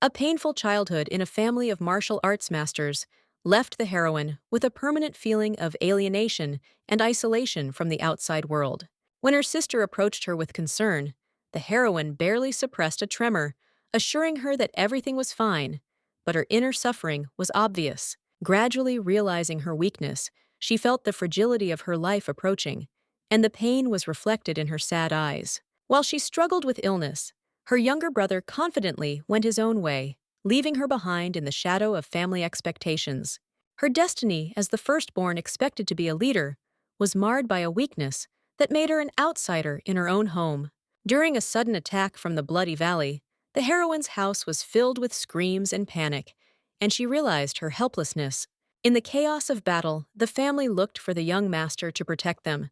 A painful childhood in a family of martial arts masters left the heroine with a permanent feeling of alienation and isolation from the outside world. When her sister approached her with concern, the heroine barely suppressed a tremor, assuring her that everything was fine, but her inner suffering was obvious. Gradually realizing her weakness, she felt the fragility of her life approaching, and the pain was reflected in her sad eyes. While she struggled with illness, her younger brother confidently went his own way, leaving her behind in the shadow of family expectations. Her destiny as the firstborn expected to be a leader was marred by a weakness that made her an outsider in her own home. During a sudden attack from the Bloody Valley, the heroine's house was filled with screams and panic, and she realized her helplessness. In the chaos of battle, the family looked for the young master to protect them.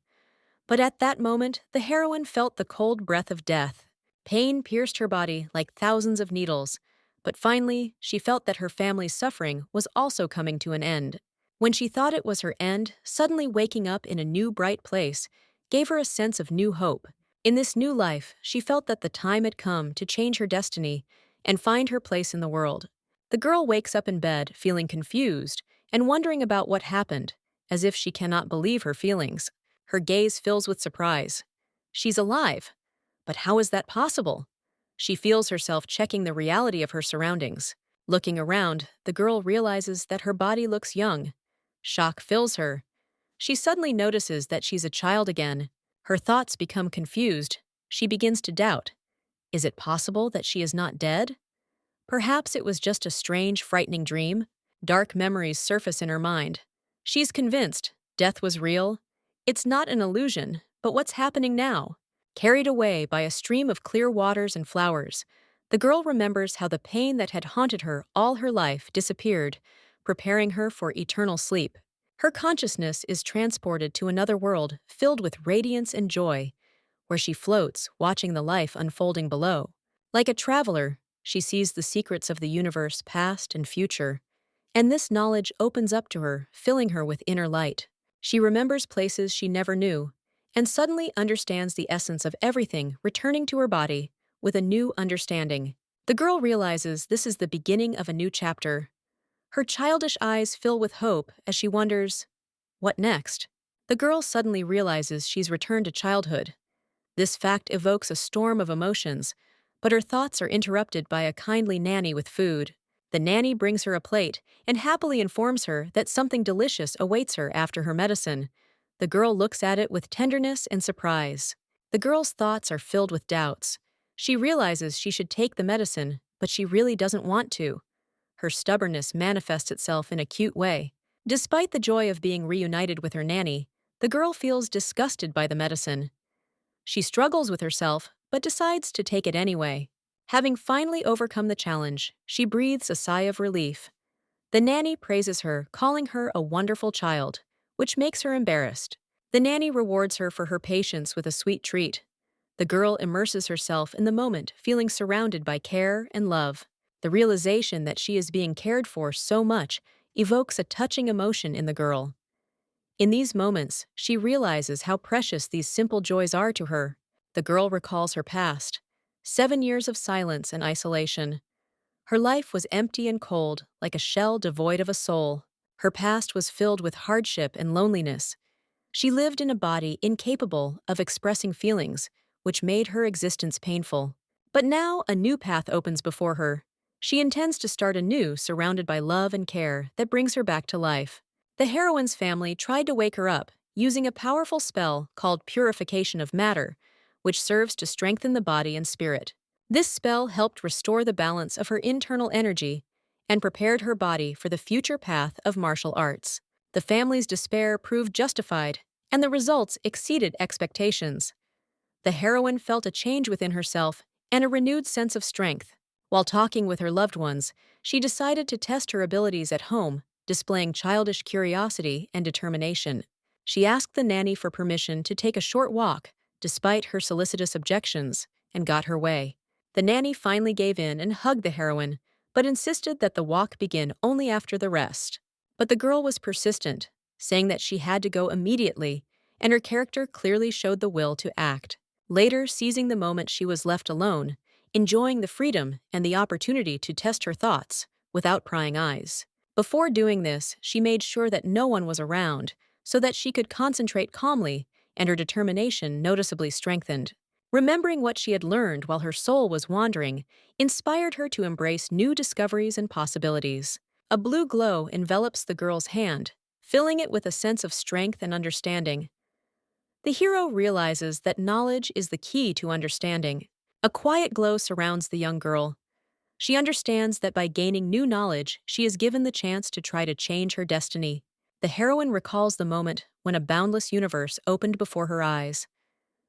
But at that moment, the heroine felt the cold breath of death. Pain pierced her body like thousands of needles, but finally, she felt that her family's suffering was also coming to an end. When she thought it was her end, suddenly waking up in a new bright place gave her a sense of new hope. In this new life, she felt that the time had come to change her destiny and find her place in the world. The girl wakes up in bed feeling confused and wondering about what happened, as if she cannot believe her feelings. Her gaze fills with surprise. She's alive. But how is that possible? She feels herself checking the reality of her surroundings. Looking around, the girl realizes that her body looks young. Shock fills her. She suddenly notices that she's a child again. Her thoughts become confused. She begins to doubt. Is it possible that she is not dead? Perhaps it was just a strange, frightening dream. Dark memories surface in her mind. She's convinced death was real. It's not an illusion, but what's happening now? Carried away by a stream of clear waters and flowers, the girl remembers how the pain that had haunted her all her life disappeared, preparing her for eternal sleep. Her consciousness is transported to another world filled with radiance and joy, where she floats, watching the life unfolding below. Like a traveler, she sees the secrets of the universe, past and future, and this knowledge opens up to her, filling her with inner light. She remembers places she never knew, and suddenly understands the essence of everything, returning to her body with a new understanding. The girl realizes this is the beginning of a new chapter. Her childish eyes fill with hope as she wonders, what next? The girl suddenly realizes she's returned to childhood. This fact evokes a storm of emotions, but her thoughts are interrupted by a kindly nanny with food. The nanny brings her a plate and happily informs her that something delicious awaits her after her medicine. The girl looks at it with tenderness and surprise. The girl's thoughts are filled with doubts. She realizes she should take the medicine, but she really doesn't want to. Her stubbornness manifests itself in a cute way. Despite the joy of being reunited with her nanny, the girl feels disgusted by the medicine. She struggles with herself, but decides to take it anyway. Having finally overcome the challenge, she breathes a sigh of relief. The nanny praises her, calling her a wonderful child, which makes her embarrassed. The nanny rewards her for her patience with a sweet treat. The girl immerses herself in the moment, feeling surrounded by care and love. The realization that she is being cared for so much evokes a touching emotion in the girl. In these moments, she realizes how precious these simple joys are to her. The girl recalls her past. 7 years of silence and isolation. Her life was empty and cold, like a shell devoid of a soul. Her past was filled with hardship and loneliness. She lived in a body incapable of expressing feelings, which made her existence painful. But now a new path opens before her. She intends to start anew, surrounded by love and care that brings her back to life. The heroine's family tried to wake her up, using a powerful spell called Purification of Matter, which serves to strengthen the body and spirit. This spell helped restore the balance of her internal energy and prepared her body for the future path of martial arts. The family's despair proved justified, and the results exceeded expectations. The heroine felt a change within herself and a renewed sense of strength. While talking with her loved ones, she decided to test her abilities at home, displaying childish curiosity and determination. She asked the nanny for permission to take a short walk, despite her solicitous objections, and got her way. The nanny finally gave in and hugged the heroine, but insisted that the walk begin only after the rest. But the girl was persistent, saying that she had to go immediately, and her character clearly showed the will to act. Later, seizing the moment she was left alone, enjoying the freedom and the opportunity to test her thoughts without prying eyes. Before doing this, she made sure that no one was around so that she could concentrate calmly, and her determination noticeably strengthened. Remembering what she had learned while her soul was wandering inspired her to embrace new discoveries and possibilities. A blue glow envelops the girl's hand, filling it with a sense of strength and understanding. The hero realizes that knowledge is the key to understanding. A quiet glow surrounds the young girl. She understands that by gaining new knowledge, she is given the chance to try to change her destiny. The heroine recalls the moment when a boundless universe opened before her eyes.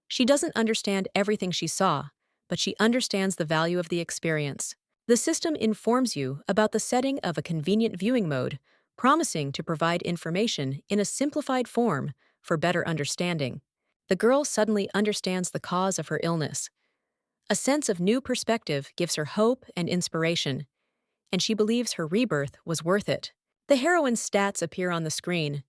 She doesn't understand everything she saw, but she understands the value of the experience. The system informs you about the setting of a convenient viewing mode, promising to provide information in a simplified form for better understanding. The girl suddenly understands the cause of her illness. A sense of new perspective gives her hope and inspiration, and she believes her rebirth was worth it. The heroine's stats appear on the screen.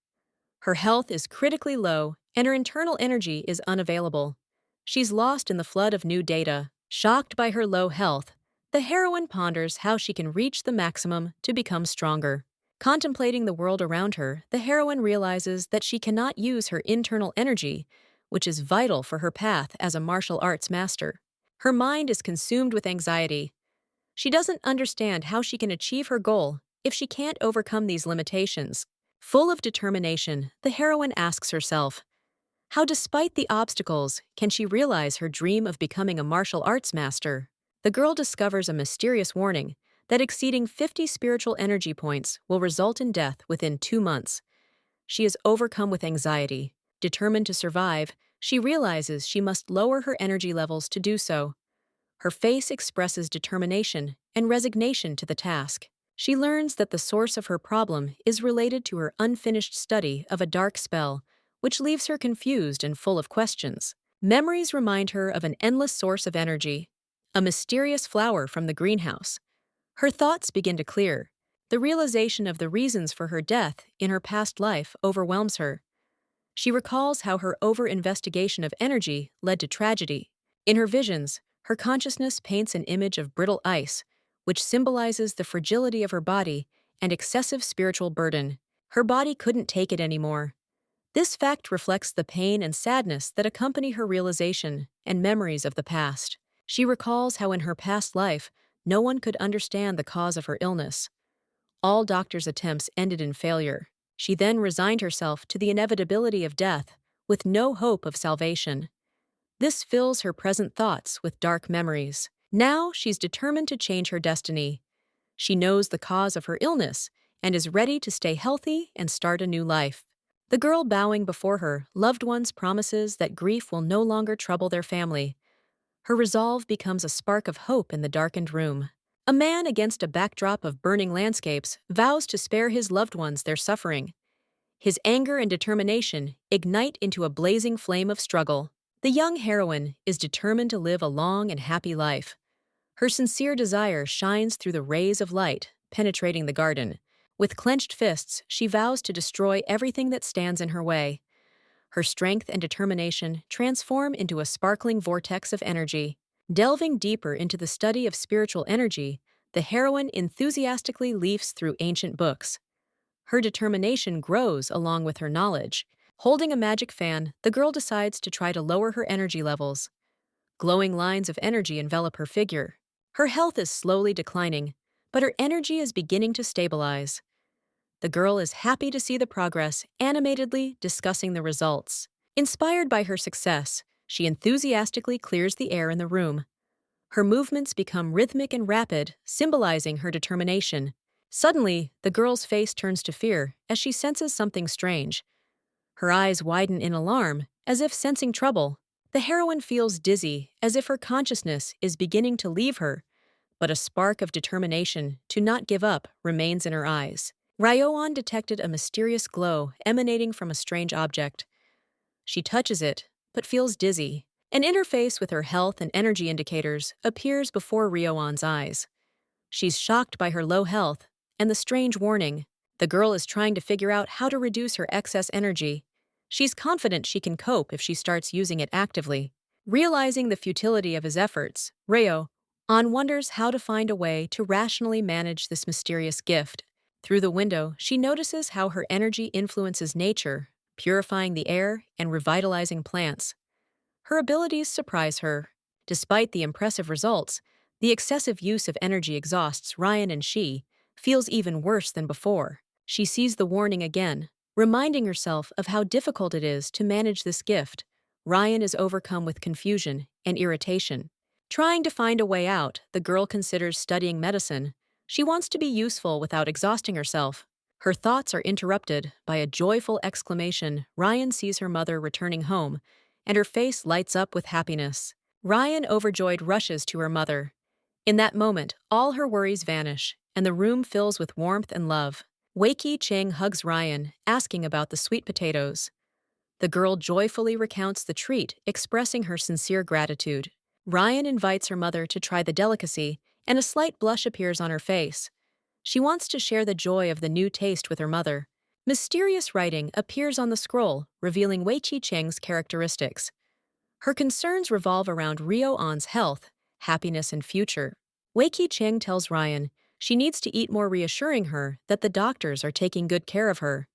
Her health is critically low, and her internal energy is unavailable. She's lost in the flood of new data. Shocked by her low health, the heroine ponders how she can reach the maximum to become stronger. Contemplating the world around her, the heroine realizes that she cannot use her internal energy, which is vital for her path as a martial arts master. Her mind is consumed with anxiety. She doesn't understand how she can achieve her goal if she can't overcome these limitations. Full of determination, the heroine asks herself, how, despite the obstacles, can she realize her dream of becoming a martial arts master? The girl discovers a mysterious warning that exceeding 50 spiritual energy points will result in death within 2 months. She is overcome with anxiety. Determined to survive, she realizes she must lower her energy levels to do so. Her face expresses determination and resignation to the task. She learns that the source of her problem is related to her unfinished study of a dark spell, which leaves her confused and full of questions. Memories remind her of an endless source of energy, a mysterious flower from the greenhouse. Her thoughts begin to clear. The realization of the reasons for her death in her past life overwhelms her. She recalls how her over-investigation of energy led to tragedy. In her visions, her consciousness paints an image of brittle ice, which symbolizes the fragility of her body and excessive spiritual burden. Her body couldn't take it anymore. This fact reflects the pain and sadness that accompany her realization and memories of the past. She recalls how in her past life, no one could understand the cause of her illness. All doctors' attempts ended in failure. She then resigned herself to the inevitability of death, with no hope of salvation. This fills her present thoughts with dark memories. Now she's determined to change her destiny. She knows the cause of her illness and is ready to stay healthy and start a new life. The girl bowing before her loved ones promises that grief will no longer trouble their family. Her resolve becomes a spark of hope in the darkened room. A man against a backdrop of burning landscapes vows to spare his loved ones their suffering. His anger and determination ignite into a blazing flame of struggle. The young heroine is determined to live a long and happy life. Her sincere desire shines through the rays of light, penetrating the garden. With clenched fists, she vows to destroy everything that stands in her way. Her strength and determination transform into a sparkling vortex of energy. Delving deeper into the study of spiritual energy, the heroine enthusiastically leafs through ancient books. Her determination grows along with her knowledge. Holding a magic fan, the girl decides to try to lower her energy levels. Glowing lines of energy envelop her figure. Her health is slowly declining, but her energy is beginning to stabilize. The girl is happy to see the progress, animatedly discussing the results. Inspired by her success, she enthusiastically clears the air in the room. Her movements become rhythmic and rapid, symbolizing her determination. Suddenly, the girl's face turns to fear as she senses something strange. Her eyes widen in alarm, as if sensing trouble. The heroine feels dizzy, as if her consciousness is beginning to leave her, but a spark of determination to not give up remains in her eyes. Ryoan detected a mysterious glow emanating from a strange object. She touches it, but feels dizzy. An interface with her health and energy indicators appears before Ryoan's eyes. She's shocked by her low health and the strange warning. The girl is trying to figure out how to reduce her excess energy. She's confident she can cope if she starts using it actively. Realizing the futility of his efforts, Ryo An wonders how to find a way to rationally manage this mysterious gift. Through the window, she notices how her energy influences nature, purifying the air and revitalizing plants. Her abilities surprise her. Despite the impressive results, the excessive use of energy exhausts Ryan, and she feels even worse than before. She sees the warning again, reminding herself of how difficult it is to manage this gift. Ryan is overcome with confusion and irritation. Trying to find a way out, the girl considers studying medicine. She wants to be useful without exhausting herself. Her thoughts are interrupted by a joyful exclamation. Ryan sees her mother returning home, and her face lights up with happiness. Ryan, overjoyed, rushes to her mother. In that moment, all her worries vanish, and the room fills with warmth and love. Wei Cheng hugs Ryan, asking about the sweet potatoes. The girl joyfully recounts the treat, expressing her sincere gratitude. Ryan invites her mother to try the delicacy, and a slight blush appears on her face. She wants to share the joy of the new taste with her mother. Mysterious writing appears on the scroll, revealing Wei Cheng's characteristics. Her concerns revolve around Rio An's health, happiness, and future. Wei Cheng tells Ryan she needs to eat more, reassuring her that the doctors are taking good care of her.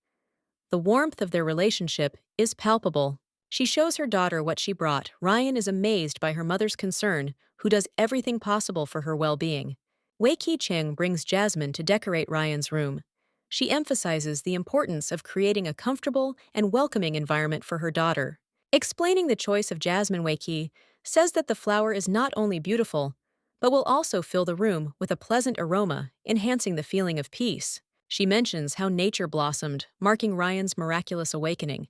The warmth of their relationship is palpable. She shows her daughter what she brought. Ryan is amazed by her mother's concern, who does everything possible for her well-being. Wei Cheng brings Jasmine to decorate Ryan's room. She emphasizes the importance of creating a comfortable and welcoming environment for her daughter. Explaining the choice of jasmine, Wei says that the flower is not only beautiful, but will also fill the room with a pleasant aroma, enhancing the feeling of peace. She mentions how nature blossomed, marking Ryan's miraculous awakening.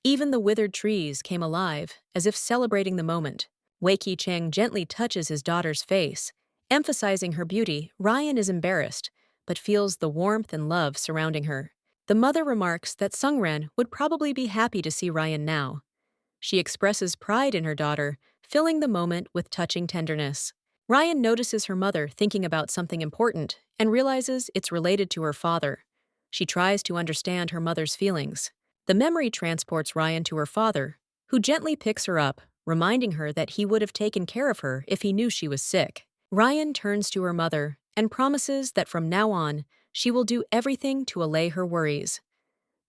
Even the withered trees came alive, as if celebrating the moment. Wei Cheng gently touches his daughter's face, emphasizing her beauty. Ryan is embarrassed, but feels the warmth and love surrounding her. The mother remarks that Sungren would probably be happy to see Ryan now. She expresses pride in her daughter, filling the moment with touching tenderness. Ryan notices her mother thinking about something important and realizes it's related to her father. She tries to understand her mother's feelings. The memory transports Ryan to her father, who gently picks her up, reminding her that he would have taken care of her if he knew she was sick. Ryan turns to her mother and promises that from now on, she will do everything to allay her worries.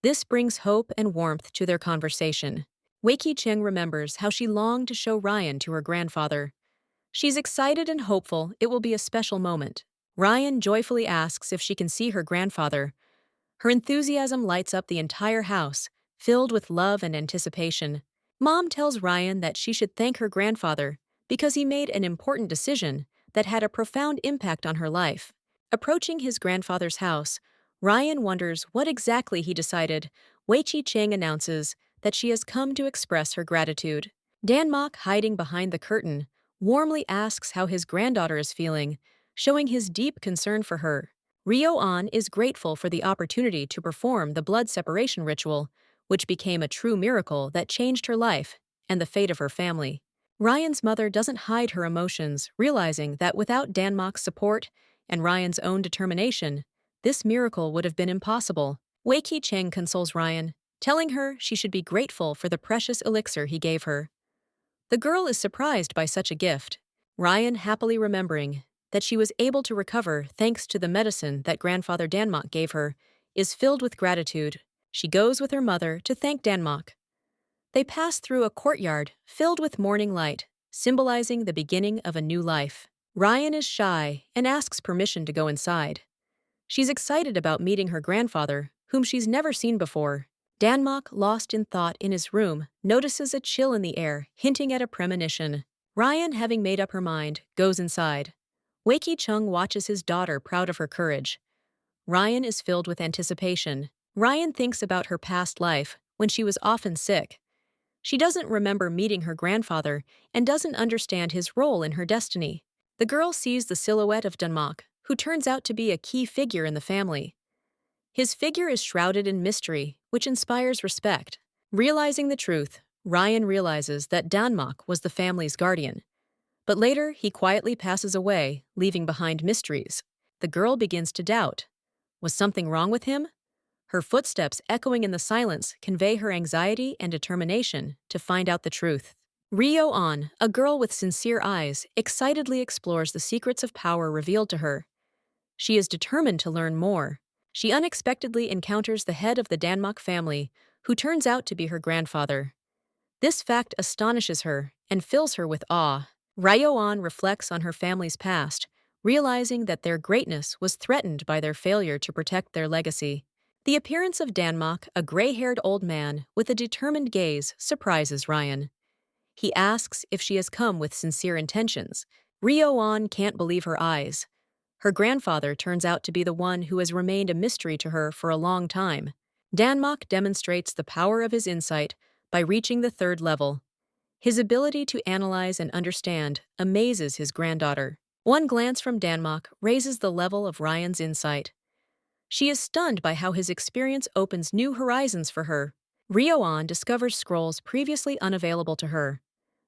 This brings hope and warmth to their conversation. Wei Cheng remembers how she longed to show Ryan to her grandfather. She's excited and hopeful it will be a special moment. Ryan joyfully asks if she can see her grandfather. Her enthusiasm lights up the entire house, filled with love and anticipation. Mom tells Ryan that she should thank her grandfather because he made an important decision that had a profound impact on her life. Approaching his grandfather's house, Ryan wonders what exactly he decided. Wei Cheng announces that she has come to express her gratitude. Danmok, hiding behind the curtain, warmly asks how his granddaughter is feeling, showing his deep concern for her. Rio An is grateful for the opportunity to perform the blood separation ritual, which became a true miracle that changed her life and the fate of her family. Ryan's mother doesn't hide her emotions, realizing that without Danmok's support and Ryan's own determination, this miracle would have been impossible. Wei Cheng consoles Ryan, telling her she should be grateful for the precious elixir he gave her. The girl is surprised by such a gift. Ryan, happily remembering that she was able to recover thanks to the medicine that grandfather Danmok gave her, is filled with gratitude. She goes with her mother to thank Danmok. They pass through a courtyard filled with morning light, symbolizing the beginning of a new life. Ryan is shy and asks permission to go inside. She's excited about meeting her grandfather, whom she's never seen before. Danmok, lost in thought in his room, notices a chill in the air, hinting at a premonition. Ryan, having made up her mind, goes inside. Wei Cheng watches his daughter, proud of her courage. Ryan is filled with anticipation. Ryan thinks about her past life, when she was often sick. She doesn't remember meeting her grandfather and doesn't understand his role in her destiny. The girl sees the silhouette of Danmok, who turns out to be a key figure in the family. His figure is shrouded in mystery, which inspires respect. Realizing the truth, Ryan realizes that Danmok was the family's guardian. But later, he quietly passes away, leaving behind mysteries. The girl begins to doubt. Was something wrong with him? Her footsteps echoing in the silence convey her anxiety and determination to find out the truth. Ryo-an, a girl with sincere eyes, excitedly explores the secrets of power revealed to her. She is determined to learn more. She unexpectedly encounters the head of the Danmak family, who turns out to be her grandfather. This fact astonishes her and fills her with awe. Ryo-an reflects on her family's past, realizing that their greatness was threatened by their failure to protect their legacy. The appearance of Danmak, a gray-haired old man with a determined gaze, surprises Ryan. He asks if she has come with sincere intentions. Ryo-an can't believe her eyes. Her grandfather turns out to be the one who has remained a mystery to her for a long time. Danmak demonstrates the power of his insight by reaching the third level. His ability to analyze and understand amazes his granddaughter. One glance from Danmak raises the level of Ryan's insight. She is stunned by how his experience opens new horizons for her. Ryo-an discovers scrolls previously unavailable to her.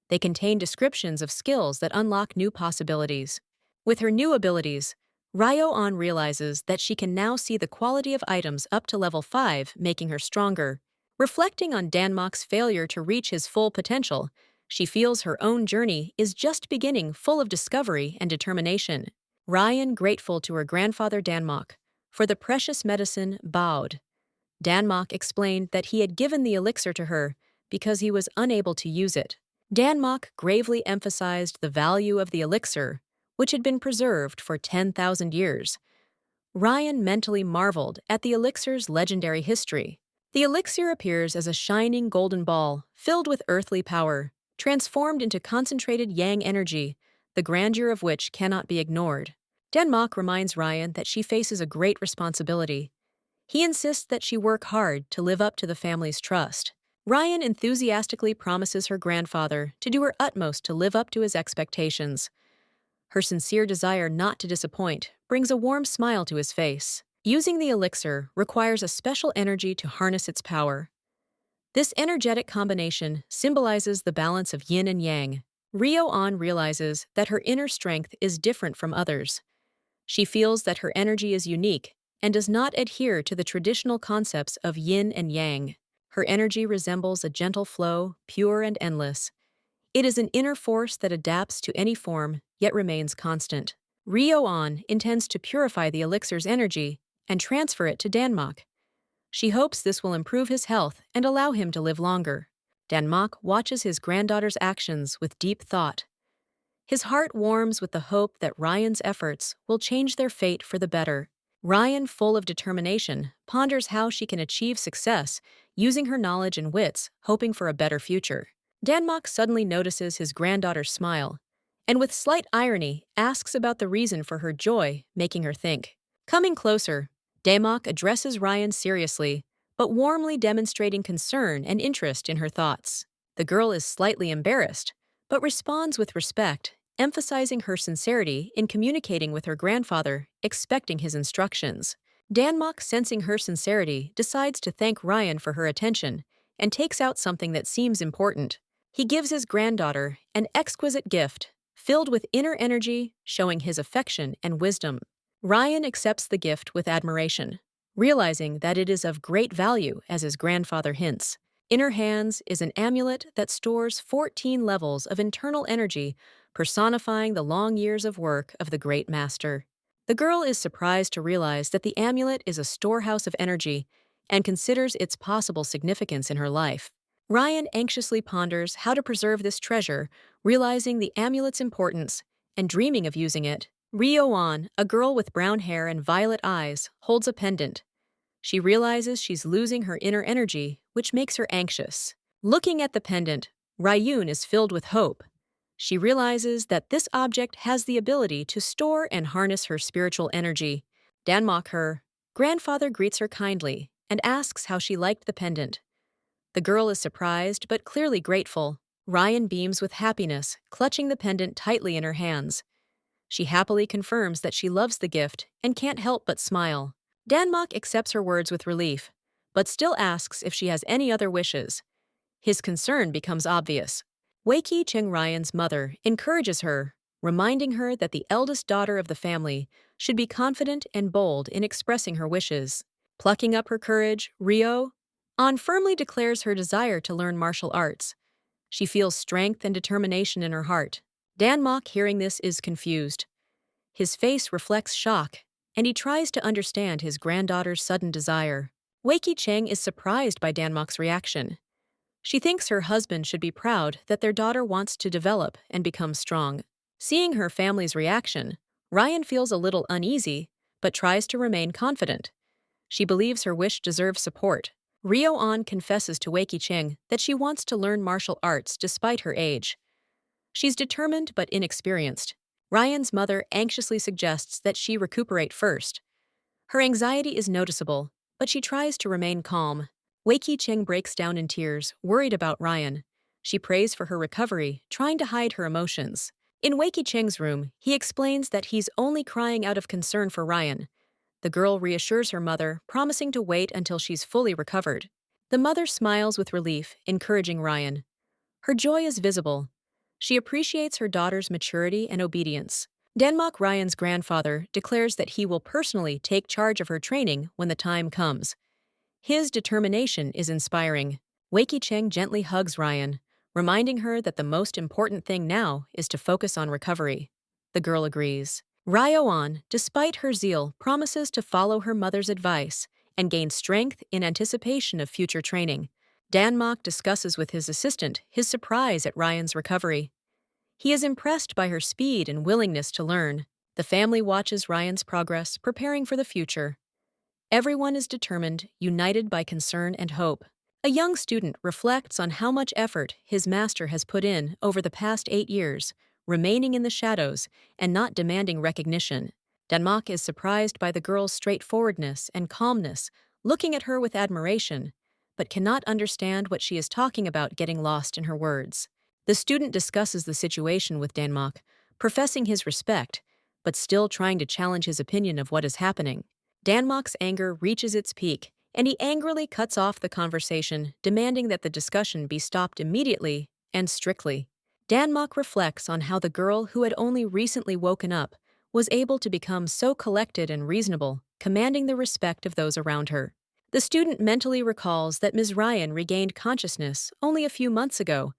They contain descriptions of skills that unlock new possibilities. With her new abilities, Ryo-an realizes that she can now see the quality of items up to level 5, making her stronger. Reflecting on Danmak's failure to reach his full potential, she feels her own journey is just beginning, full of discovery and determination. Ryan, grateful to her grandfather Danmak for the precious medicine, bowed. Danmak explained that he had given the elixir to her because he was unable to use it. Danmak gravely emphasized the value of the elixir, which had been preserved for 10,000 years. Ryan mentally marveled at the elixir's legendary history. The elixir appears as a shining golden ball filled with earthly power, transformed into concentrated yang energy, the grandeur of which cannot be ignored. Danmak reminds Ryan that she faces a great responsibility. He insists that she work hard to live up to the family's trust. Ryan enthusiastically promises her grandfather to do her utmost to live up to his expectations. Her sincere desire not to disappoint brings a warm smile to his face. Using the elixir requires a special energy to harness its power. This energetic combination symbolizes the balance of yin and yang. Ryo-an realizes that her inner strength is different from others. She feels that her energy is unique and does not adhere to the traditional concepts of yin and yang. Her energy resembles a gentle flow, pure and endless. It is an inner force that adapts to any form, yet remains constant. Ryo-an intends to purify the elixir's energy and transfer it to Danmak. She hopes this will improve his health and allow him to live longer. Danmak watches his granddaughter's actions with deep thought. His heart warms with the hope that Ryan's efforts will change their fate for the better. Ryan, full of determination, ponders how she can achieve success, using her knowledge and wits, hoping for a better future. Danmak suddenly notices his granddaughter's smile, and with slight irony, asks about the reason for her joy, making her think. Coming closer, Danmak addresses Ryan seriously, but warmly demonstrating concern and interest in her thoughts. The girl is slightly embarrassed, but responds with respect, emphasizing her sincerity in communicating with her grandfather, expecting his instructions. Danmak, sensing her sincerity, decides to thank Ryan for her attention and takes out something that seems important. He gives his granddaughter an exquisite gift, filled with inner energy, showing his affection and wisdom. Ryan accepts the gift with admiration, realizing that it is of great value as his grandfather hints. In her hands is an amulet that stores 14 levels of internal energy, personifying the long years of work of the great master. The girl is surprised to realize that the amulet is a storehouse of energy and considers its possible significance in her life. Ryan anxiously ponders how to preserve this treasure, realizing the amulet's importance and dreaming of using it. Ryo-an, a girl with brown hair and violet eyes, holds a pendant. She realizes she's losing her inner energy, which makes her anxious. Looking at the pendant, Ryun is filled with hope. She realizes that this object has the ability to store and harness her spiritual energy. Danmak, her grandfather, greets her kindly and asks how she liked the pendant. The girl is surprised but clearly grateful. Ryan beams with happiness, clutching the pendant tightly in her hands. She happily confirms that she loves the gift and can't help but smile. Danmak accepts her words with relief, but still asks if she has any other wishes. His concern becomes obvious. Wei Cheng, Ryan's mother, encourages her, reminding her that the eldest daughter of the family should be confident and bold in expressing her wishes. Plucking up her courage, Ryo-an firmly declares her desire to learn martial arts. She feels strength and determination in her heart. Danmok, hearing this, is confused. His face reflects shock, and he tries to understand his granddaughter's sudden desire. Wei Cheng is surprised by Danmok's reaction. She thinks her husband should be proud that their daughter wants to develop and become strong. Seeing her family's reaction, Ryan feels a little uneasy, but tries to remain confident. She believes her wish deserves support. Rio An confesses to Wei Cheng that she wants to learn martial arts despite her age. She's determined but inexperienced. Ryan's mother anxiously suggests that she recuperate first. Her anxiety is noticeable, but she tries to remain calm. Wei Cheng breaks down in tears, worried about Ryan. She prays for her recovery, trying to hide her emotions. In Wei Cheng's room, he explains that he's only crying out of concern for Ryan. The girl reassures her mother, promising to wait until she's fully recovered. The mother smiles with relief, encouraging Ryan. Her joy is visible. She appreciates her daughter's maturity and obedience. Danmok, Ryan's grandfather, declares that he will personally take charge of her training when the time comes. His determination is inspiring. Wei Cheng gently hugs Ryan, reminding her that the most important thing now is to focus on recovery. The girl agrees. Ryo-an, despite her zeal, promises to follow her mother's advice and gain strength in anticipation of future training. Danmok discusses with his assistant his surprise at Ryan's recovery. He is impressed by her speed and willingness to learn. The family watches Ryan's progress, preparing for the future. Everyone is determined, united by concern and hope. A young student reflects on how much effort his master has put in over the past 8 years, remaining in the shadows and not demanding recognition. Danmok is surprised by the girl's straightforwardness and calmness, looking at her with admiration, but cannot understand what she is talking about, getting lost in her words. The student discusses the situation with Danmok, professing his respect, but still trying to challenge his opinion of what is happening. Danmok's anger reaches its peak, and he angrily cuts off the conversation, demanding that the discussion be stopped immediately and strictly. Danmok reflects on how the girl who had only recently woken up was able to become so collected and reasonable, commanding the respect of those around her. The student mentally recalls that Ms. Ryan regained consciousness only a few months ago,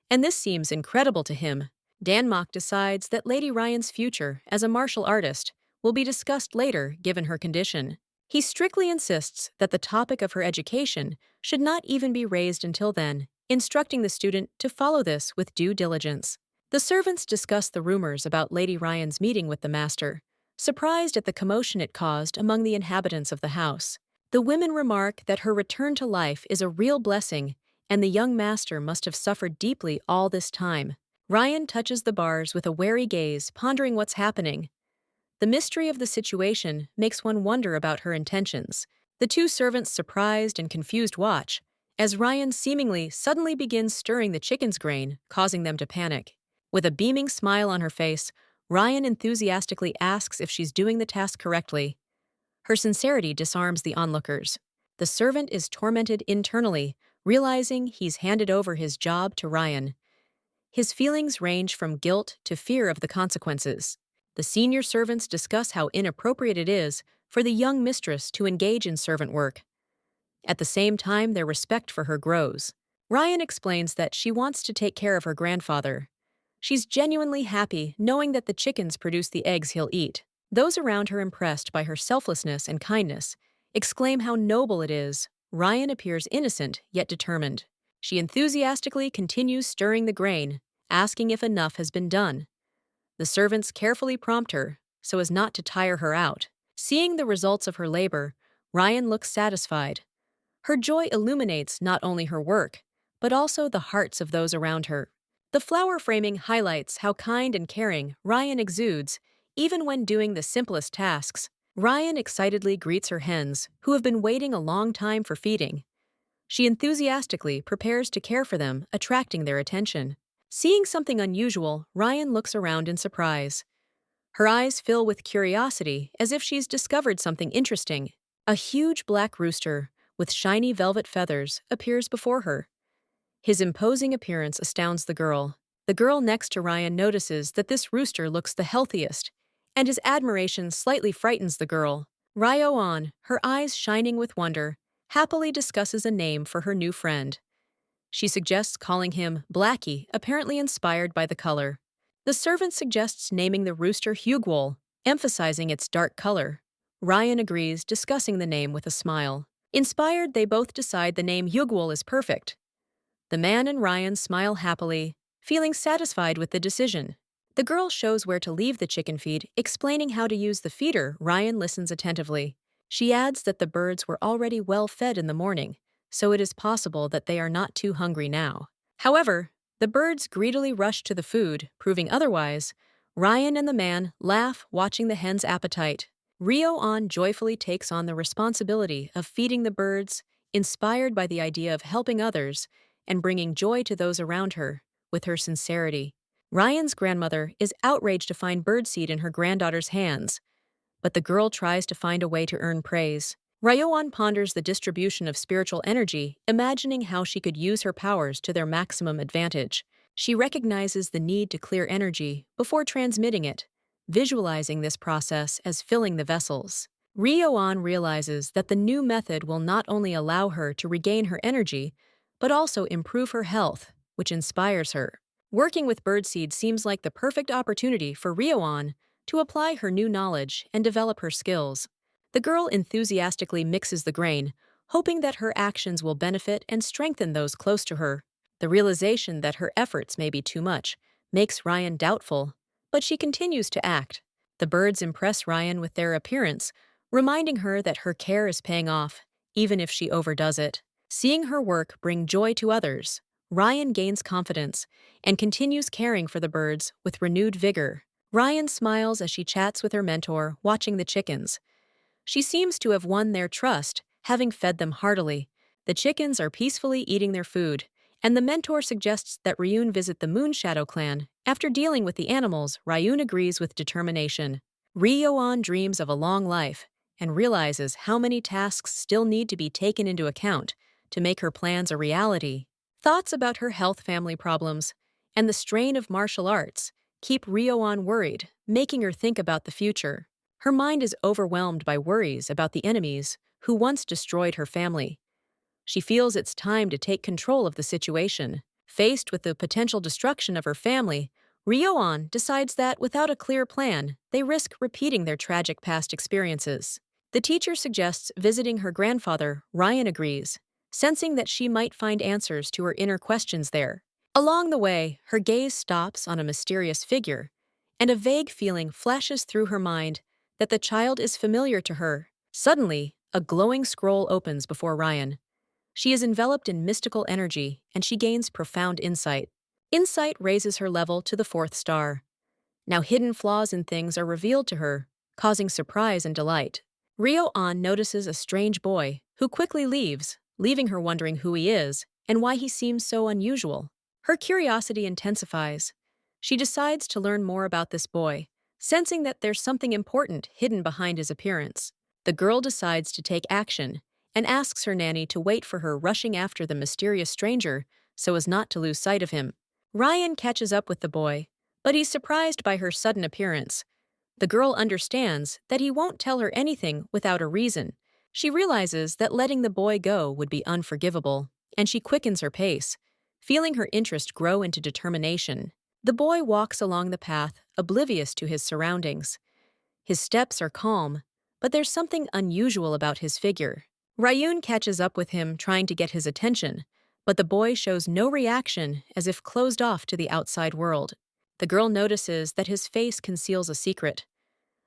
and this seems incredible to him. Danmok decides that Lady Ryan's future as a martial artist will be discussed later given her condition. He strictly insists that the topic of her education should not even be raised until then, instructing the student to follow this with due diligence. The servants discuss the rumors about Lady Ryan's meeting with the master, surprised at the commotion it caused among the inhabitants of the house. The women remark that her return to life is a real blessing, and the young master must have suffered deeply all this time. Ryan touches the bars with a wary gaze, pondering what's happening. The mystery of the situation makes one wonder about her intentions. The two servants, surprised and confused, watch as Ryan seemingly suddenly begins stirring the chicken's grain, causing them to panic. With a beaming smile on her face, Ryan enthusiastically asks if she's doing the task correctly. Her sincerity disarms the onlookers. The servant is tormented internally, realizing he's handed over his job to Ryan. His feelings range from guilt to fear of the consequences. The senior servants discuss how inappropriate it is for the young mistress to engage in servant work. At the same time, their respect for her grows. Ryan explains that she wants to take care of her grandfather. She's genuinely happy knowing that the chickens produce the eggs he'll eat. Those around her, impressed by her selflessness and kindness, exclaim how noble it is. Ryan appears innocent yet determined. She enthusiastically continues stirring the grain, asking if enough has been done. The servants carefully prompt her so as not to tire her out. Seeing the results of her labor, Ryan looks satisfied. Her joy illuminates not only her work, but also the hearts of those around her. The flower framing highlights how kind and caring Ryan exudes, even when doing the simplest tasks. Ryan excitedly greets her hens, who have been waiting a long time for feeding. She enthusiastically prepares to care for them, attracting their attention. Seeing something unusual, Ryan looks around in surprise. Her eyes fill with curiosity, as if she's discovered something interesting. A huge black rooster, with shiny velvet feathers, appears before her. His imposing appearance astounds the girl. The girl next to Ryan notices that this rooster looks the healthiest, and his admiration slightly frightens the girl. Ryo-an, her eyes shining with wonder, happily discusses a name for her new friend. She suggests calling him Blackie, apparently inspired by the color. The servant suggests naming the rooster Hugwol, emphasizing its dark color. Ryan agrees, discussing the name with a smile. Inspired, they both decide the name Hugwol is perfect. The man and Ryan smile happily, feeling satisfied with the decision. The girl shows where to leave the chicken feed, explaining how to use the feeder. Ryan listens attentively. She adds that the birds were already well fed in the morning, so it is possible that they are not too hungry now. However, the birds greedily rush to the food, proving otherwise. Ryan and the man laugh, watching the hen's appetite. Rio-on joyfully takes on the responsibility of feeding the birds, inspired by the idea of helping others and bringing joy to those around her with her sincerity. Ryan's grandmother is outraged to find birdseed in her granddaughter's hands, but the girl tries to find a way to earn praise. Ryo-on ponders the distribution of spiritual energy, imagining how she could use her powers to their maximum advantage. She recognizes the need to clear energy before transmitting it, visualizing this process as filling the vessels. Ryo-on realizes that the new method will not only allow her to regain her energy, but also improve her health, which inspires her. Working with birdseed seems like the perfect opportunity for Ryo-on to apply her new knowledge and develop her skills. The girl enthusiastically mixes the grain, hoping that her actions will benefit and strengthen those close to her. The realization that her efforts may be too much makes Ryan doubtful, but she continues to act. The birds impress Ryan with their appearance, reminding her that her care is paying off, even if she overdoes it. Seeing her work bring joy to others, Ryan gains confidence and continues caring for the birds with renewed vigor. Ryan smiles as she chats with her mentor, watching the chickens. She seems to have won their trust, having fed them heartily. The chickens are peacefully eating their food, and the mentor suggests that Ryun visit the Moonshadow clan. After dealing with the animals, Ryun agrees with determination. Ryo-on dreams of a long life and realizes how many tasks still need to be taken into account to make her plans a reality. Thoughts about her health, family problems, and the strain of martial arts keep Ryo-on worried, making her think about the future. Her mind is overwhelmed by worries about the enemies who once destroyed her family. She feels it's time to take control of the situation. Faced with the potential destruction of her family, Ryo-on decides that without a clear plan, they risk repeating their tragic past experiences. The teacher suggests visiting her grandfather. Ryan agrees, sensing that she might find answers to her inner questions there. Along the way, her gaze stops on a mysterious figure, and a vague feeling flashes through her mind that the child is familiar to her. Suddenly, a glowing scroll opens before Ryan. She is enveloped in mystical energy, and she gains profound insight. Insight raises her level to the 4th star. Now hidden flaws in things are revealed to her, causing surprise and delight. Ryo-on notices a strange boy, who quickly leaves, leaving her wondering who he is and why he seems so unusual. Her curiosity intensifies. She decides to learn more about this boy, sensing that there's something important hidden behind his appearance. The girl decides to take action and asks her nanny to wait for her, rushing after the mysterious stranger so as not to lose sight of him. Ryan catches up with the boy, but he's surprised by her sudden appearance. The girl understands that he won't tell her anything without a reason. She realizes that letting the boy go would be unforgivable, and she quickens her pace, feeling her interest grow into determination. The boy walks along the path, oblivious to his surroundings. His steps are calm, but there's something unusual about his figure. Ryun catches up with him, trying to get his attention, but the boy shows no reaction, as if closed off to the outside world. The girl notices that his face conceals a secret.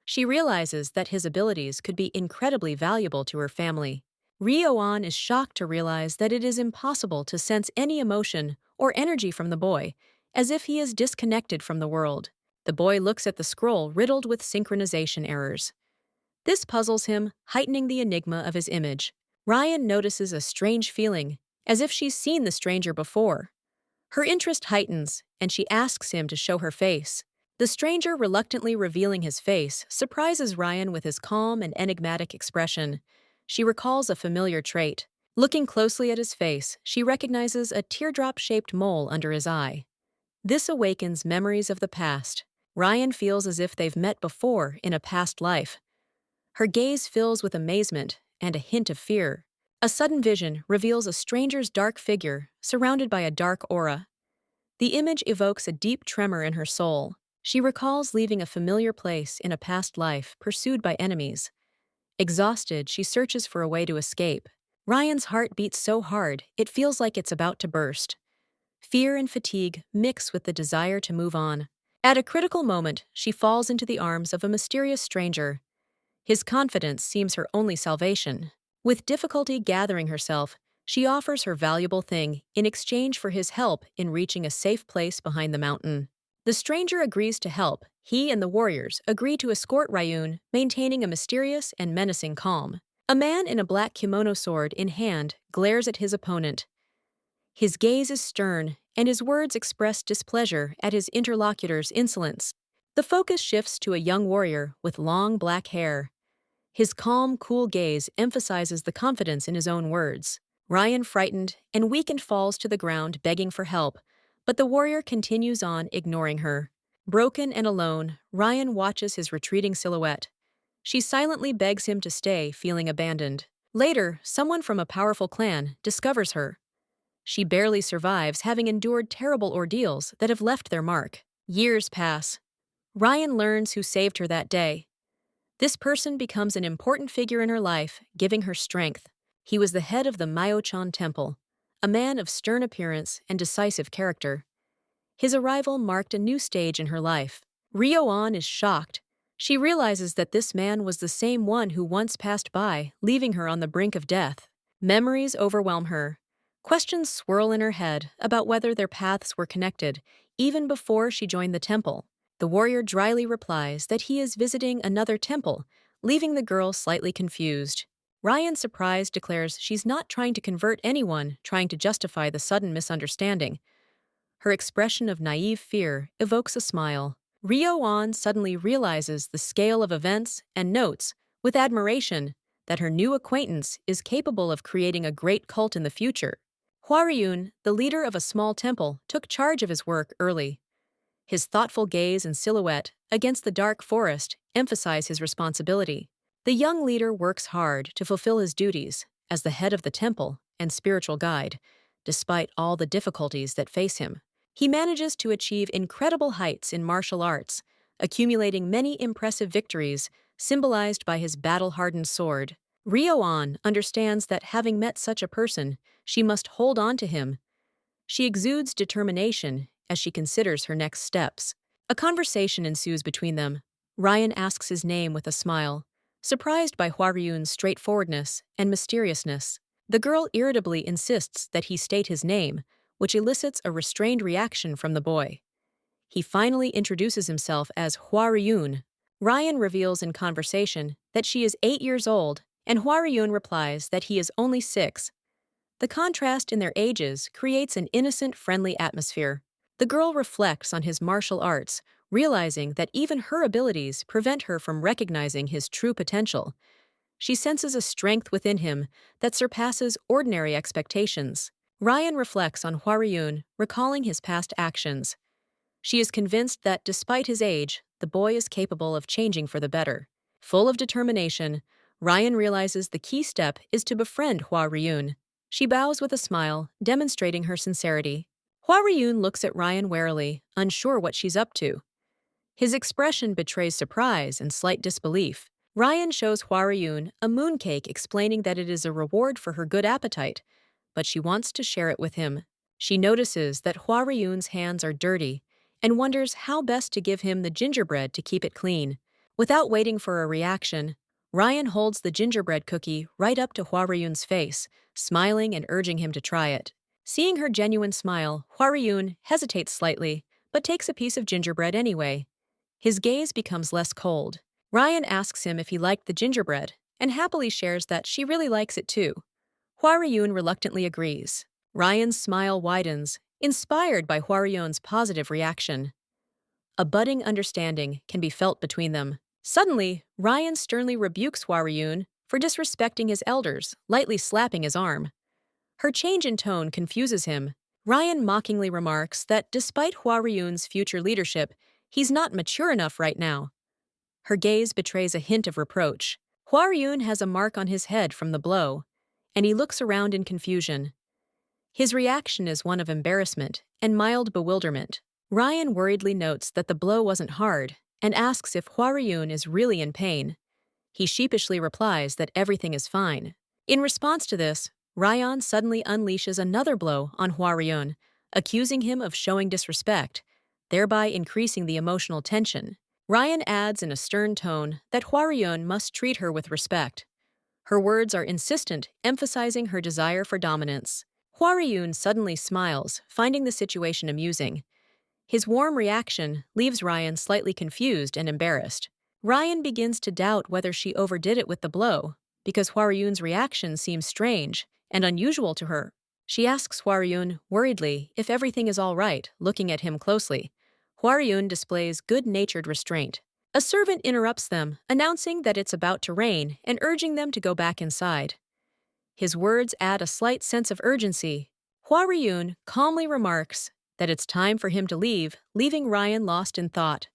She realizes that his abilities could be incredibly valuable to her family. Ryo-on is shocked to realize that it is impossible to sense any emotion or energy from the boy, as if he is disconnected from the world. The boy looks at the scroll riddled with synchronization errors. This puzzles him, heightening the enigma of his image. Ryan notices a strange feeling, as if she's seen the stranger before. Her interest heightens, and she asks him to show her face. The stranger, reluctantly revealing his face, surprises Ryan with his calm and enigmatic expression. She recalls a familiar trait. Looking closely at his face, she recognizes a teardrop-shaped mole under his eye. This awakens memories of the past. Ryan feels as if they've met before in a past life. Her gaze fills with amazement and a hint of fear. A sudden vision reveals a stranger's dark figure surrounded by a dark aura. The image evokes a deep tremor in her soul. She recalls leaving a familiar place in a past life pursued by enemies. Exhausted, she searches for a way to escape. Ryan's heart beats so hard, it feels like it's about to burst. Fear and fatigue mix with the desire to move on. At a critical moment, she falls into the arms of a mysterious stranger. His confidence seems her only salvation. With difficulty gathering herself, she offers her valuable thing in exchange for his help in reaching a safe place behind the mountain. The stranger agrees to help. He and the warriors agree to escort Ryun, maintaining a mysterious and menacing calm. A man in a black kimono, sword in hand, glares at his opponent. His gaze is stern, and his words express displeasure at his interlocutor's insolence. The focus shifts to a young warrior with long black hair. His calm, cool gaze emphasizes the confidence in his own words. Ryan, frightened and weakened, falls to the ground begging for help, but the warrior continues on, ignoring her. Broken and alone, Ryan watches his retreating silhouette. She silently begs him to stay, feeling abandoned. Later, someone from a powerful clan discovers her. She barely survives, having endured terrible ordeals that have left their mark. Years pass. Ryan learns who saved her that day. This person becomes an important figure in her life, giving her strength. He was the head of the Myo-chan temple, a man of stern appearance and decisive character. His arrival marked a new stage in her life. Ryo-an is shocked. She realizes that this man was the same one who once passed by, leaving her on the brink of death. Memories overwhelm her. Questions swirl in her head about whether their paths were connected, even before she joined the temple. The warrior dryly replies that he is visiting another temple, leaving the girl slightly confused. Ryan, surprised, declares she's not trying to convert anyone, trying to justify the sudden misunderstanding. Her expression of naive fear evokes a smile. Ryo-an suddenly realizes the scale of events and notes, with admiration, that her new acquaintance is capable of creating a great cult in the future. Hwaryun, the leader of a small temple, took charge of his work early. His thoughtful gaze and silhouette against the dark forest emphasize his responsibility. The young leader works hard to fulfill his duties as the head of the temple and spiritual guide, despite all the difficulties that face him. He manages to achieve incredible heights in martial arts, accumulating many impressive victories symbolized by his battle-hardened sword. Ryo-an understands that having met such a person, she must hold on to him. She exudes determination as she considers her next steps. A conversation ensues between them. Ryan asks his name with a smile, surprised by Hwaryun's straightforwardness and mysteriousness. The girl irritably insists that he state his name, which elicits a restrained reaction from the boy. He finally introduces himself as Hwaryun. Ryan reveals in conversation that she is 8 years old, and Hwaryun replies that he is only 6. The contrast in their ages creates an innocent, friendly atmosphere. The girl reflects on his martial arts, realizing that even her abilities prevent her from recognizing his true potential. She senses a strength within him that surpasses ordinary expectations. Ryan reflects on Hwaryun, recalling his past actions. She is convinced that despite his age, the boy is capable of changing for the better. Full of determination, Ryan realizes the key step is to befriend Hwaryun. She bows with a smile, demonstrating her sincerity. Hwaryun looks at Ryan warily, unsure what she's up to. His expression betrays surprise and slight disbelief. Ryan shows Hwaryun a mooncake, explaining that it is a reward for her good appetite, but she wants to share it with him. She notices that Hwaryun's hands are dirty and wonders how best to give him the gingerbread to keep it clean. Without waiting for a reaction, Ryan holds the gingerbread cookie right up to Hwaryun's face, smiling and urging him to try it. Seeing her genuine smile, Hwaryun hesitates slightly, but takes a piece of gingerbread anyway. His gaze becomes less cold. Ryan asks him if he liked the gingerbread, and happily shares that she really likes it too. Hwaryun reluctantly agrees. Ryan's smile widens, inspired by Hwaryun's positive reaction. A budding understanding can be felt between them. Suddenly, Ryan sternly rebukes Hwaryun for disrespecting his elders, lightly slapping his arm. Her change in tone confuses him. Ryan mockingly remarks that despite Hwaryun's future leadership, he's not mature enough right now. Her gaze betrays a hint of reproach. Hwaryun has a mark on his head from the blow, and he looks around in confusion. His reaction is one of embarrassment and mild bewilderment. Ryan worriedly notes that the blow wasn't hard and asks if Hwaryun is really in pain. He sheepishly replies that everything is fine. In response to this, Ryan suddenly unleashes another blow on Hwaryun, accusing him of showing disrespect, thereby increasing the emotional tension. Ryan adds in a stern tone that Hwaryun must treat her with respect. Her words are insistent, emphasizing her desire for dominance. Hwaryun suddenly smiles, finding the situation amusing. His warm reaction leaves Ryan slightly confused and embarrassed. Ryan begins to doubt whether she overdid it with the blow, because Hwaryun's reaction seems strange and unusual to her. She asks Hwaryun worriedly if everything is all right, looking at him closely. Hwaryun displays good-natured restraint. A servant interrupts them, announcing that it's about to rain and urging them to go back inside. His words add a slight sense of urgency. Hwaryun calmly remarks that it's time for him to leave, leaving Ryan lost in thought.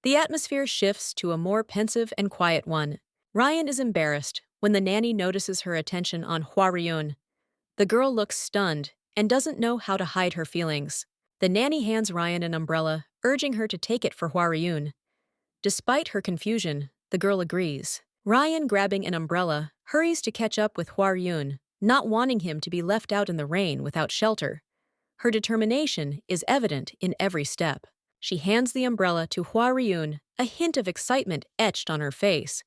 The atmosphere shifts to a more pensive and quiet one. Ryan is embarrassed when the nanny notices her attention on Hwaryun. The girl looks stunned and doesn't know how to hide her feelings. The nanny hands Ryan an umbrella, urging her to take it for Hwaryun. Despite her confusion, the girl agrees. Ryan, grabbing an umbrella, hurries to catch up with Hwaryun, not wanting him to be left out in the rain without shelter. Her determination is evident in every step. She hands the umbrella to Hwaryun, a hint of excitement etched on her face.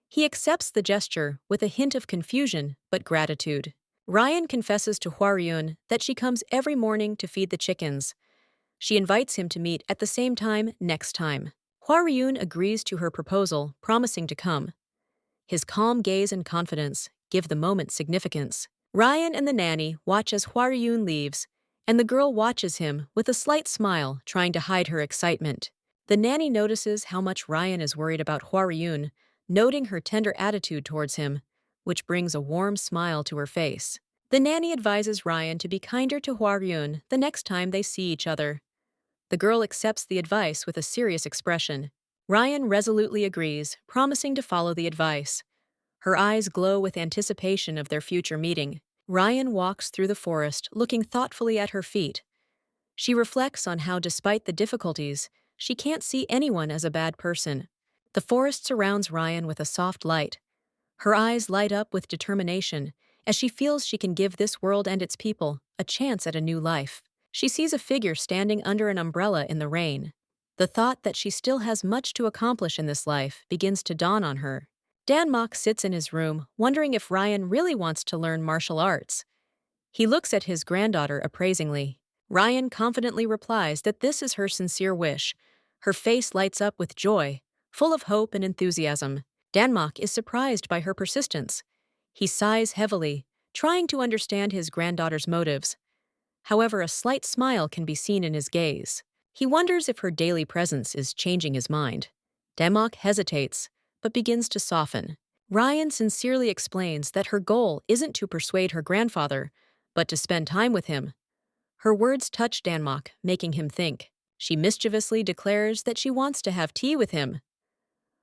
He accepts the gesture with a hint of confusion but gratitude. Ryan confesses to Hwaryun that she comes every morning to feed the chickens. She invites him to meet at the same time next time. Hwaryun agrees to her proposal, promising to come. His calm gaze and confidence give the moment significance. Ryan and the nanny watch as Hwaryun leaves, and the girl watches him with a slight smile, trying to hide her excitement. The nanny notices how much Ryan is worried about Hwaryun, noting her tender attitude towards him, which brings a warm smile to her face. The nanny advises Ryan to be kinder to Hwaryun the next time they see each other. The girl accepts the advice with a serious expression. Ryan resolutely agrees, promising to follow the advice. Her eyes glow with anticipation of their future meeting. Ryan walks through the forest, looking thoughtfully at her feet. She reflects on how, despite the difficulties, she can't see anyone as a bad person. The forest surrounds Ryan with a soft light. Her eyes light up with determination as she feels she can give this world and its people a chance at a new life. She sees a figure standing under an umbrella in the rain. The thought that she still has much to accomplish in this life begins to dawn on her. Danmok sits in his room, wondering if Ryan really wants to learn martial arts. He looks at his granddaughter appraisingly. Ryan confidently replies that this is her sincere wish. Her face lights up with joy, full of hope and enthusiasm. Danmok is surprised by her persistence. He sighs heavily, trying to understand his granddaughter's motives. However, a slight smile can be seen in his gaze. He wonders if her daily presence is changing his mind. Danmok hesitates, but begins to soften. Ryan sincerely explains that her goal isn't to persuade her grandfather, but to spend time with him. Her words touch Danmok, making him think. She mischievously declares that she wants to have tea with him.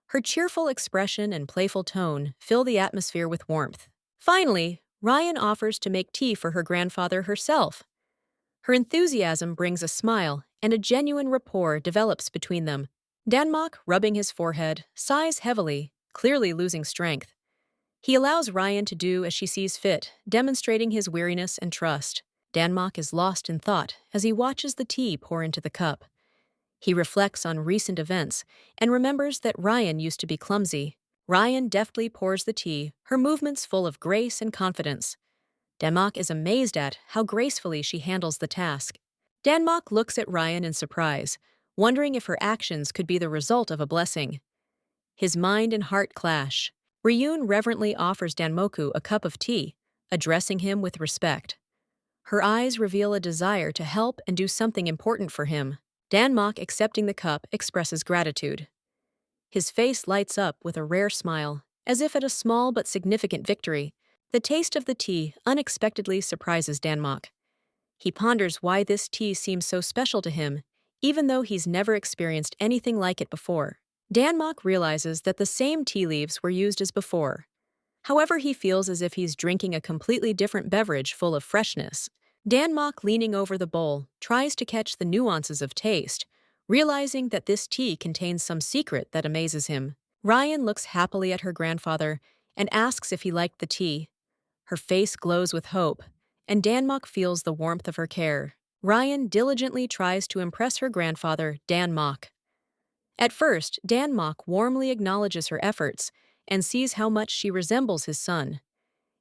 Her cheerful expression and playful tone fill the atmosphere with warmth. Finally, Ryan offers to make tea for her grandfather herself. Her enthusiasm brings a smile, and a genuine rapport develops between them. Danmok, rubbing his forehead, sighs heavily, clearly losing strength. He allows Ryan to do as she sees fit, demonstrating his weariness and trust. Danmok is lost in thought as he watches the tea pour into the cup. He reflects on recent events and remembers that Ryan used to be clumsy. Ryan deftly pours the tea, her movements full of grace and confidence. Danmok is amazed at how gracefully she handles the task. Danmok looks at Ryan in surprise, wondering if her actions could be the result of a blessing. His mind and heart clash. Ryun reverently offers Danmoku a cup of tea, addressing him with respect. Her eyes reveal a desire to help and do something important for him. Danmok, accepting the cup, expresses gratitude. His face lights up with a rare smile, as if at a small but significant victory. The taste of the tea unexpectedly surprises Danmok. He ponders why this tea seems so special to him, even though he's never experienced anything like it before. Danmok realizes that the same tea leaves were used as before. However, he feels as if he's drinking a completely different beverage full of freshness. Danmok, leaning over the bowl, tries to catch the nuances of taste, realizing that this tea contains some secret that amazes him. Ryan looks happily at her grandfather and asks if he liked the tea. Her face glows with hope, and Danmok feels the warmth of her care. Ryan diligently tries to impress her grandfather, Danmok. At first, Danmok warmly acknowledges her efforts and sees how much she resembles his son.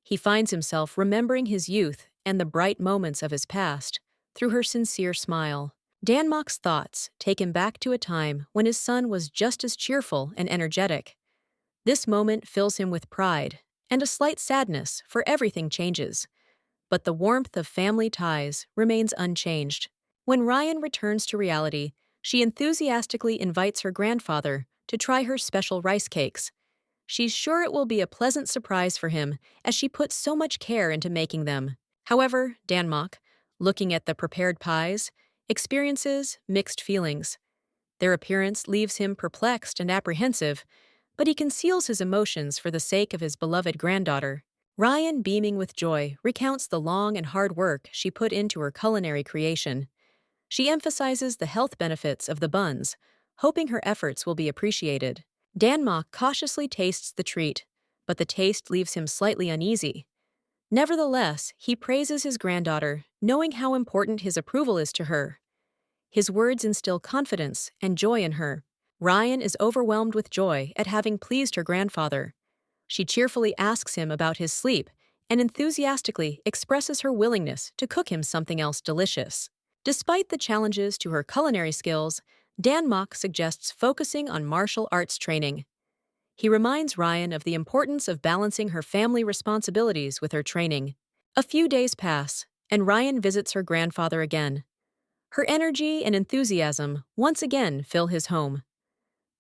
He finds himself remembering his youth and the bright moments of his past through her sincere smile. Danmok's thoughts take him back to a time when his son was just as cheerful and energetic. This moment fills him with pride and a slight sadness, for everything changes. But the warmth of family ties remains unchanged. When Ryan returns to reality, she enthusiastically invites her grandfather to try her special rice cakes. She's sure it will be a pleasant surprise for him, as she puts so much care into making them. However, Danmok, looking at the prepared pies, experiences mixed feelings. Their appearance leaves him perplexed and apprehensive, but he conceals his emotions for the sake of his beloved granddaughter. Ryan, beaming with joy, recounts the long and hard work she put into her culinary creation. She emphasizes the health benefits of the buns, hoping her efforts will be appreciated. Danmok cautiously tastes the treat, but the taste leaves him slightly uneasy. Nevertheless, he praises his granddaughter, knowing how important his approval is to her. His words instill confidence and joy in her. Ryan is overwhelmed with joy at having pleased her grandfather. She cheerfully asks him about his sleep and enthusiastically expresses her willingness to cook him something else delicious. Despite the challenges to her culinary skills, Danmok suggests focusing on martial arts training. He reminds Ryan of the importance of balancing her family responsibilities with her training. A few days pass, and Ryan visits her grandfather again. Her energy and enthusiasm once again fill his home.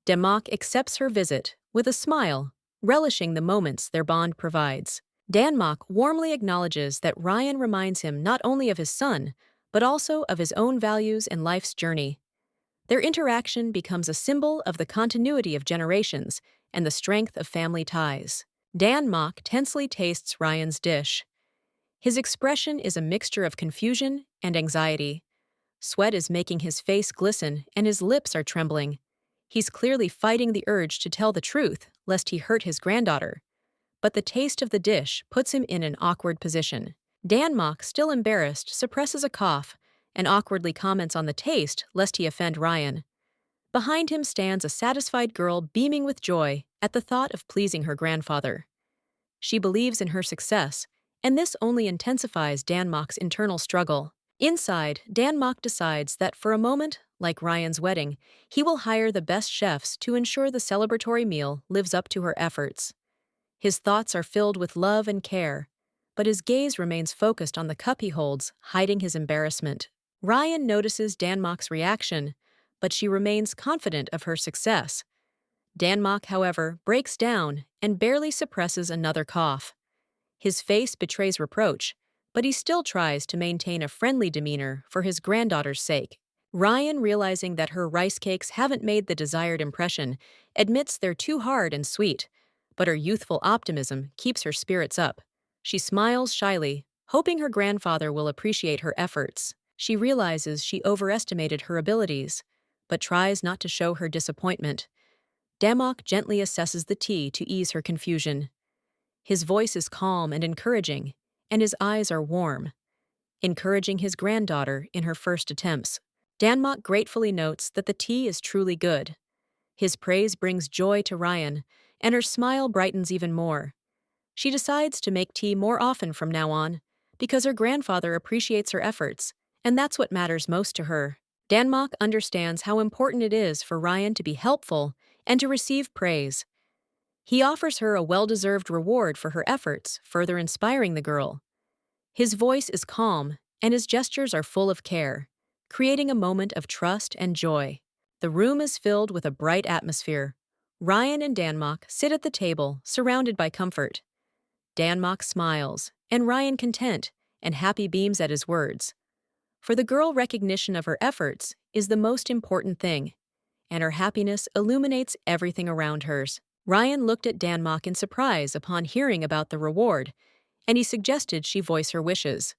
Danmok accepts her visit with a smile, relishing the moments their bond provides. Danmok warmly acknowledges that Ryan reminds him not only of his son, but also of his own values and life's journey. Their interaction becomes a symbol of the continuity of generations and the strength of family ties. Danmok tensely tastes Ryan's dish. His expression is a mixture of confusion and anxiety. Sweat is making his face glisten and his lips are trembling. He's clearly fighting the urge to tell the truth, lest he hurt his granddaughter. But the taste of the dish puts him in an awkward position. Danmok, still embarrassed, suppresses a cough and awkwardly comments on the taste, lest he offend Ryan. Behind him stands a satisfied girl beaming with joy at the thought of pleasing her grandfather. She believes in her success, and this only intensifies Danmok's internal struggle. Inside, Danmok decides that for a moment, like Ryan's wedding, he will hire the best chefs to ensure the celebratory meal lives up to her efforts. His thoughts are filled with love and care, but his gaze remains focused on the cup he holds, hiding his embarrassment. Ryan notices Danmok's reaction, but she remains confident of her success. Danmok, however, breaks down and barely suppresses another cough. His face betrays reproach, but he still tries to maintain a friendly demeanor for his granddaughter's sake. Ryan, realizing that her rice cakes haven't made the desired impression, admits they're too hard and sweet, but her youthful optimism keeps her spirits up. She smiles shyly, hoping her grandfather will appreciate her efforts. She realizes she overestimated her abilities, but tries not to show her disappointment. Danmok gently assesses the tea to ease her confusion. His voice is calm and encouraging, and his eyes are warm, encouraging his granddaughter in her first attempts. Danmok gratefully notes that the tea is truly good. His praise brings joy to Ryan, and her smile brightens even more. She decides to make tea more often from now on, because her grandfather appreciates her efforts, and that's what matters most to her. Danmok understands how important it is for Ryan to be helpful and to receive praise. He offers her a well-deserved reward for her efforts, further inspiring the girl. His voice is calm, and his gestures are full of care, creating a moment of trust and joy. The room is filled with a bright atmosphere. Ryan and Danmok sit at the table, surrounded by comfort. Danmok smiles, and Ryan content and happy beams at his words. For the girl, recognition of her efforts is the most important thing, and her happiness illuminates everything around hers. Ryan looked at Danmok in surprise upon hearing about the reward, and he suggested she voice her wishes.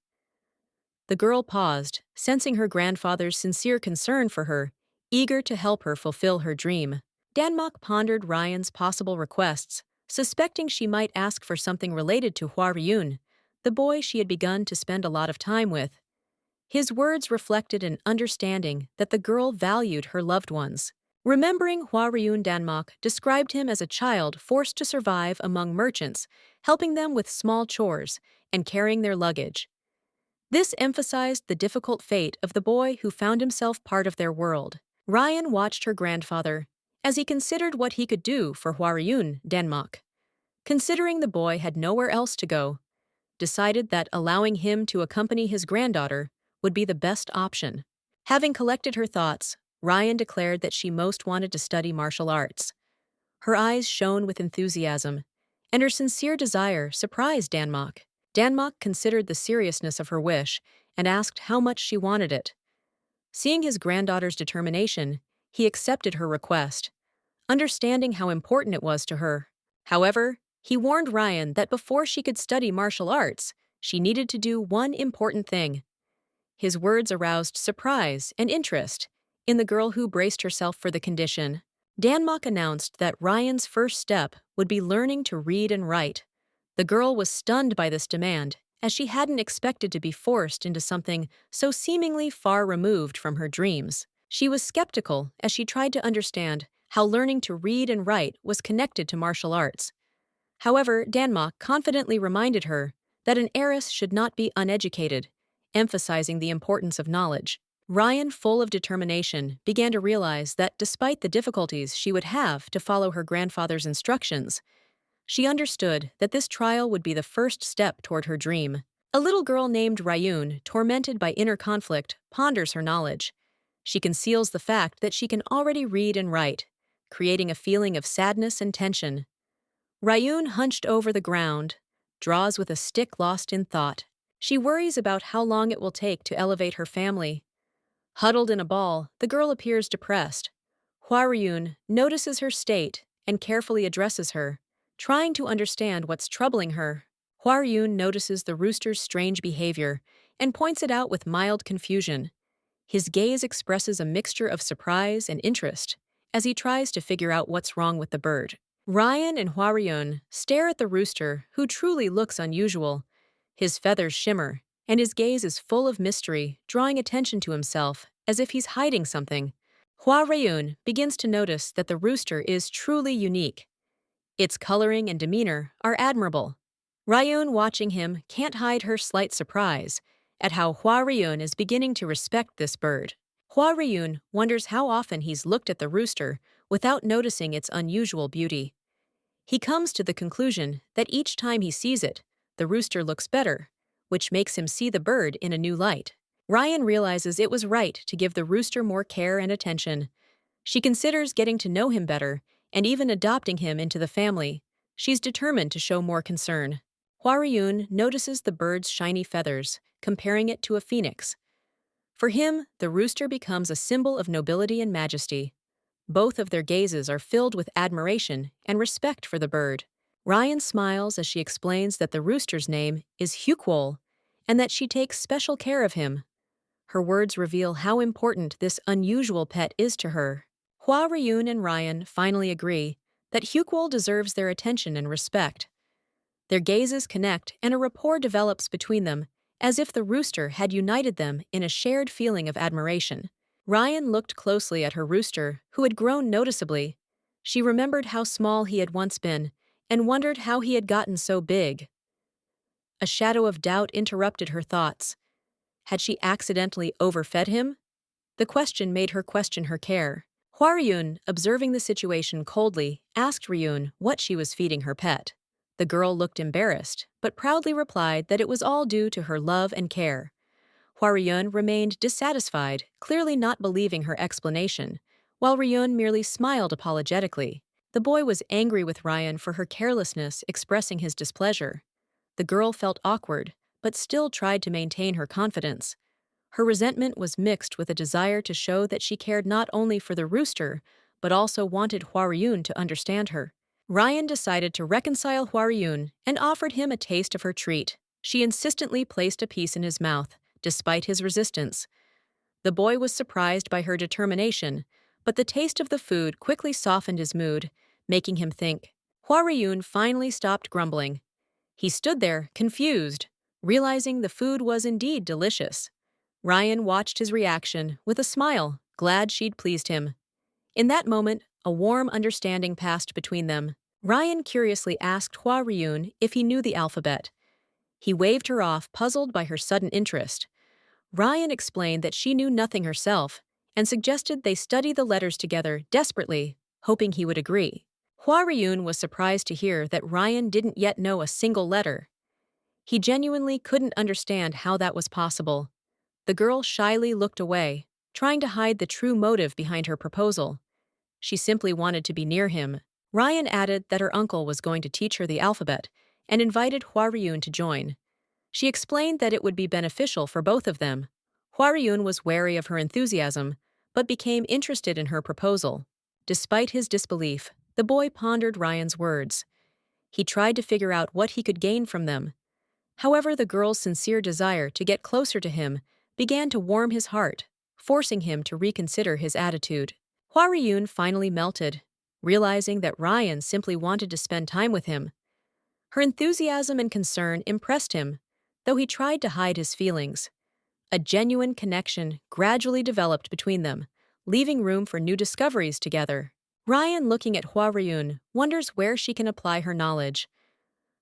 The girl paused, sensing her grandfather's sincere concern for her, eager to help her fulfill her dream. Danmok pondered Ryan's possible requests, suspecting she might ask for something related to Hua Ryun, the boy she had begun to spend a lot of time with. His words reflected an understanding that the girl valued her loved ones. Remembering Hua Ryun, Danmok described him as a child forced to survive among merchants, helping them with small chores and carrying their luggage. This emphasized the difficult fate of the boy who found himself part of their world. Ryan watched her grandfather as he considered what he could do for Hua Ryun, Danmok. Considering the boy had nowhere else to go, decided that allowing him to accompany his granddaughter would be the best option. Having collected her thoughts, Ryan declared that she most wanted to study martial arts. Her eyes shone with enthusiasm, and her sincere desire surprised Danmok. Danmok considered the seriousness of her wish and asked how much she wanted it. Seeing his granddaughter's determination, he accepted her request, understanding how important it was to her. However, he warned Ryan that before she could study martial arts, she needed to do one important thing. His words aroused surprise and interest in the girl who braced herself for the condition. Danmok announced that Ryan's first step would be learning to read and write. The girl was stunned by this demand, as she hadn't expected to be forced into something so seemingly far removed from her dreams. She was skeptical as she tried to understand how learning to read and write was connected to martial arts. However, Danmok confidently reminded her that an heiress should not be uneducated, emphasizing the importance of knowledge. Ryan, full of determination, began to realize that despite the difficulties she would have to follow her grandfather's instructions, she understood that this trial would be the first step toward her dream. A little girl named Ryun, tormented by inner conflict, ponders her knowledge. She conceals the fact that she can already read and write, creating a feeling of sadness and tension. Ryun, hunched over the ground, draws with a stick lost in thought. She worries about how long it will take to elevate her family. Huddled in a ball, the girl appears depressed. Hua Ryun notices her state and carefully addresses her, trying to understand what's troubling her. Hua Ryun notices the rooster's strange behavior and points it out with mild confusion. His gaze expresses a mixture of surprise and interest as he tries to figure out what's wrong with the bird. Ryan and Hua Ryun stare at the rooster, who truly looks unusual. His feathers shimmer, and his gaze is full of mystery, drawing attention to himself as if he's hiding something. Hua Ryun begins to notice that the rooster is truly unique. Its coloring and demeanor are admirable. Ryun, watching him, can't hide her slight surprise at how Hua Ryun is beginning to respect this bird. Hua Ryun wonders how often he's looked at the rooster without noticing its unusual beauty. He comes to the conclusion that each time he sees it, the rooster looks better, which makes him see the bird in a new light. Ryan realizes it was right to give the rooster more care and attention. She considers getting to know him better and even adopting him into the family. She's determined to show more concern. Hua Ryun notices the bird's shiny feathers, comparing it to a phoenix. For him, the rooster becomes a symbol of nobility and majesty. Both of their gazes are filled with admiration and respect for the bird. Ryan smiles as she explains that the rooster's name is Hyukwol and that she takes special care of him. Her words reveal how important this unusual pet is to her. Hua Ryun and Ryan finally agree that Hyukwol deserves their attention and respect. Their gazes connect and a rapport develops between them, as if the rooster had united them in a shared feeling of admiration. Ryan looked closely at her rooster, who had grown noticeably. She remembered how small he had once been and wondered how he had gotten so big. A shadow of doubt interrupted her thoughts. Had she accidentally overfed him? The question made her question her care. Hua Ryun, observing the situation coldly, asked Ryun what she was feeding her pet. The girl looked embarrassed, but proudly replied that it was all due to her love and care. Hua Ryun remained dissatisfied, clearly not believing her explanation, while Ryun merely smiled apologetically. The boy was angry with Ryan for her carelessness, expressing his displeasure. The girl felt awkward, but still tried to maintain her confidence. Her resentment was mixed with a desire to show that she cared not only for the rooster, but also wanted Hua Ryun to understand her. Ryan decided to reconcile Huariyun and offered him a taste of her treat. She insistently placed a piece in his mouth, despite his resistance. The boy was surprised by her determination, but the taste of the food quickly softened his mood, making him think. Huariyun finally stopped grumbling. He stood there, confused, realizing the food was indeed delicious. Ryan watched his reaction with a smile, glad she'd pleased him. In that moment, a warm understanding passed between them. Ryan curiously asked Huariyun if he knew the alphabet. He waved her off, puzzled by her sudden interest. Ryan explained that she knew nothing herself and suggested they study the letters together desperately, hoping he would agree. Huariyun was surprised to hear that Ryan didn't yet know a single letter. He genuinely couldn't understand how that was possible. The girl shyly looked away, trying to hide the true motive behind her proposal. She simply wanted to be near him. Ryan added that her uncle was going to teach her the alphabet and invited Huariyun to join. She explained that it would be beneficial for both of them. Huariyun was wary of her enthusiasm, but became interested in her proposal. Despite his disbelief, the boy pondered Ryan's words. He tried to figure out what he could gain from them. However, the girl's sincere desire to get closer to him began to warm his heart, forcing him to reconsider his attitude. Huariyun finally melted, realizing that Ryan simply wanted to spend time with him. Her enthusiasm and concern impressed him, though he tried to hide his feelings. A genuine connection gradually developed between them, leaving room for new discoveries together. Ryan, looking at Huariyun, wonders where she can apply her knowledge.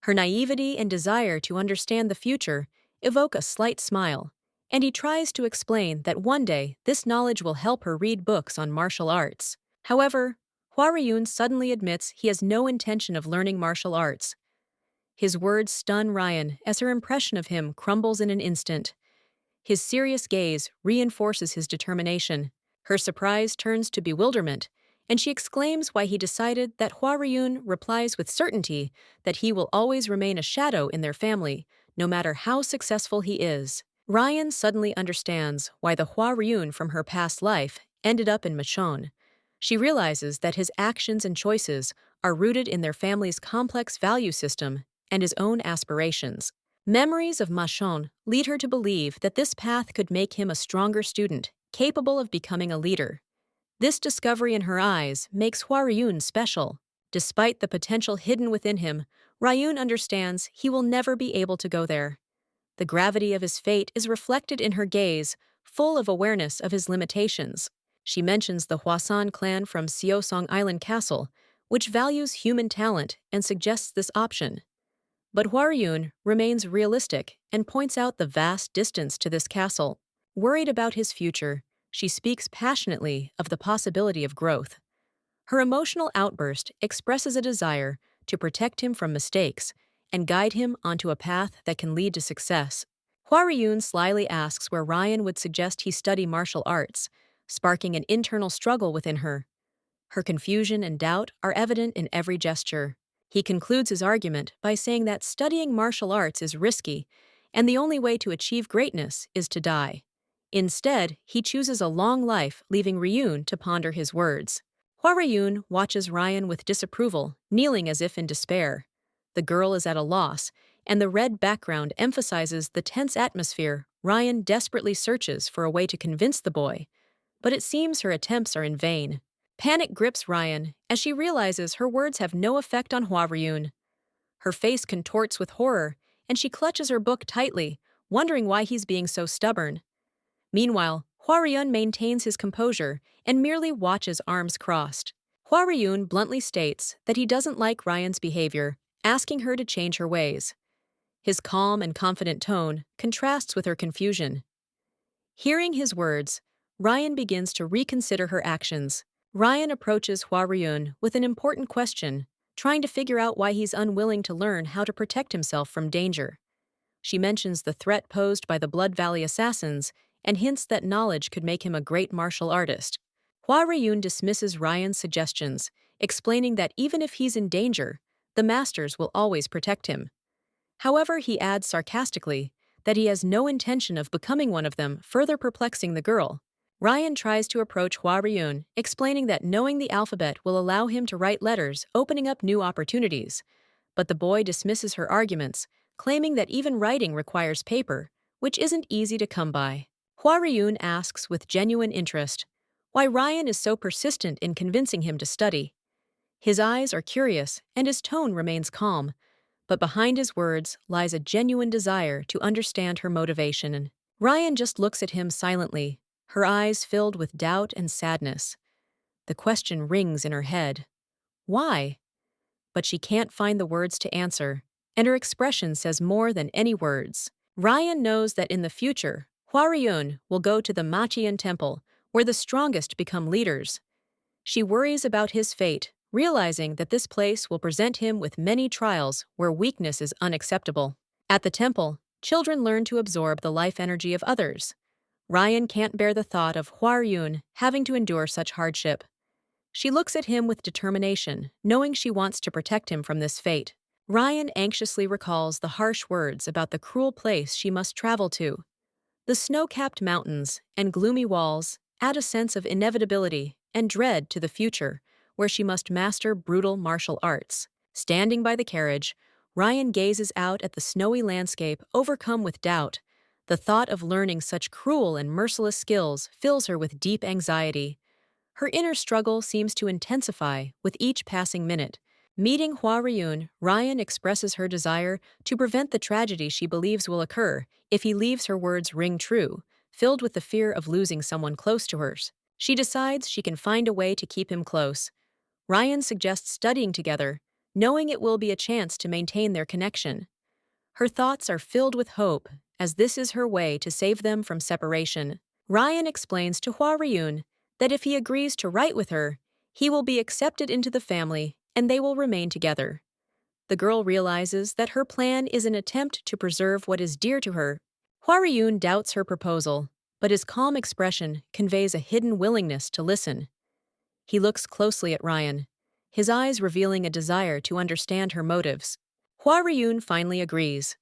Her naivety and desire to understand the future evoke a slight smile, and he tries to explain that one day this knowledge will help her read books on martial arts. However, Huariyun suddenly admits he has no intention of learning martial arts. His words stun Ryan as her impression of him crumbles in an instant. His serious gaze reinforces his determination. Her surprise turns to bewilderment, and she exclaims why he decided that Huariyun replies with certainty that he will always remain a shadow in their family, no matter how successful he is. Ryan suddenly understands why the Huariyun from her past life ended up in Machon. She realizes that his actions and choices are rooted in their family's complex value system and his own aspirations. Memories of Machon lead her to believe that this path could make him a stronger student, capable of becoming a leader. This discovery in her eyes makes Huariyun special. Despite the potential hidden within him, Rayun understands he will never be able to go there. The gravity of his fate is reflected in her gaze, full of awareness of his limitations. She mentions the Hwasan clan from Seosong Island Castle, which values human talent and suggests this option. But Huariyun remains realistic and points out the vast distance to this castle. Worried about his future, she speaks passionately of the possibility of growth. Her emotional outburst expresses a desire to protect him from mistakes and guide him onto a path that can lead to success. Huariyun slyly asks where Ryan would suggest he study martial arts, sparking an internal struggle within her. Her confusion and doubt are evident in every gesture. He concludes his argument by saying that studying martial arts is risky, and the only way to achieve greatness is to die. Instead, he chooses a long life, leaving Ryun to ponder his words. Huariyun watches Ryan with disapproval, kneeling as if in despair. The girl is at a loss, and the red background emphasizes the tense atmosphere. Ryan desperately searches for a way to convince the boy, but it seems her attempts are in vain. Panic grips Ryan as she realizes her words have no effect on Huariyun. Her face contorts with horror, and she clutches her book tightly, wondering why he's being so stubborn. Meanwhile, Huariyun maintains his composure and merely watches, arms crossed. Huariyun bluntly states that he doesn't like Ryan's behavior, asking her to change her ways. His calm and confident tone contrasts with her confusion. Hearing his words, Ryan begins to reconsider her actions. Ryan approaches Huariyun with an important question, trying to figure out why he's unwilling to learn how to protect himself from danger. She mentions the threat posed by the Blood Valley assassins and hints that knowledge could make him a great martial artist. Huariyun dismisses Ryan's suggestions, explaining that even if he's in danger, the masters will always protect him. However, he adds sarcastically that he has no intention of becoming one of them, further perplexing the girl. Ryan tries to approach Hua Ryun, explaining that knowing the alphabet will allow him to write letters, opening up new opportunities. But the boy dismisses her arguments, claiming that even writing requires paper, which isn't easy to come by. Hua Ryun asks with genuine interest why Ryan is so persistent in convincing him to study. His eyes are curious and his tone remains calm, but behind his words lies a genuine desire to understand her motivation. Ryan just looks at him silently, her eyes filled with doubt and sadness. The question rings in her head. Why? But she can't find the words to answer, and her expression says more than any words. Ryan knows that in the future, Huariyun will go to the Machian temple, where the strongest become leaders. She worries about his fate, realizing that this place will present him with many trials where weakness is unacceptable. At the temple, children learn to absorb the life energy of others. Ryan can't bear the thought of Huariyun having to endure such hardship. She looks at him with determination, knowing she wants to protect him from this fate. Ryan anxiously recalls the harsh words about the cruel place she must travel to. The snow-capped mountains and gloomy walls add a sense of inevitability and dread to the future, where she must master brutal martial arts. Standing by the carriage, Ryan gazes out at the snowy landscape, overcome with doubt. The thought of learning such cruel and merciless skills fills her with deep anxiety. Her inner struggle seems to intensify with each passing minute. Meeting Hua Ryun, Ryan expresses her desire to prevent the tragedy she believes will occur if he leaves her words ring true, filled with the fear of losing someone close to hers. She decides she can find a way to keep him close. Ryan suggests studying together, knowing it will be a chance to maintain their connection. Her thoughts are filled with hope, as this is her way to save them from separation. Ryan explains to Hua Ryun that if he agrees to write with her, he will be accepted into the family and they will remain together. The girl realizes that her plan is an attempt to preserve what is dear to her. Hua Ryun doubts her proposal, but his calm expression conveys a hidden willingness to listen. He looks closely at Ryan, his eyes revealing a desire to understand her motives. Hua Ryun finally agrees.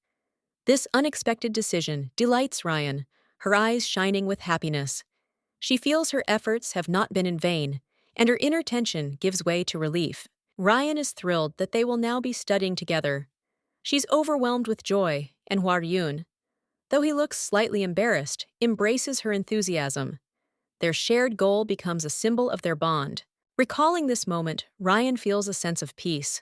This unexpected decision delights Ryan, her eyes shining with happiness. She feels her efforts have not been in vain, and her inner tension gives way to relief. Ryan is thrilled that they will now be studying together. She's overwhelmed with joy, and Hua Ryun, though he looks slightly embarrassed, embraces her enthusiasm. Their shared goal becomes a symbol of their bond. Recalling this moment, Ryan feels a sense of peace.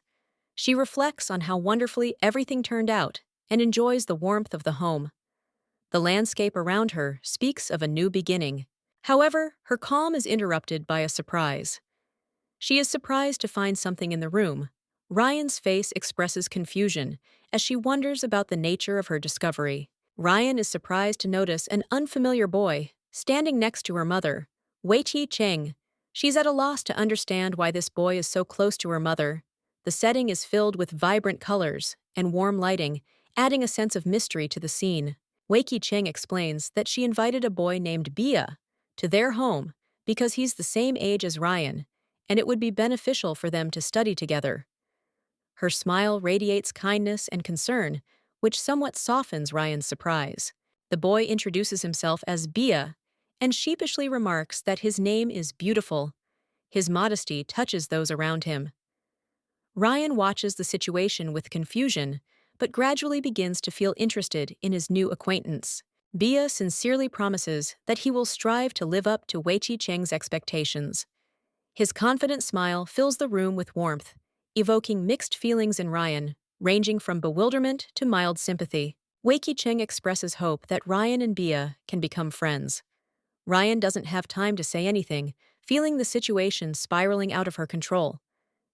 She reflects on how wonderfully everything turned out and enjoys the warmth of the home. The landscape around her speaks of a new beginning. However, her calm is interrupted by a surprise. She is surprised to find something in the room. Ryan's face expresses confusion as she wonders about the nature of her discovery. Ryan is surprised to notice an unfamiliar boy standing next to her mother, Weiqi Cheng. She's at a loss to understand why this boy is so close to her mother. The setting is filled with vibrant colors and warm lighting, adding a sense of mystery to the scene. Weiqi Cheng explains that she invited a boy named Bia to their home because he's the same age as Ryan, and it would be beneficial for them to study together. Her smile radiates kindness and concern, which somewhat softens Ryan's surprise. The boy introduces himself as Bia and sheepishly remarks that his name is beautiful. His modesty touches those around him. Ryan watches the situation with confusion, but gradually begins to feel interested in his new acquaintance. Bia sincerely promises that he will strive to live up to Weiqi Cheng's expectations. His confident smile fills the room with warmth, evoking mixed feelings in Ryan, ranging from bewilderment to mild sympathy. Weiqi Cheng expresses hope that Ryan and Bia can become friends. Ryan doesn't have time to say anything, feeling the situation spiraling out of her control.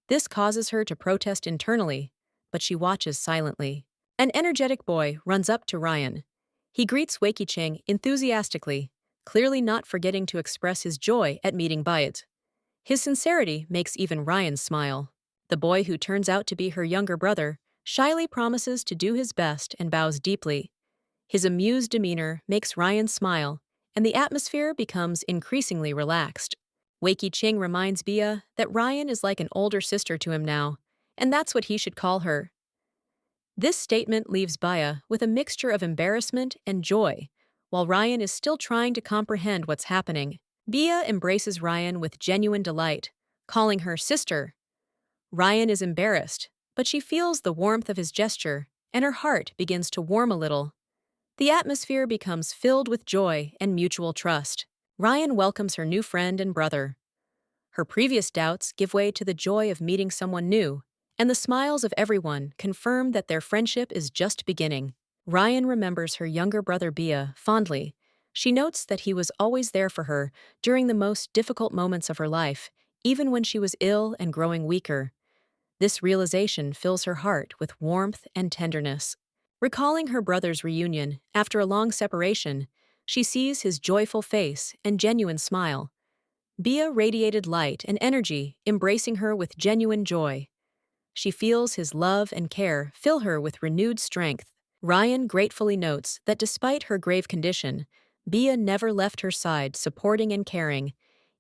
This causes her to protest internally, but she watches silently. An energetic boy runs up to Ryan. He greets Weiqi Cheng enthusiastically, clearly not forgetting to express his joy at meeting Bia. His sincerity makes even Ryan smile. The boy, who turns out to be her younger brother, shyly promises to do his best and bows deeply. His amused demeanor makes Ryan smile, and the atmosphere becomes increasingly relaxed. Weiqi Cheng reminds Bia that Ryan is like an older sister to him now, and that's what he should call her. This statement leaves Bia with a mixture of embarrassment and joy, while Ryan is still trying to comprehend what's happening. Bia embraces Ryan with genuine delight, calling her sister. Ryan is embarrassed, but she feels the warmth of his gesture, and her heart begins to warm a little. The atmosphere becomes filled with joy and mutual trust. Ryan welcomes her new friend and brother. Her previous doubts give way to the joy of meeting someone new, and the smiles of everyone confirm that their friendship is just beginning. Ryan remembers her younger brother Bia fondly. She notes that he was always there for her during the most difficult moments of her life, even when she was ill and growing weaker. This realization fills her heart with warmth and tenderness. Recalling her brother's reunion after a long separation, she sees his joyful face and genuine smile. Bia radiated light and energy, embracing her with genuine joy. She feels his love and care fill her with renewed strength. Ryan gratefully notes that despite her grave condition, Bia never left her side, supporting and caring.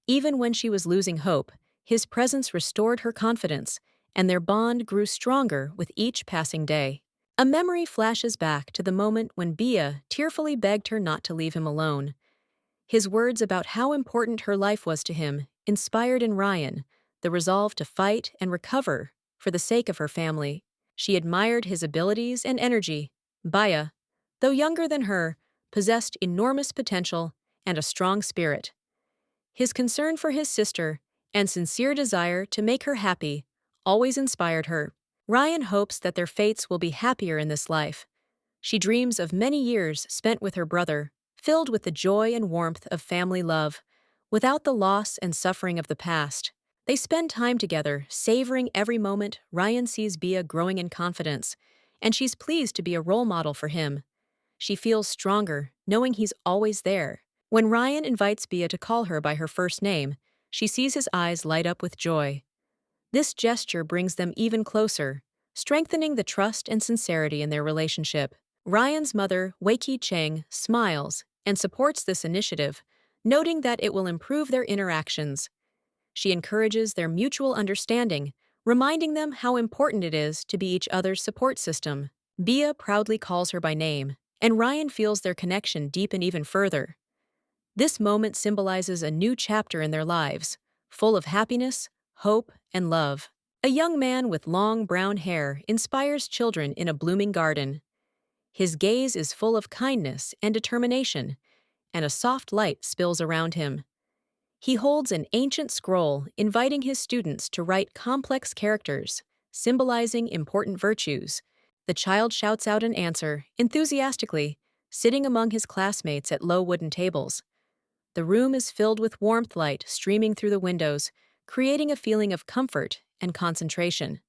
Even when she was losing hope, his presence restored her confidence, and their bond grew stronger with each passing day. A memory flashes back to the moment when Bia tearfully begged her not to leave him alone. His words about how important her life was to him inspired in Ryan the resolve to fight and recover for the sake of her family. She admired his abilities and energy. Bia, though younger than her, possessed enormous potential and a strong spirit. His concern for his sister and sincere desire to make her happy always inspired her. Ryan hopes that their fates will be happier in this life. She dreams of many years spent with her brother, filled with the joy and warmth of family love, without the loss and suffering of the past. They spend time together, savoring every moment. Ryan sees Bia growing in confidence, and she's pleased to be a role model for him. She feels stronger, knowing he's always there. When Ryan invites Bia to call her by her first name, she sees his eyes light up with joy. This gesture brings them even closer, strengthening the trust and sincerity in their relationship. Ryan's mother, Wei Cheng, smiles and supports this initiative, noting that it will improve their interactions. She encourages their mutual understanding, reminding them how important it is to be each other's support system. Bia proudly calls her by name, and Ryan feels their connection deepen even further. This moment symbolizes a new chapter in their lives, full of happiness, hope, and love. A young man with long brown hair inspires children in a blooming garden. His gaze is full of kindness and determination, and a soft light spills around him. He holds an ancient scroll inviting his students to write complex characters, symbolizing important virtues. The child shouts out an answer, enthusiastically, sitting among his classmates at low wooden tables. The room is filled with warmth light streaming through the windows, creating a feeling of comfort and concentration.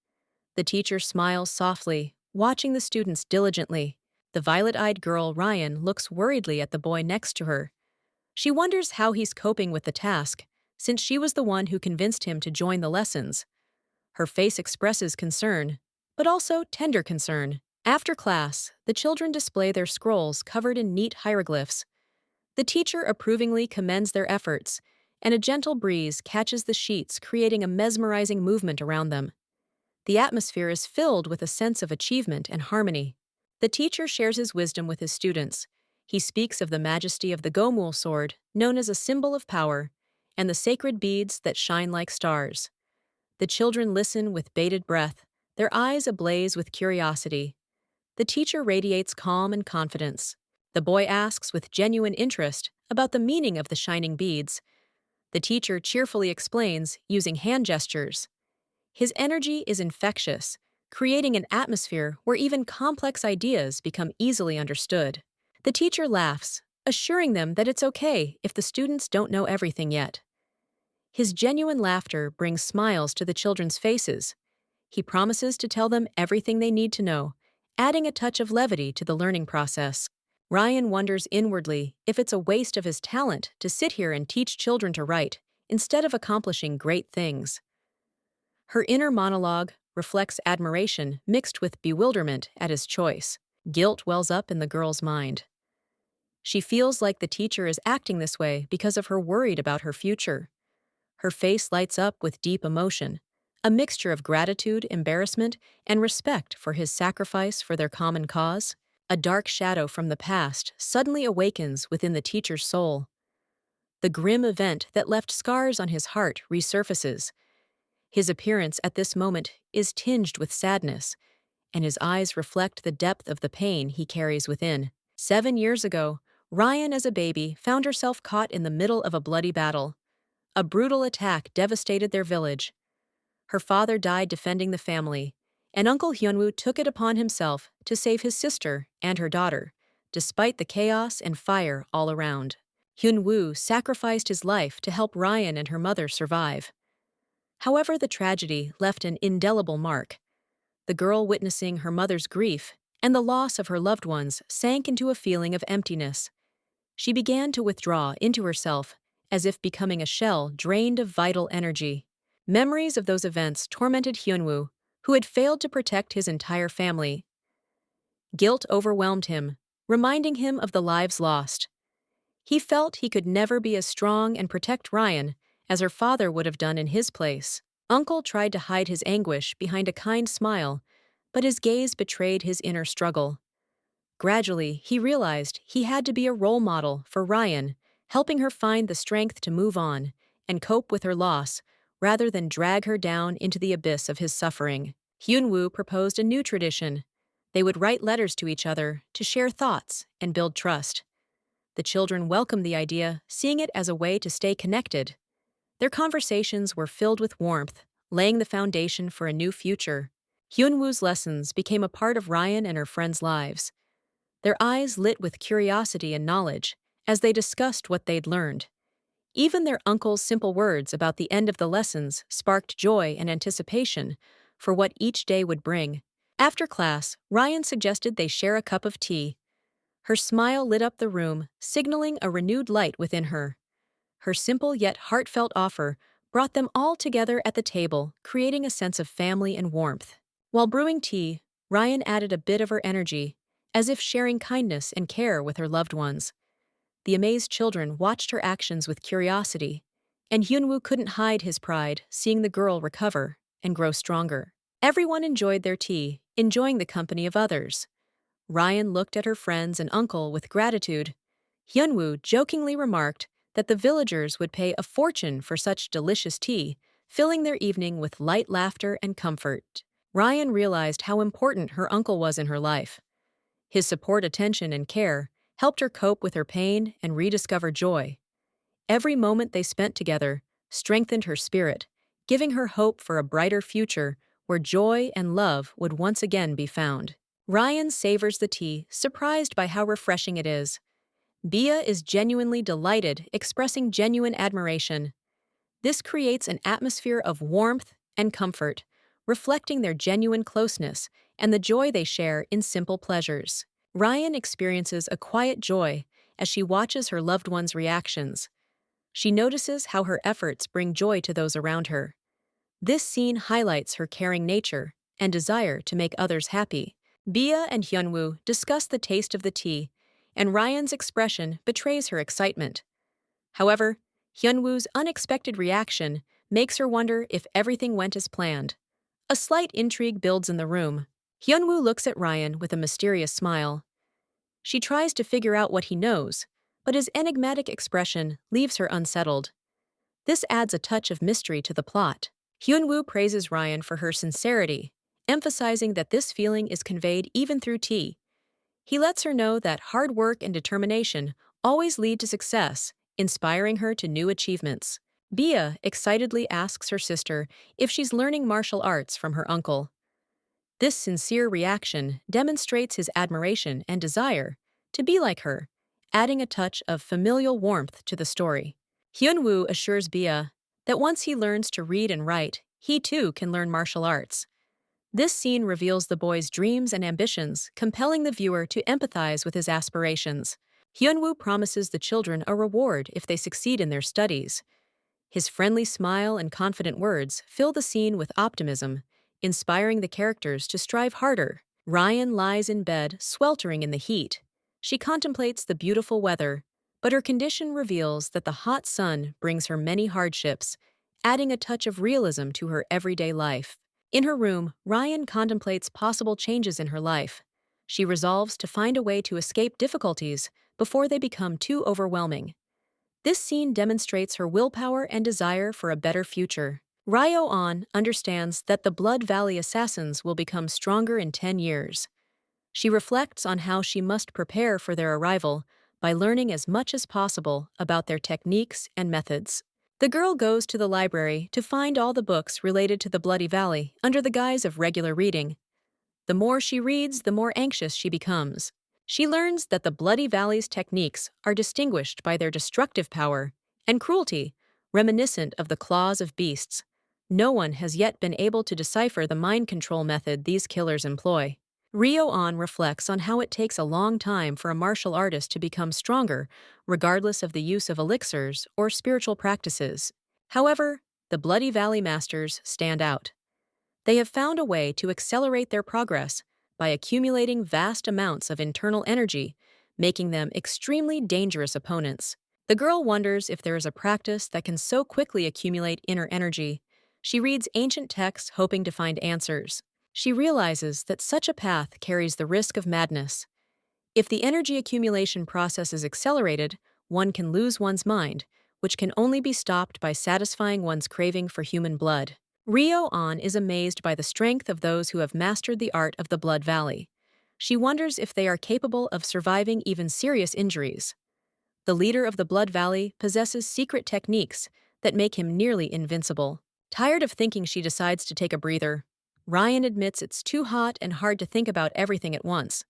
The teacher smiles softly, watching the students diligently. The violet-eyed girl, Ryan, looks worriedly at the boy next to her. She wonders how he's coping with the task, since she was the one who convinced him to join the lessons. Her face expresses concern, but also tender concern. After class, the children display their scrolls covered in neat hieroglyphs. The teacher approvingly commends their efforts, and a gentle breeze catches the sheets, creating a mesmerizing movement around them. The atmosphere is filled with a sense of achievement and harmony. The teacher shares his wisdom with his students. He speaks of the majesty of the Gomul sword, known as a symbol of power, and the sacred beads that shine like stars. The children listen with bated breath, their eyes ablaze with curiosity. The teacher radiates calm and confidence. The boy asks with genuine interest about the meaning of the shining beads. The teacher cheerfully explains using hand gestures. His energy is infectious, creating an atmosphere where even complex ideas become easily understood. The teacher laughs, assuring them that it's okay if the students don't know everything yet. His genuine laughter brings smiles to the children's faces. He promises to tell them everything they need to know, adding a touch of levity to the learning process. Ryan wonders inwardly if it's a waste of his talent to sit here and teach children to write, instead of accomplishing great things. Her inner monologue reflects admiration mixed with bewilderment at his choice. Guilt wells up in the girl's mind. She feels like the teacher is acting this way because of her worried about her future. Her face lights up with deep emotion, a mixture of gratitude, embarrassment, and respect for his sacrifice for their common cause. A dark shadow from the past suddenly awakens within the teacher's soul. The grim event that left scars on his heart resurfaces. His appearance at this moment is tinged with sadness, and his eyes reflect the depth of the pain he carries within. 7 years ago, Ryan, as a baby, found herself caught in the middle of a bloody battle. A brutal attack devastated their village. Her father died defending the family, and Uncle Hyunwoo took it upon himself to save his sister and her daughter, despite the chaos and fire all around. Hyunwoo sacrificed his life to help Ryan and her mother survive. However, the tragedy left an indelible mark. The girl, witnessing her mother's grief and the loss of her loved ones, sank into a feeling of emptiness. She began to withdraw into herself, as if becoming a shell drained of vital energy. Memories of those events tormented Hyunwoo, who had failed to protect his entire family. Guilt overwhelmed him, reminding him of the lives lost. He felt he could never be as strong and protect Ryan as her father would have done in his place. Uncle tried to hide his anguish behind a kind smile, but his gaze betrayed his inner struggle. Gradually, he realized he had to be a role model for Ryan, helping her find the strength to move on and cope with her loss, rather than drag her down into the abyss of his suffering. Hyunwoo proposed a new tradition. They would write letters to each other to share thoughts and build trust. The children welcomed the idea, seeing it as a way to stay connected. Their conversations were filled with warmth, laying the foundation for a new future. Hyunwoo's lessons became a part of Ryan and her friends' lives. Their eyes lit with curiosity and knowledge as they discussed what they'd learned. Even their uncle's simple words about the end of the lessons sparked joy and anticipation for what each day would bring. After class, Ryan suggested they share a cup of tea. Her smile lit up the room, signaling a renewed light within her. Her simple yet heartfelt offer brought them all together at the table, creating a sense of family and warmth. While brewing tea, Ryan added a bit of her energy, as if sharing kindness and care with her loved ones. The amazed children watched her actions with curiosity, and Hyunwoo couldn't hide his pride seeing the girl recover and grow stronger. Everyone enjoyed their tea, enjoying the company of others. Ryan looked at her friends and uncle with gratitude. Hyunwoo jokingly remarked that the villagers would pay a fortune for such delicious tea, filling their evening with light laughter and comfort. Ryan realized how important her uncle was in her life. His support, attention, and care helped her cope with her pain and rediscover joy. Every moment they spent together strengthened her spirit, giving her hope for a brighter future where joy and love would once again be found. Ryan savors the tea, surprised by how refreshing it is. Bia is genuinely delighted, expressing genuine admiration. This creates an atmosphere of warmth and comfort, reflecting their genuine closeness and the joy they share in simple pleasures. Ryan experiences a quiet joy as she watches her loved ones' reactions. She notices how her efforts bring joy to those around her. This scene highlights her caring nature and desire to make others happy. Bia and Hyunwoo discuss the taste of the tea, and Ryan's expression betrays her excitement. However, Hyunwoo's unexpected reaction makes her wonder if everything went as planned. A slight intrigue builds in the room. Hyunwoo looks at Ryan with a mysterious smile. She tries to figure out what he knows, but his enigmatic expression leaves her unsettled. This adds a touch of mystery to the plot. Hyunwoo praises Ryan for her sincerity, emphasizing that this feeling is conveyed even through tea. He lets her know that hard work and determination always lead to success, inspiring her to new achievements. Bia excitedly asks her sister if she's learning martial arts from her uncle. This sincere reaction demonstrates his admiration and desire to be like her, adding a touch of familial warmth to the story. Hyunwoo assures Bia that once he learns to read and write, he too can learn martial arts. This scene reveals the boy's dreams and ambitions, compelling the viewer to empathize with his aspirations. Hyunwoo promises the children a reward if they succeed in their studies. His friendly smile and confident words fill the scene with optimism, inspiring the characters to strive harder. Ryan lies in bed, sweltering in the heat. She contemplates the beautiful weather, but her condition reveals that the hot sun brings her many hardships, adding a touch of realism to her everyday life. In her room, Ryan contemplates possible changes in her life. She resolves to find a way to escape difficulties before they become too overwhelming. This scene demonstrates her willpower and desire for a better future. Ryo-an understands that the Blood Valley assassins will become stronger in 10 years. She reflects on how she must prepare for their arrival by learning as much as possible about their techniques and methods. The girl goes to the library to find all the books related to the Bloody Valley under the guise of regular reading. The more she reads, the more anxious she becomes. She learns that the Bloody Valley's techniques are distinguished by their destructive power and cruelty, reminiscent of the claws of beasts. No one has yet been able to decipher the mind control method these killers employ. Ryo-an reflects on how it takes a long time for a martial artist to become stronger, regardless of the use of elixirs or spiritual practices. However, the Bloody Valley masters stand out. They have found a way to accelerate their progress by accumulating vast amounts of internal energy, making them extremely dangerous opponents. The girl wonders if there is a practice that can so quickly accumulate inner energy. She reads ancient texts hoping to find answers. She realizes that such a path carries the risk of madness. If the energy accumulation process is accelerated, one can lose one's mind, which can only be stopped by satisfying one's craving for human blood. Ryo-an is amazed by the strength of those who have mastered the art of the Blood Valley. She wonders if they are capable of surviving even serious injuries. The leader of the Blood Valley possesses secret techniques that make him nearly invincible. Tired of thinking, she decides to take a breather. Ryan admits it's too hot and hard to think about everything at once.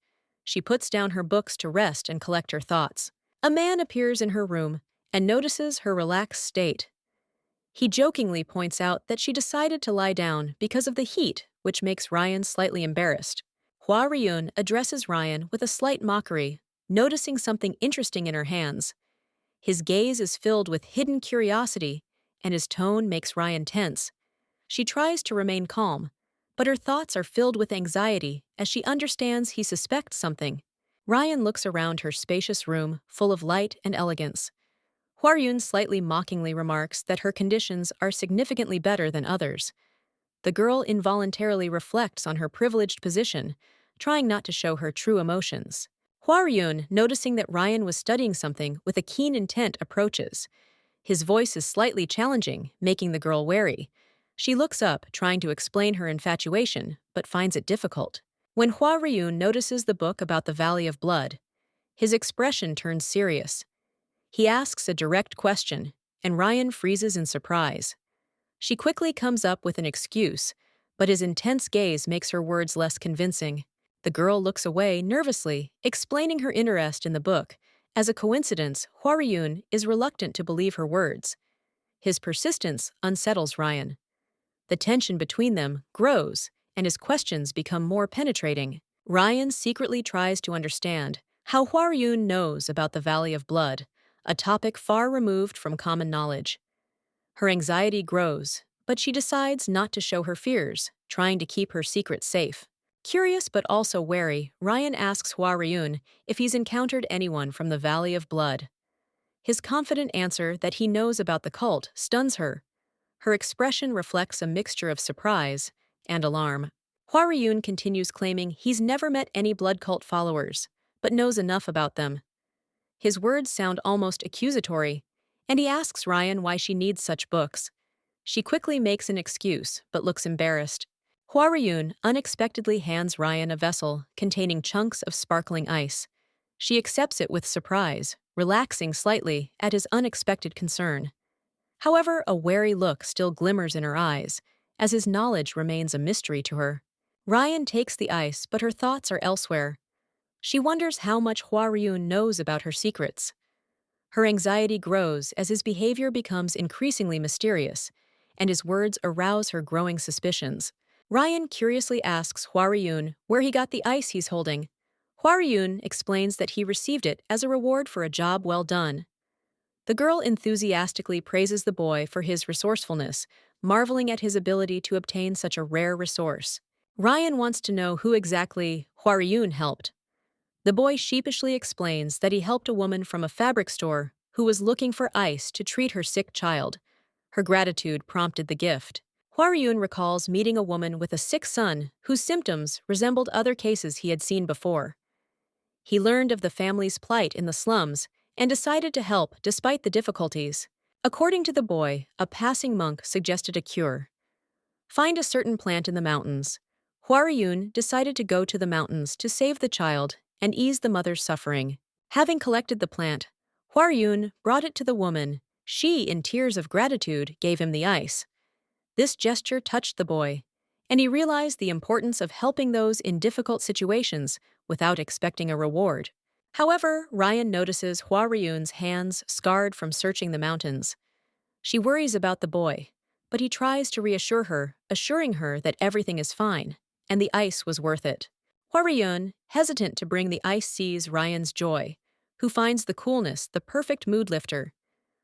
She puts down her books to rest and collect her thoughts. A man appears in her room and notices her relaxed state. He jokingly points out that she decided to lie down because of the heat, which makes Ryan slightly embarrassed. Hwa Ryun addresses Ryan with a slight mockery, noticing something interesting in her hands. His gaze is filled with hidden curiosity, and his tone makes Ryan tense. She tries to remain calm, but her thoughts are filled with anxiety as she understands he suspects something. Ryan looks around her spacious room, full of light and elegance. Hwa-ryun slightly mockingly remarks that her conditions are significantly better than others. The girl involuntarily reflects on her privileged position, trying not to show her true emotions. Hwa-ryun, noticing that Ryan was studying something with a keen intent, approaches. His voice is slightly challenging, making the girl wary. She looks up, trying to explain her infatuation, but finds it difficult. When Hwa-ryun notices the book about the Valley of Blood, his expression turns serious. He asks a direct question, and Ryan freezes in surprise. She quickly comes up with an excuse, but his intense gaze makes her words less convincing. The girl looks away nervously, explaining her interest in the book. As a coincidence, Hwa-ryun is reluctant to believe her words. His persistence unsettles Ryan. The tension between them grows, and his questions become more penetrating. Ryan secretly tries to understand how Hwa-ryun knows about the Valley of Blood, a topic far removed from common knowledge. Her anxiety grows, but she decides not to show her fears, trying to keep her secret safe. Curious but also wary, Ryan asks Hwa-ryun if he's encountered anyone from the Valley of Blood. His confident answer that he knows about the cult stuns her. Her expression reflects a mixture of surprise and alarm. Hwa-ryun continues claiming he's never met any blood cult followers, but knows enough about them. His words sound almost accusatory, and he asks Ryan why she needs such books. She quickly makes an excuse, but looks embarrassed. Hwa-ryun unexpectedly hands Ryan a vessel containing chunks of sparkling ice. She accepts it with surprise, relaxing slightly at his unexpected concern. However, a wary look still glimmers in her eyes, as his knowledge remains a mystery to her. Ryan takes the ice, but her thoughts are elsewhere. She wonders how much Hwa-ryun knows about her secrets. Her anxiety grows as his behavior becomes increasingly mysterious, and his words arouse her growing suspicions. Ryan curiously asks Hwa-ryun where he got the ice he's holding. Hwa-ryun explains that he received it as a reward for a job well done. The girl enthusiastically praises the boy for his resourcefulness, marveling at his ability to obtain such a rare resource. Ryan wants to know who exactly Hwa-ryun helped. The boy sheepishly explains that he helped a woman from a fabric store who was looking for ice to treat her sick child. Her gratitude prompted the gift. Hwa-ryun recalls meeting a woman with a sick son whose symptoms resembled other cases he had seen before. He learned of the family's plight in the slums and decided to help despite the difficulties. According to the boy, a passing monk suggested a cure. Find a certain plant in the mountains. Huariyun decided to go to the mountains to save the child and ease the mother's suffering. Having collected the plant, Huariyun brought it to the woman. She, in tears of gratitude, gave him the ice. This gesture touched the boy, and he realized the importance of helping those in difficult situations without expecting a reward. However, Ryan notices Huariyun's hands scarred from searching the mountains. She worries about the boy, but he tries to reassure her, assuring her that everything is fine, and the ice was worth it. Huariyun, hesitant to bring the ice, sees Ryan's joy, who finds the coolness the perfect mood lifter.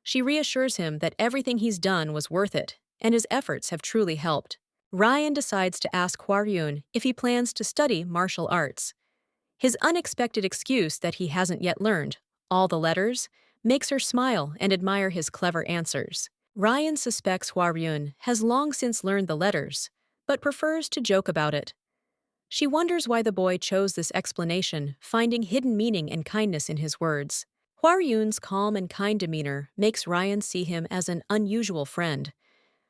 She reassures him that everything he's done was worth it, and his efforts have truly helped. Ryan decides to ask Huariyun if he plans to study martial arts. His unexpected excuse that he hasn't yet learned all the letters makes her smile and admire his clever answers. Ryan suspects Huariyun has long since learned the letters, but prefers to joke about it. She wonders why the boy chose this explanation, finding hidden meaning and kindness in his words. Huariyun's calm and kind demeanor makes Ryan see him as an unusual friend.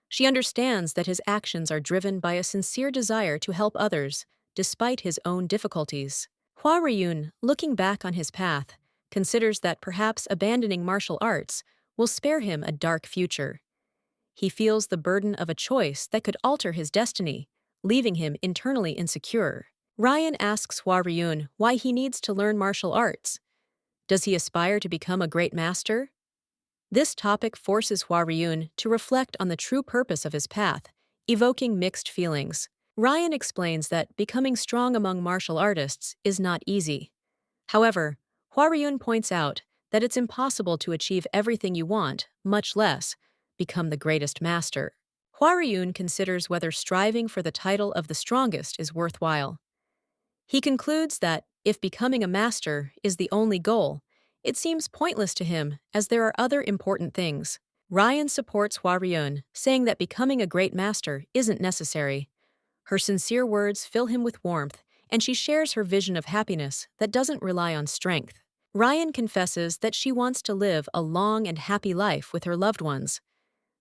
She understands that his actions are driven by a sincere desire to help others, despite his own difficulties. Huariyun, looking back on his path, considers that perhaps abandoning martial arts will spare him a dark future. He feels the burden of a choice that could alter his destiny, leaving him internally insecure. Ryan asks Huariyun why he needs to learn martial arts. Does he aspire to become a great master? This topic forces Huariyun to reflect on the true purpose of his path, evoking mixed feelings. Ryan explains that becoming strong among martial artists is not easy. However, Huariyun points out that it's impossible to achieve everything you want, much less become the greatest master. Huariyun considers whether striving for the title of the strongest is worthwhile. He concludes that if becoming a master is the only goal, it seems pointless to him as there are other important things. Ryan supports Huariyun, saying that becoming a great master isn't necessary. Her sincere words fill him with warmth, and she shares her vision of happiness that doesn't rely on strength. Ryan confesses that she wants to live a long and happy life with her loved ones.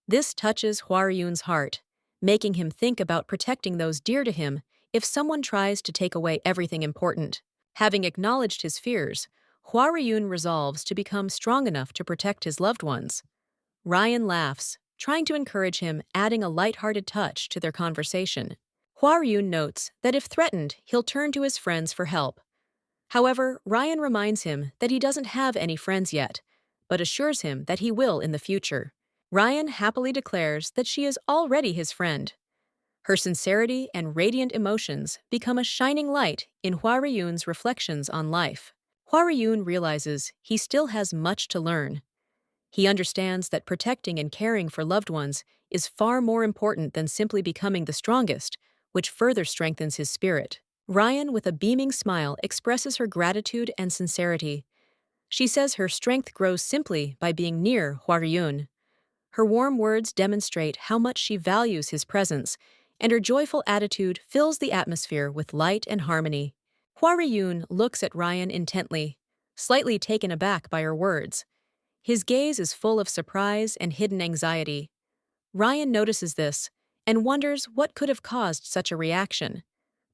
This touches Huariyun's heart, making him think about protecting those dear to him if someone tries to take away everything important. Having acknowledged his fears, Huariyun resolves to become strong enough to protect his loved ones. Ryan laughs, trying to encourage him, adding a light-hearted touch to their conversation. Huariyun notes that if threatened, he'll turn to his friends for help. However, Ryan reminds him that he doesn't have any friends yet, but assures him that he will in the future. Ryan happily declares that she is already his friend. Her sincerity and radiant emotions become a shining light in Huariyun's reflections on life. Huariyun realizes he still has much to learn. He understands that protecting and caring for loved ones is far more important than simply becoming the strongest, which further strengthens his spirit. Ryan, with a beaming smile, expresses her gratitude and sincerity. She says her strength grows simply by being near Huariyun. Her warm words demonstrate how much she values his presence, and her joyful attitude fills the atmosphere with light and harmony. Huariyun looks at Ryan intently, slightly taken aback by her words. His gaze is full of surprise and hidden anxiety. Ryan notices this and wonders what could have caused such a reaction.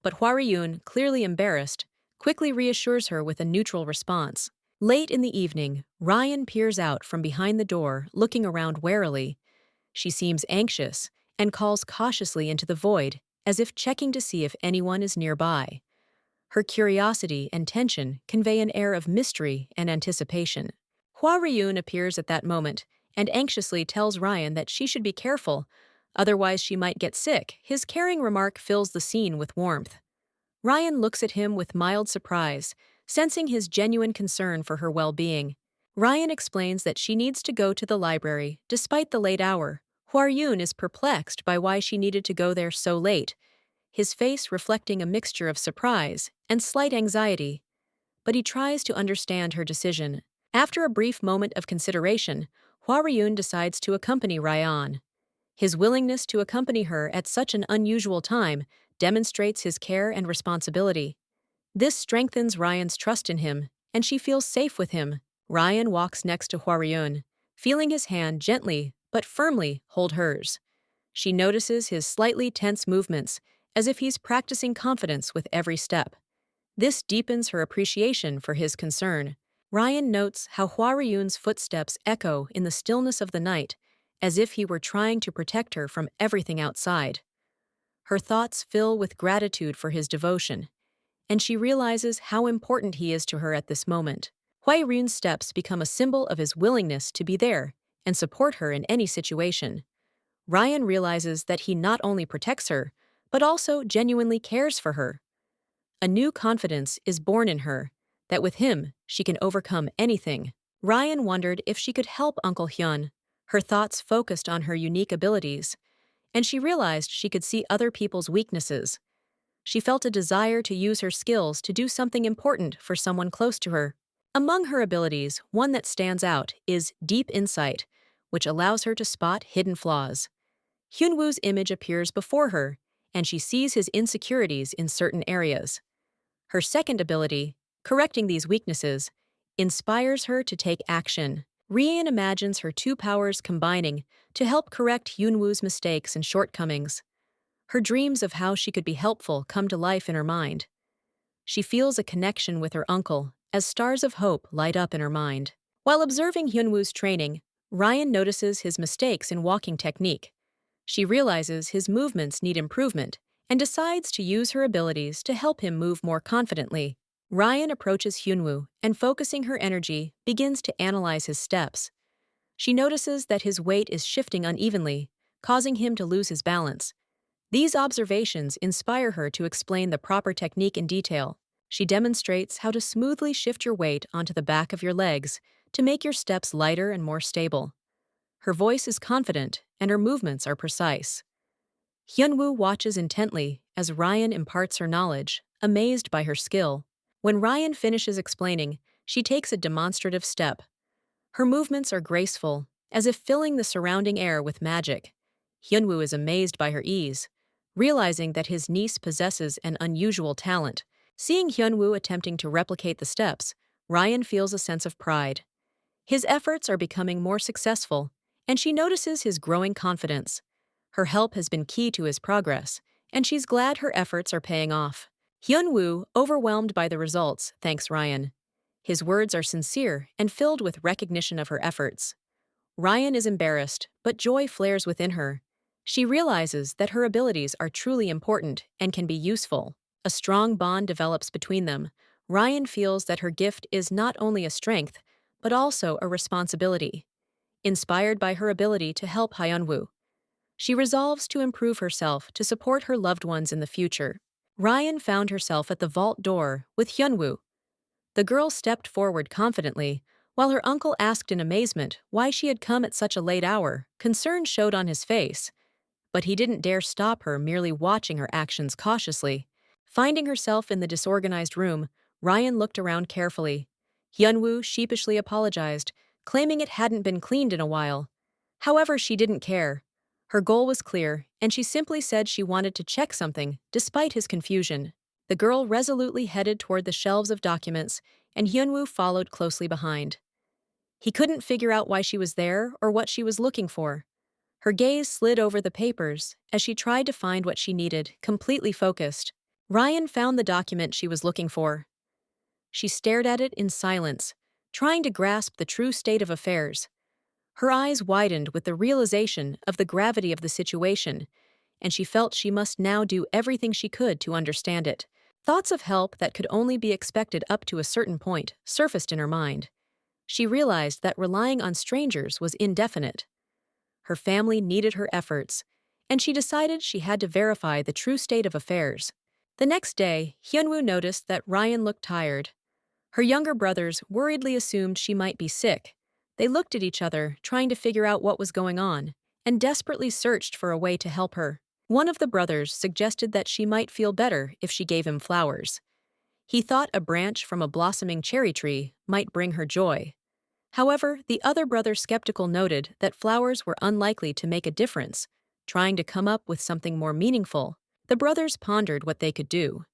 But Huariyun, clearly embarrassed, quickly reassures her with a neutral response. Late in the evening, Ryan peers out from behind the door, looking around warily. She seems anxious and calls cautiously into the void, as if checking to see if anyone is nearby. Her curiosity and tension convey an air of mystery and anticipation. Huariyun appears at that moment and anxiously tells Ryan that she should be careful, otherwise she might get sick. His caring remark fills the scene with warmth. Ryan looks at him with mild surprise, sensing his genuine concern for her well-being. Ryan explains that she needs to go to the library despite the late hour. Huariyun is perplexed by why she needed to go there so late, his face reflecting a mixture of surprise and slight anxiety. But he tries to understand her decision. After a brief moment of consideration, Huariyun decides to accompany Ryan. His willingness to accompany her at such an unusual time demonstrates his care and responsibility. This strengthens Ryan's trust in him, and she feels safe with him. Ryan walks next to Huarun, feeling his hand gently but firmly hold hers. She notices his slightly tense movements, as if he's practicing confidence with every step. This deepens her appreciation for his concern. Ryan notes how Huarun's footsteps echo in the stillness of the night, as if he were trying to protect her from everything outside. Her thoughts fill with gratitude for his devotion, and she realizes how important he is to her at this moment. Huarun's steps become a symbol of his willingness to be there and support her in any situation. Ryan realizes that he not only protects her, but also genuinely cares for her. A new confidence is born in her, that with him, she can overcome anything. Ryan wondered if she could help Uncle Hyun. Her thoughts focused on her unique abilities, and she realized she could see other people's weaknesses. She felt a desire to use her skills to do something important for someone close to her. Among her abilities, one that stands out is deep insight, which allows her to spot hidden flaws. Hyunwoo's image appears before her, and she sees his insecurities in certain areas. Her second ability, correcting these weaknesses, inspires her to take action. Rian imagines her two powers combining to help correct Hyunwoo's mistakes and shortcomings. Her dreams of how she could be helpful come to life in her mind. She feels a connection with her uncle as stars of hope light up in her mind. While observing Hyunwoo's training, Ryan notices his mistakes in walking technique. She realizes his movements need improvement and decides to use her abilities to help him move more confidently. Ryan approaches Hyunwoo and, focusing her energy, begins to analyze his steps. She notices that his weight is shifting unevenly, causing him to lose his balance. These observations inspire her to explain the proper technique in detail. She demonstrates how to smoothly shift your weight onto the back of your legs to make your steps lighter and more stable. Her voice is confident and her movements are precise. Hyunwoo watches intently as Ryan imparts her knowledge, amazed by her skill. When Ryan finishes explaining, she takes a demonstrative step. Her movements are graceful, as if filling the surrounding air with magic. Hyunwoo is amazed by her ease, realizing that his niece possesses an unusual talent. Seeing Hyunwoo attempting to replicate the steps, Ryan feels a sense of pride. His efforts are becoming more successful, and she notices his growing confidence. Her help has been key to his progress, and she's glad her efforts are paying off. Hyunwoo, overwhelmed by the results, thanks Ryan. His words are sincere and filled with recognition of her efforts. Ryan is embarrassed, but joy flares within her. She realizes that her abilities are truly important and can be useful. A strong bond develops between them. Ryan feels that her gift is not only a strength, but also a responsibility. Inspired by her ability to help Hyunwoo, she resolves to improve herself to support her loved ones in the future. Ryan found herself at the vault door with Hyunwoo. The girl stepped forward confidently, while her uncle asked in amazement why she had come at such a late hour. Concern showed on his face, but he didn't dare stop her, merely watching her actions cautiously. Finding herself in the disorganized room, Ryan looked around carefully. Hyunwoo sheepishly apologized, claiming it hadn't been cleaned in a while. However, she didn't care. Her goal was clear, and she simply said she wanted to check something, despite his confusion. The girl resolutely headed toward the shelves of documents, and Hyunwoo followed closely behind. He couldn't figure out why she was there or what she was looking for. Her gaze slid over the papers as she tried to find what she needed, completely focused. Ryan found the document she was looking for. She stared at it in silence, trying to grasp the true state of affairs. Her eyes widened with the realization of the gravity of the situation, and she felt she must now do everything she could to understand it. Thoughts of help that could only be expected up to a certain point surfaced in her mind. She realized that relying on strangers was indefinite. Her family needed her efforts, and she decided she had to verify the true state of affairs. The next day, Hyunwoo noticed that Ryan looked tired. Her younger brothers worriedly assumed she might be sick. They looked at each other, trying to figure out what was going on, and desperately searched for a way to help her. One of the brothers suggested that she might feel better if she gave him flowers. He thought a branch from a blossoming cherry tree might bring her joy. However, the other brother, skeptical, noted that flowers were unlikely to make a difference. Trying to come up with something more meaningful, the brothers pondered what they could do.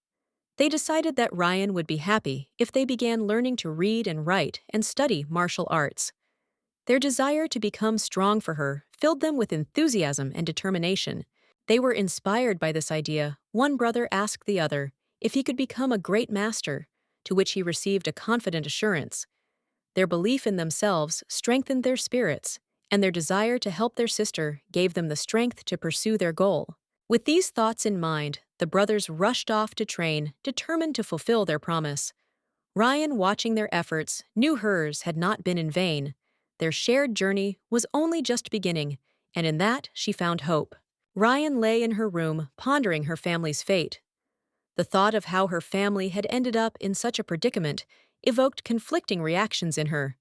They decided that Ryan would be happy if they began learning to read and write and study martial arts. Their desire to become strong for her filled them with enthusiasm and determination. They were inspired by this idea. One brother asked the other if he could become a great master, to which he received a confident assurance. Their belief in themselves strengthened their spirits, and their desire to help their sister gave them the strength to pursue their goal. With these thoughts in mind, the brothers rushed off to train, determined to fulfill their promise. Ryan, watching their efforts, knew hers had not been in vain. Their shared journey was only just beginning, and in that she found hope. Ryan lay in her room, pondering her family's fate. The thought of how her family had ended up in such a predicament evoked conflicting reactions in her.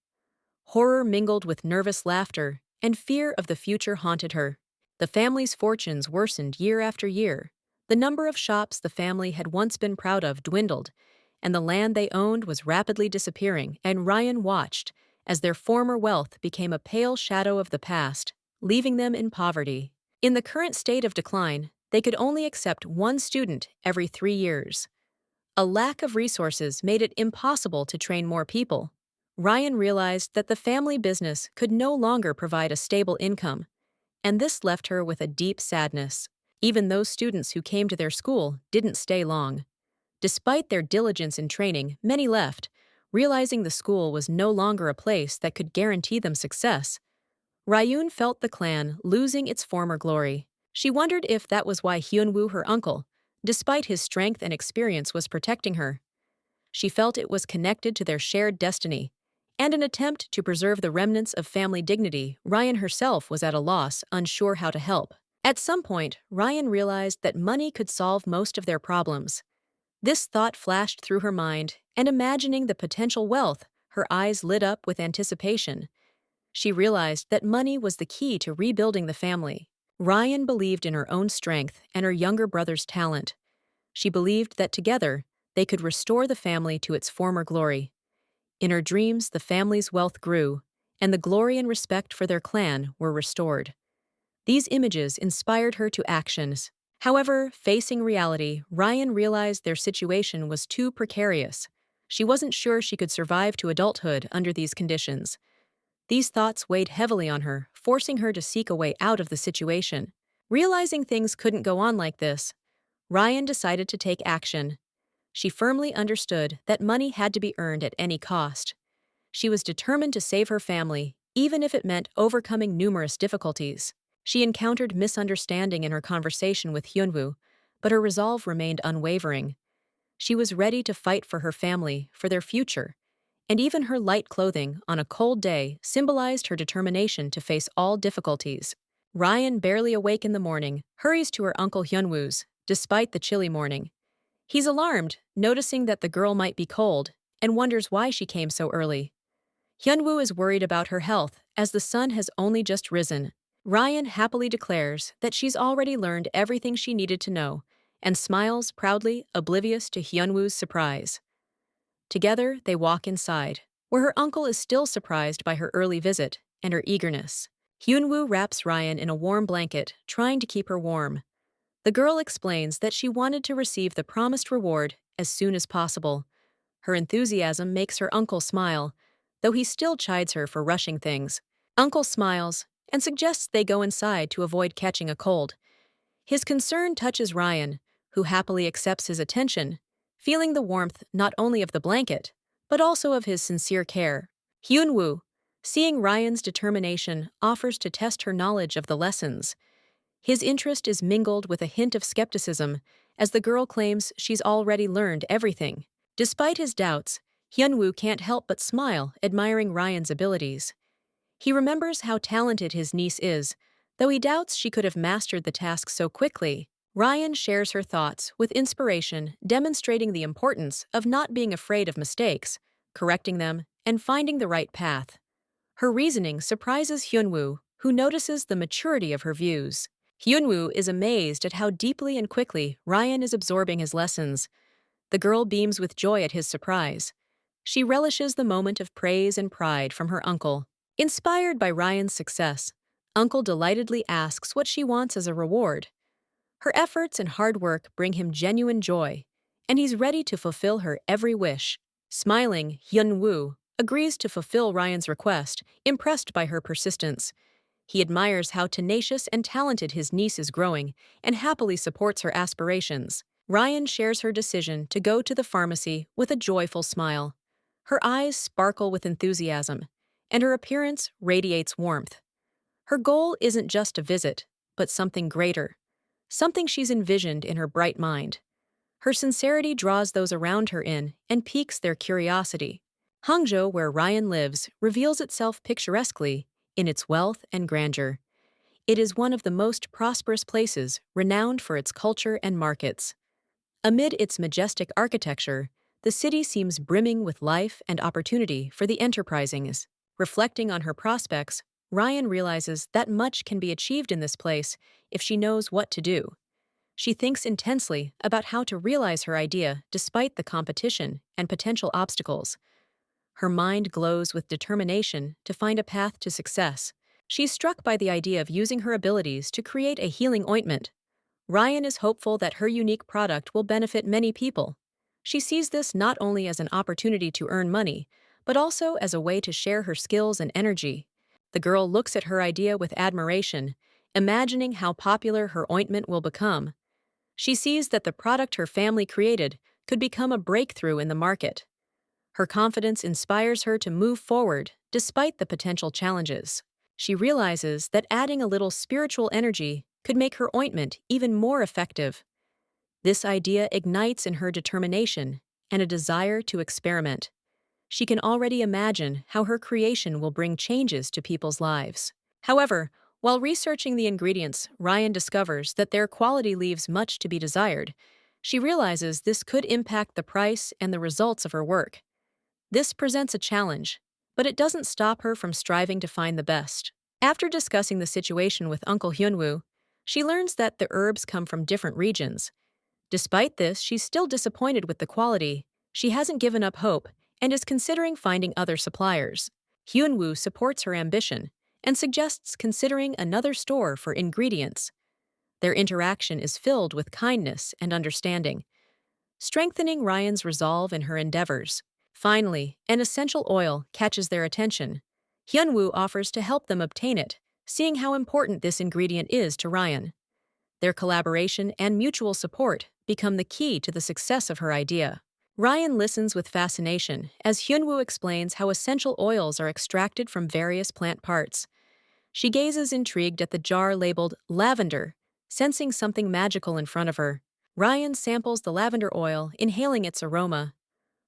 Horror mingled with nervous laughter, and fear of the future haunted her. The family's fortunes worsened year after year. The number of shops the family had once been proud of dwindled, and the land they owned was rapidly disappearing, and Ryan watched as their former wealth became a pale shadow of the past, leaving them in poverty. In the current state of decline, they could only accept one student every 3 years. A lack of resources made it impossible to train more people. Ryan realized that the family business could no longer provide a stable income, and this left her with a deep sadness. Even those students who came to their school didn't stay long. Despite their diligence in training, many left, realizing the school was no longer a place that could guarantee them success. Ryun felt the clan losing its former glory. She wondered if that was why Hyunwoo, her uncle, despite his strength and experience, was protecting her. She felt it was connected to their shared destiny. And in an attempt to preserve the remnants of family dignity, Ryan herself was at a loss, unsure how to help. At some point, Ryan realized that money could solve most of their problems. This thought flashed through her mind, and imagining the potential wealth, her eyes lit up with anticipation. She realized that money was the key to rebuilding the family. Ryan believed in her own strength and her younger brother's talent. She believed that together, they could restore the family to its former glory. In her dreams, the family's wealth grew, and the glory and respect for their clan were restored. These images inspired her to actions. However, facing reality, Ryan realized their situation was too precarious. She wasn't sure she could survive to adulthood under these conditions. These thoughts weighed heavily on her, forcing her to seek a way out of the situation. Realizing things couldn't go on like this, Ryan decided to take action. She firmly understood that money had to be earned at any cost. She was determined to save her family, even if it meant overcoming numerous difficulties. She encountered misunderstanding in her conversation with Hyunwoo, but her resolve remained unwavering. She was ready to fight for her family, for their future, and even her light clothing on a cold day symbolized her determination to face all difficulties. Ryan, barely awake in the morning, hurries to her uncle Hyunwoo's, despite the chilly morning. He's alarmed, noticing that the girl might be cold, and wonders why she came so early. Hyunwoo is worried about her health, as the sun has only just risen. Ryan happily declares that she's already learned everything she needed to know, and smiles proudly, oblivious to Hyunwoo's surprise. Together, they walk inside, where her uncle is still surprised by her early visit and her eagerness. Hyunwoo wraps Ryan in a warm blanket, trying to keep her warm. The girl explains that she wanted to receive the promised reward as soon as possible. Her enthusiasm makes her uncle smile, though he still chides her for rushing things. Uncle smiles and suggests they go inside to avoid catching a cold. His concern touches Ryan, who happily accepts his attention, feeling the warmth not only of the blanket, but also of his sincere care. Hyunwoo, seeing Ryan's determination, offers to test her knowledge of the lessons. His interest is mingled with a hint of skepticism, as the girl claims she's already learned everything. Despite his doubts, Hyunwoo can't help but smile, admiring Ryan's abilities. He remembers how talented his niece is, though he doubts she could have mastered the task so quickly. Ryan shares her thoughts with inspiration, demonstrating the importance of not being afraid of mistakes, correcting them, and finding the right path. Her reasoning surprises Hyunwoo, who notices the maturity of her views. Hyunwoo is amazed at how deeply and quickly Ryan is absorbing his lessons. The girl beams with joy at his surprise. She relishes the moment of praise and pride from her uncle. Inspired by Ryan's success, Uncle delightedly asks what she wants as a reward. Her efforts and hard work bring him genuine joy, and he's ready to fulfill her every wish. Smiling, Hyun-woo agrees to fulfill Ryan's request, impressed by her persistence. He admires how tenacious and talented his niece is growing and happily supports her aspirations. Ryan shares her decision to go to the pharmacy with a joyful smile. Her eyes sparkle with enthusiasm, and her appearance radiates warmth. Her goal isn't just a visit, but something greater, something she's envisioned in her bright mind. Her sincerity draws those around her in and piques their curiosity. Hangzhou, where Ryan lives, reveals itself picturesquely in its wealth and grandeur. It is one of the most prosperous places, renowned for its culture and markets. Amid its majestic architecture, the city seems brimming with life and opportunity for the enterprising. Reflecting on her prospects, Ryan realizes that much can be achieved in this place if she knows what to do. She thinks intensely about how to realize her idea despite the competition and potential obstacles. Her mind glows with determination to find a path to success. She's struck by the idea of using her abilities to create a healing ointment. Ryan is hopeful that her unique product will benefit many people. She sees this not only as an opportunity to earn money, but also as a way to share her skills and energy. The girl looks at her idea with admiration, imagining how popular her ointment will become. She sees that the product her family created could become a breakthrough in the market. Her confidence inspires her to move forward despite the potential challenges. She realizes that adding a little spiritual energy could make her ointment even more effective. This idea ignites in her determination and a desire to experiment. She can already imagine how her creation will bring changes to people's lives. However, while researching the ingredients, Ryan discovers that their quality leaves much to be desired. She realizes this could impact the price and the results of her work. This presents a challenge, but it doesn't stop her from striving to find the best. After discussing the situation with Uncle Hyunwoo, she learns that the herbs come from different regions. Despite this, she's still disappointed with the quality. She hasn't given up hope and is considering finding other suppliers. Hyunwoo supports her ambition and suggests considering another store for ingredients. Their interaction is filled with kindness and understanding, strengthening Ryan's resolve in her endeavors. Finally, an essential oil catches their attention. Hyunwoo offers to help them obtain it, seeing how important this ingredient is to Ryan. Their collaboration and mutual support become the key to the success of her idea. Ryan listens with fascination as Hyunwoo explains how essential oils are extracted from various plant parts. She gazes intrigued at the jar labeled lavender, sensing something magical in front of her. Ryan samples the lavender oil, inhaling its aroma.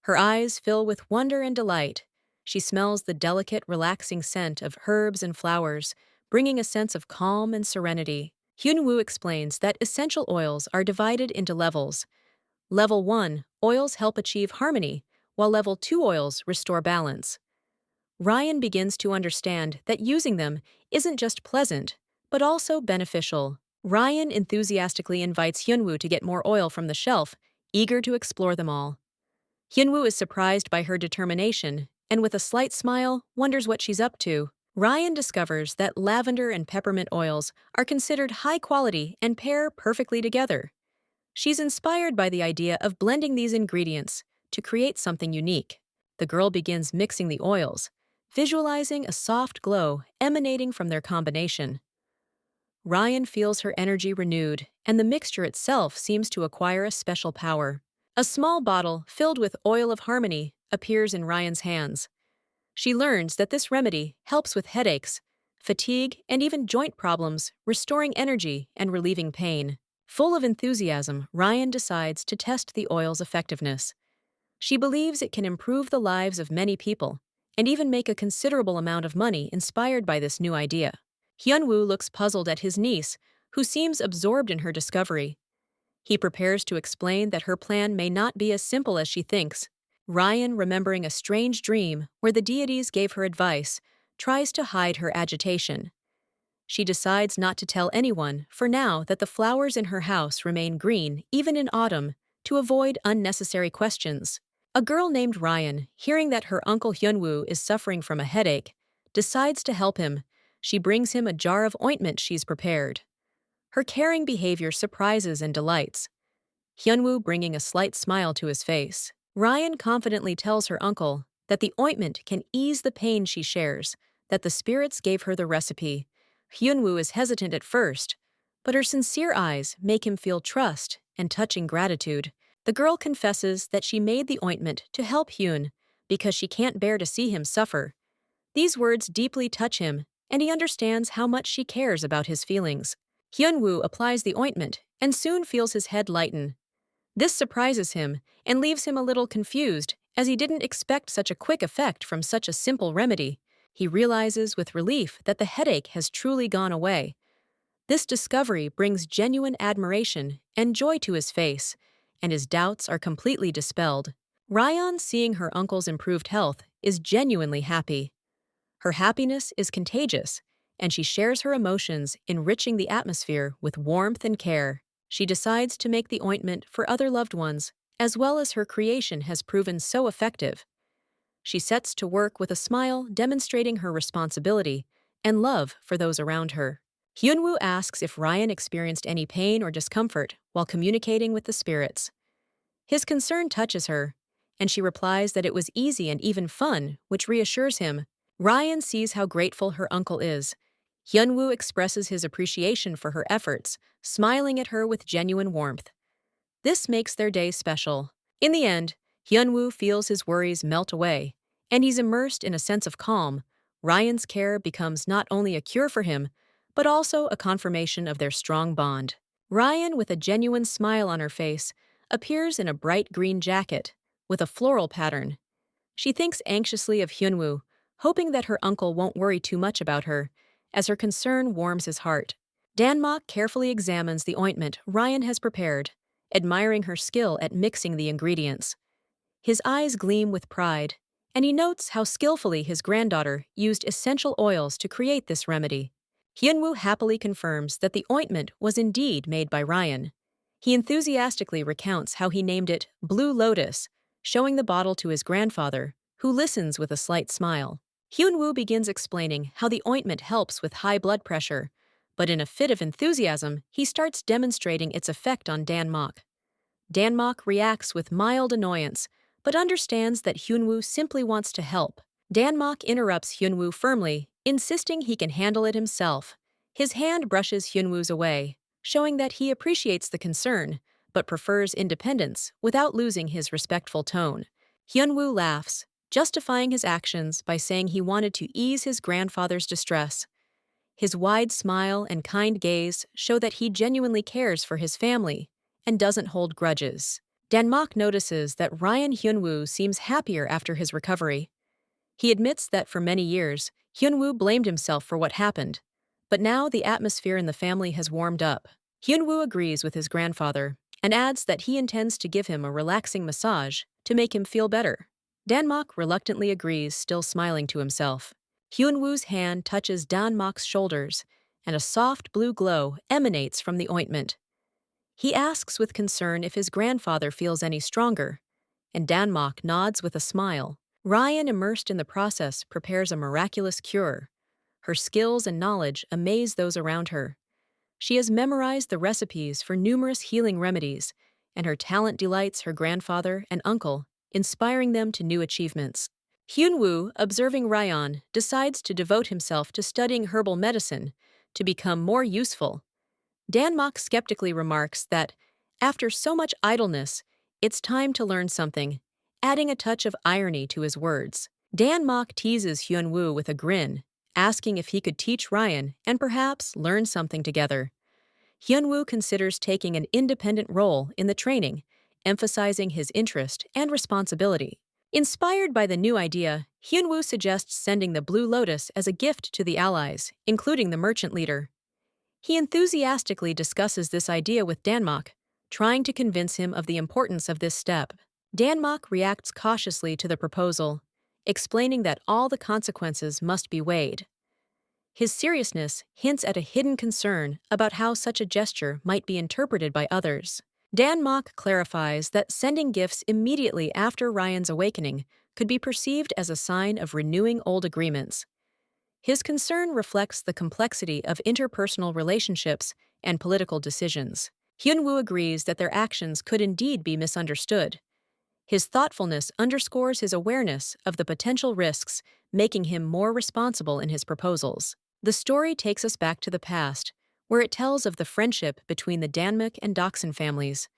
Her eyes fill with wonder and delight. She smells the delicate, relaxing scent of herbs and flowers, bringing a sense of calm and serenity. Hyunwoo explains that essential oils are divided into levels. Level 1, oils help achieve harmony, while Level 2 oils restore balance. Ryan begins to understand that using them isn't just pleasant, but also beneficial. Ryan enthusiastically invites Hyunwoo to get more oil from the shelf, eager to explore them all. Hyunwoo is surprised by her determination and with a slight smile wonders what she's up to. Ryan discovers that lavender and peppermint oils are considered high quality and pair perfectly together. She's inspired by the idea of blending these ingredients to create something unique. The girl begins mixing the oils, visualizing a soft glow emanating from their combination. Ryan feels her energy renewed, and the mixture itself seems to acquire a special power. A small bottle filled with oil of harmony appears in Ryan's hands. She learns that this remedy helps with headaches, fatigue, and even joint problems, restoring energy and relieving pain. Full of enthusiasm, Ryan decides to test the oil's effectiveness. She believes it can improve the lives of many people and even make a considerable amount of money inspired by this new idea. Hyunwoo looks puzzled at his niece, who seems absorbed in her discovery. He prepares to explain that her plan may not be as simple as she thinks. Ryan, remembering a strange dream where the deities gave her advice, tries to hide her agitation. She decides not to tell anyone, for now, that the flowers in her house remain green even in autumn, to avoid unnecessary questions. A girl named Ryan, hearing that her uncle Hyunwoo is suffering from a headache, decides to help him. She brings him a jar of ointment she's prepared. Her caring behavior surprises and delights. Hyunwoo bringing a slight smile to his face. Ryan confidently tells her uncle that the ointment can ease the pain she shares, that the spirits gave her the recipe. Hyunwoo is hesitant at first, but her sincere eyes make him feel trust and touching gratitude. The girl confesses that she made the ointment to help Hyun because she can't bear to see him suffer. These words deeply touch him, and he understands how much she cares about his feelings. Hyunwoo applies the ointment and soon feels his head lighten. This surprises him and leaves him a little confused, as he didn't expect such a quick effect from such a simple remedy. He realizes with relief that the headache has truly gone away. This discovery brings genuine admiration and joy to his face, and his doubts are completely dispelled. Ryan, seeing her uncle's improved health, is genuinely happy. Her happiness is contagious, and she shares her emotions, enriching the atmosphere with warmth and care. She decides to make the ointment for other loved ones, as well as her creation has proven so effective. She sets to work with a smile, demonstrating her responsibility and love for those around her. Hyunwoo asks if Ryan experienced any pain or discomfort while communicating with the spirits. His concern touches her, and she replies that it was easy and even fun, which reassures him. Ryan sees how grateful her uncle is. Hyunwoo expresses his appreciation for her efforts, smiling at her with genuine warmth. This makes their day special. In the end, Hyunwoo feels his worries melt away, and he's immersed in a sense of calm. Ryan's care becomes not only a cure for him, but also a confirmation of their strong bond. Ryan, with a genuine smile on her face, appears in a bright green jacket with a floral pattern. She thinks anxiously of Hyunwoo, hoping that her uncle won't worry too much about her, as her concern warms his heart. Danmok carefully examines the ointment Ryan has prepared, admiring her skill at mixing the ingredients. His eyes gleam with pride, and he notes how skillfully his granddaughter used essential oils to create this remedy. Hyunwoo happily confirms that the ointment was indeed made by Ryan. He enthusiastically recounts how he named it Blue Lotus, showing the bottle to his grandfather, who listens with a slight smile. Hyunwoo begins explaining how the ointment helps with high blood pressure, but in a fit of enthusiasm, he starts demonstrating its effect on Danmok. Danmok reacts with mild annoyance, but understands that Hyunwoo simply wants to help. Danmok interrupts Hyunwoo firmly, insisting he can handle it himself. His hand brushes Hyunwoo's away, showing that he appreciates the concern, but prefers independence without losing his respectful tone. Hyunwoo laughs, justifying his actions by saying he wanted to ease his grandfather's distress. His wide smile and kind gaze show that he genuinely cares for his family and doesn't hold grudges. Danmok notices that Ryan Hyunwoo seems happier after his recovery. He admits that for many years, Hyunwoo blamed himself for what happened, but now the atmosphere in the family has warmed up. Hyunwoo agrees with his grandfather and adds that he intends to give him a relaxing massage to make him feel better. Danmok reluctantly agrees, still smiling to himself. Hyunwoo's hand touches Danmok's shoulders, and a soft blue glow emanates from the ointment. He asks with concern if his grandfather feels any stronger, and Danmok nods with a smile. Ryan, immersed in the process, prepares a miraculous cure. Her skills and knowledge amaze those around her. She has memorized the recipes for numerous healing remedies, and her talent delights her grandfather and uncle, inspiring them to new achievements. Hyunwoo, observing Ryan, decides to devote himself to studying herbal medicine to become more useful. Danmok skeptically remarks that, after so much idleness, it's time to learn something, adding a touch of irony to his words. Danmok teases Hyunwoo with a grin, asking if he could teach Ryan and perhaps learn something together. Hyunwoo considers taking an independent role in the training, emphasizing his interest and responsibility. Inspired by the new idea, Hyunwoo suggests sending the Blue Lotus as a gift to the allies, including the merchant leader. He enthusiastically discusses this idea with Danmok, trying to convince him of the importance of this step. Danmok reacts cautiously to the proposal, explaining that all the consequences must be weighed. His seriousness hints at a hidden concern about how such a gesture might be interpreted by others. Danmok clarifies that sending gifts immediately after Ryan's awakening could be perceived as a sign of renewing old agreements. His concern reflects the complexity of interpersonal relationships and political decisions. Hyunwoo agrees that their actions could indeed be misunderstood. His thoughtfulness underscores his awareness of the potential risks, making him more responsible in his proposals. The story takes us back to the past, where it tells of the friendship between the Danmuk and Doksun families.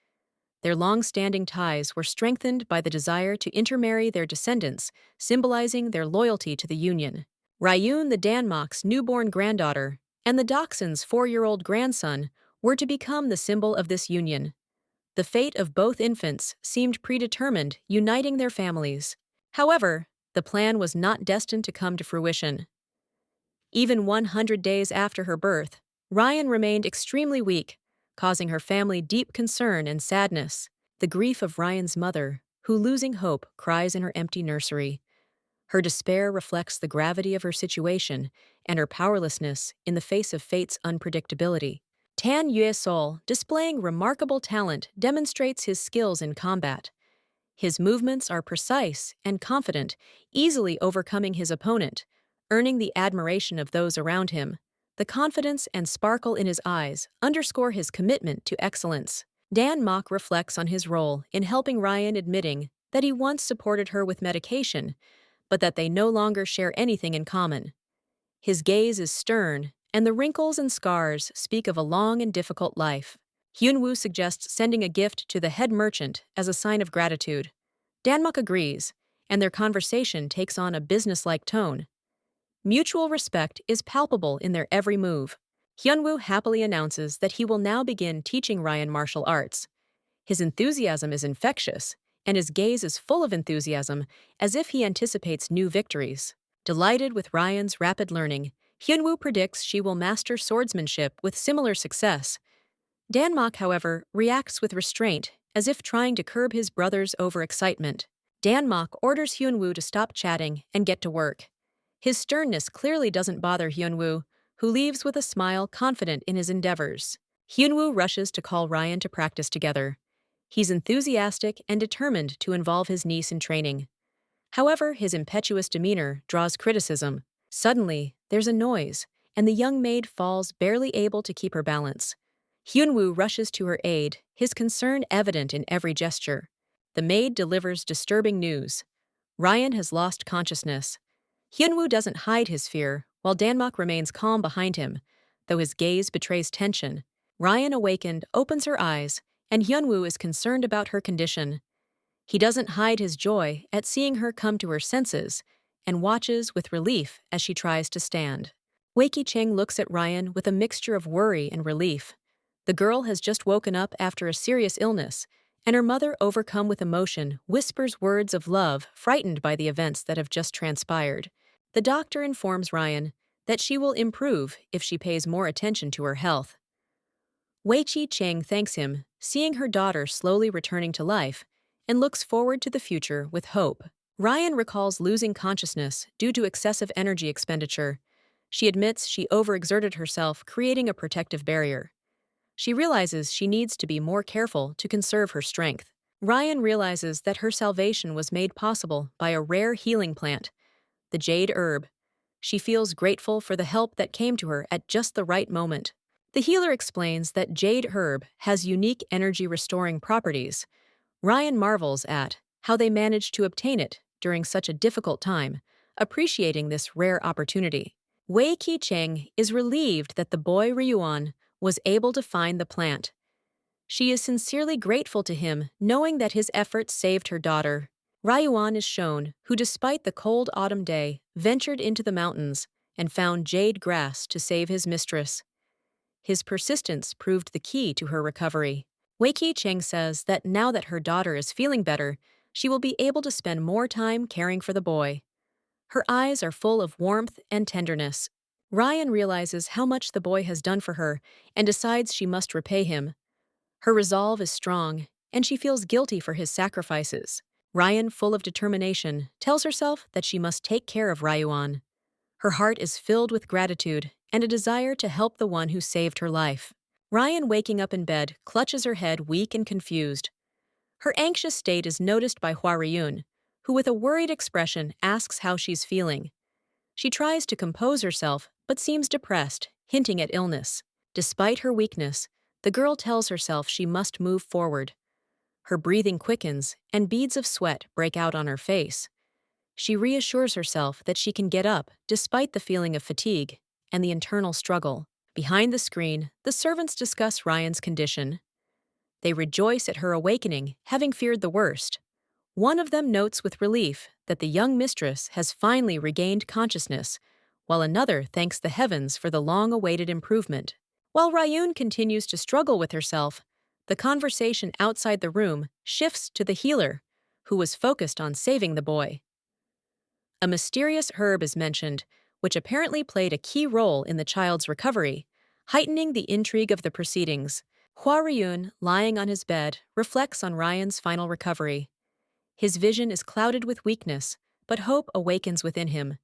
Their long-standing ties were strengthened by the desire to intermarry their descendants, symbolizing their loyalty to the union. Ryun, the Danmok's newborn granddaughter, and the Doksun's 4-year-old grandson were to become the symbol of this union. The fate of both infants seemed predetermined, uniting their families. However, the plan was not destined to come to fruition. Even 100 days after her birth, Ryan remained extremely weak, causing her family deep concern and sadness. The grief of Ryan's mother, who losing hope cries in her empty nursery. Her despair reflects the gravity of her situation and her powerlessness in the face of fate's unpredictability. Tan Yue-sol, displaying remarkable talent, demonstrates his skills in combat. His movements are precise and confident, easily overcoming his opponent, earning the admiration of those around him. The confidence and sparkle in his eyes underscore his commitment to excellence. Dan Mok reflects on his role in helping Ryan, admitting that he once supported her with medication, but that they no longer share anything in common. His gaze is stern, and the wrinkles and scars speak of a long and difficult life. Hyunwoo suggests sending a gift to the head merchant as a sign of gratitude. Danmuk agrees, and their conversation takes on a businesslike tone. Mutual respect is palpable in their every move. Hyunwoo happily announces that he will now begin teaching Ryan martial arts. His enthusiasm is infectious, and his gaze is full of enthusiasm, as if he anticipates new victories. Delighted with Ryan's rapid learning, Hyunwoo predicts she will master swordsmanship with similar success. Danmok, however, reacts with restraint, as if trying to curb his brother's overexcitement. Danmok orders Hyunwoo to stop chatting and get to work. His sternness clearly doesn't bother Hyunwoo, who leaves with a smile, confident in his endeavors. Hyunwoo rushes to call Ryan to practice together. He's enthusiastic and determined to involve his niece in training. However, his impetuous demeanor draws criticism. Suddenly, there's a noise, and the young maid falls, barely able to keep her balance. Hyunwoo rushes to her aid, his concern evident in every gesture. The maid delivers disturbing news. Ryan has lost consciousness. Hyunwoo doesn't hide his fear, while Danmok remains calm behind him, though his gaze betrays tension. Ryan, awakened, opens her eyes, and Hyunwoo is concerned about her condition. He doesn't hide his joy at seeing her come to her senses, and watches with relief as she tries to stand. Wei Cheng looks at Ryan with a mixture of worry and relief. The girl has just woken up after a serious illness, and her mother, overcome with emotion, whispers words of love, frightened by the events that have just transpired. The doctor informs Ryan that she will improve if she pays more attention to her health. Wei Cheng thanks him, seeing her daughter slowly returning to life, and looks forward to the future with hope. Ryan recalls losing consciousness due to excessive energy expenditure. She admits she overexerted herself, creating a protective barrier. She realizes she needs to be more careful to conserve her strength. Ryan realizes that her salvation was made possible by a rare healing plant, the jade herb. She feels grateful for the help that came to her at just the right moment. The healer explains that jade herb has unique energy-restoring properties. Ryan marvels at how they managed to obtain it during such a difficult time, appreciating this rare opportunity. Wei Cheng is relieved that the boy Ryuan was able to find the plant. She is sincerely grateful to him, knowing that his efforts saved her daughter. Ryuan is shown, who despite the cold autumn day, ventured into the mountains and found jade grass to save his mistress. His persistence proved the key to her recovery. Wei Cheng says that now that her daughter is feeling better, she will be able to spend more time caring for the boy. Her eyes are full of warmth and tenderness. Ryan realizes how much the boy has done for her and decides she must repay him. Her resolve is strong, and she feels guilty for his sacrifices. Ryan, full of determination, tells herself that she must take care of Ryuan. Her heart is filled with gratitude and a desire to help the one who saved her life. Ryan, waking up in bed, clutches her head, weak and confused. Her anxious state is noticed by Hua Ryun, who with a worried expression asks how she's feeling. She tries to compose herself, but seems depressed, hinting at illness. Despite her weakness, The girl tells herself she must move forward. Her breathing quickens, and beads of sweat break out on her face. She reassures herself that she can get up despite the feeling of fatigue and the internal struggle. Behind the screen, the servants discuss Ryan's condition. They rejoice at her awakening, having feared the worst. One of them notes with relief that the young mistress has finally regained consciousness, while another thanks the heavens for the long-awaited improvement. While Ryun continues to struggle with herself, the conversation outside the room shifts to the healer, who was focused on saving the boy. A mysterious herb is mentioned, which apparently played a key role in the child's recovery, heightening the intrigue of the proceedings. Hua Ryun, lying on his bed, reflects on Ryan's final recovery. His vision is clouded with weakness, but hope awakens within him.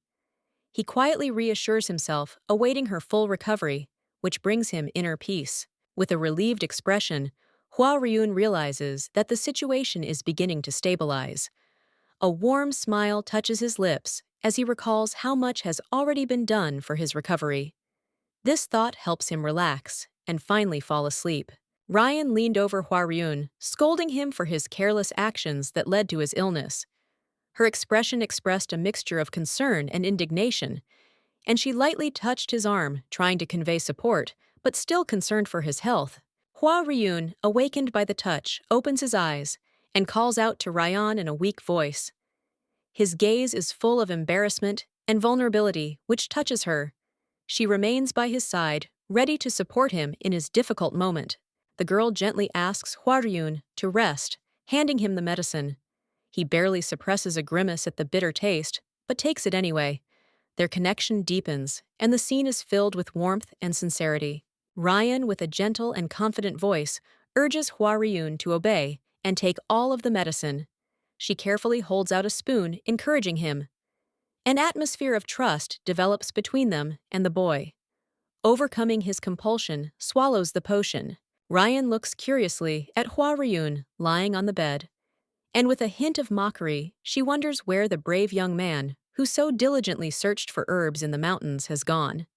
He quietly reassures himself, awaiting her full recovery, which brings him inner peace. With a relieved expression, Hua Ryun realizes that the situation is beginning to stabilize. A warm smile touches his lips as he recalls how much has already been done for his recovery. This thought helps him relax and finally fall asleep. Ryan leaned over Hua Ryun, scolding him for his careless actions that led to his illness. Her expression expressed a mixture of concern and indignation, and she lightly touched his arm, trying to convey support, but still concerned for his health. Hua Ryun, awakened by the touch, opens his eyes and calls out to Ryan in a weak voice. His gaze is full of embarrassment and vulnerability, which touches her. She remains by his side, ready to support him in his difficult moment. The girl gently asks Hua Ryun to rest, handing him the medicine. He barely suppresses a grimace at the bitter taste, but takes it anyway. Their connection deepens, and the scene is filled with warmth and sincerity. Ryan, with a gentle and confident voice, urges Hua Ryun to obey and take all of the medicine. She carefully holds out a spoon, encouraging him. An atmosphere of trust develops between them and the boy. Overcoming his compulsion, swallows the potion. Ryan looks curiously at Hua Ryun, lying on the bed. And with a hint of mockery, she wonders where the brave young man, who so diligently searched for herbs in the mountains, has gone.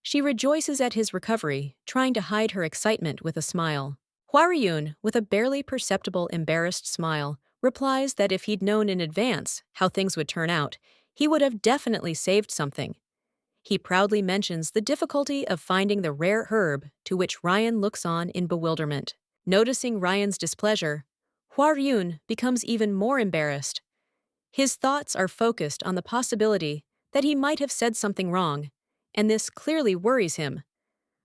She rejoices at his recovery, trying to hide her excitement with a smile. Hua Ryun, with a barely perceptible embarrassed smile, replies that if he'd known in advance how things would turn out, he would have definitely saved something. He proudly mentions the difficulty of finding the rare herb, to which Ryan looks on in bewilderment. Noticing Ryan's displeasure, Hua Ryun becomes even more embarrassed. His thoughts are focused on the possibility that he might have said something wrong, and this clearly worries him.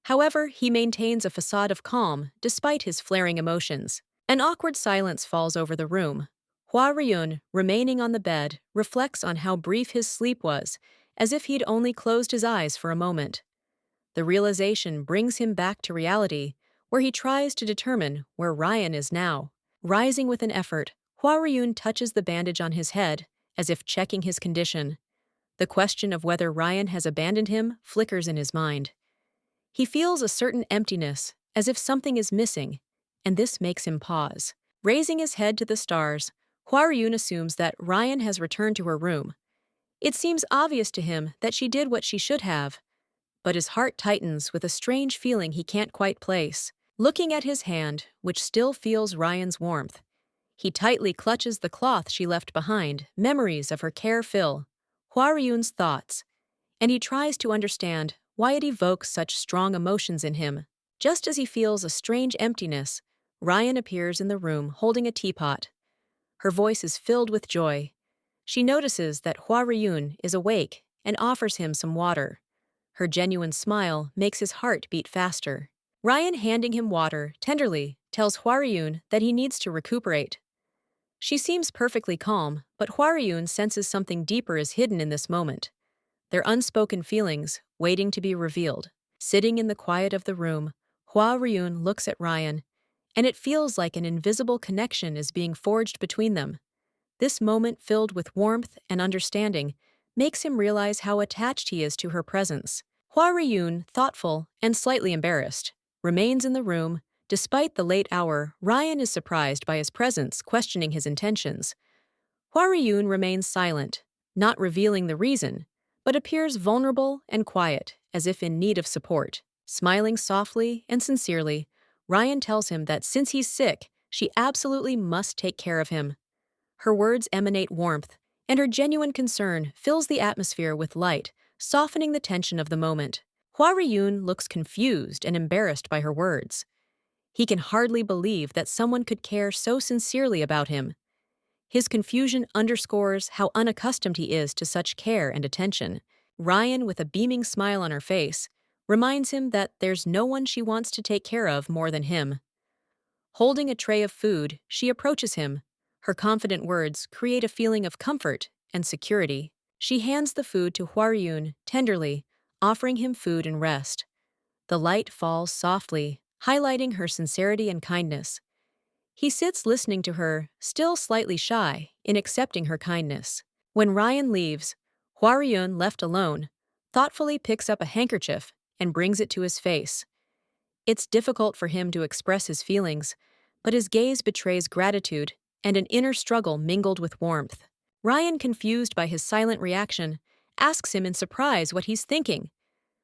However, he maintains a facade of calm despite his flaring emotions. An awkward silence falls over the room. Hua Ryun, remaining on the bed, reflects on how brief his sleep was, as if he'd only closed his eyes for a moment. The realization brings him back to reality, where he tries to determine where Ryan is now. Rising with an effort, Hua Ryun touches the bandage on his head, as if checking his condition. The question of whether Ryan has abandoned him flickers in his mind. He feels a certain emptiness, as if something is missing, and this makes him pause. Raising his head to the stars, Hua Ryun assumes that Ryan has returned to her room. It seems obvious to him that she did what she should have, but his heart tightens with a strange feeling he can't quite place. Looking at his hand, which still feels Ryan's warmth, he tightly clutches the cloth she left behind. Memories of her care fill Hua Ryun's thoughts, and he tries to understand why it evokes such strong emotions in him. Just as he feels a strange emptiness, Ryan appears in the room holding a teapot. Her voice is filled with joy. She notices that Hua Ryun is awake and offers him some water. Her genuine smile makes his heart beat faster. Ryan, handing him water, tenderly tells Hua Ryun that he needs to recuperate. She seems perfectly calm, but Hua Ryun senses something deeper is hidden in this moment. Their unspoken feelings, waiting to be revealed. Sitting in the quiet of the room, Hua Ryun looks at Ryan, and it feels like an invisible connection is being forged between them. This moment, filled with warmth and understanding, makes him realize how attached he is to her presence. Hua Ryun, thoughtful and slightly embarrassed, remains in the room. Despite the late hour, Ryan is surprised by his presence, questioning his intentions. Hua Ryun remains silent, not revealing the reason, but appears vulnerable and quiet, as if in need of support. Smiling softly and sincerely, Ryan tells him that since he's sick, she absolutely must take care of him. Her words emanate warmth, and her genuine concern fills the atmosphere with light, softening the tension of the moment. Hua Ryun looks confused and embarrassed by her words. He can hardly believe that someone could care so sincerely about him. His confusion underscores how unaccustomed he is to such care and attention. Ryan, with a beaming smile on her face, reminds him that there's no one she wants to take care of more than him. Holding a tray of food, she approaches him. Her confident words create a feeling of comfort and security. She hands the food to Hwaryun tenderly, offering him food and rest. The light falls softly, highlighting her sincerity and kindness. He sits listening to her, still slightly shy, in accepting her kindness. When Ryan leaves, Hwaryun, left alone, thoughtfully picks up a handkerchief and brings it to his face. It's difficult for him to express his feelings, but his gaze betrays gratitude and an inner struggle mingled with warmth. Ryan, confused by his silent reaction, asks him in surprise what he's thinking.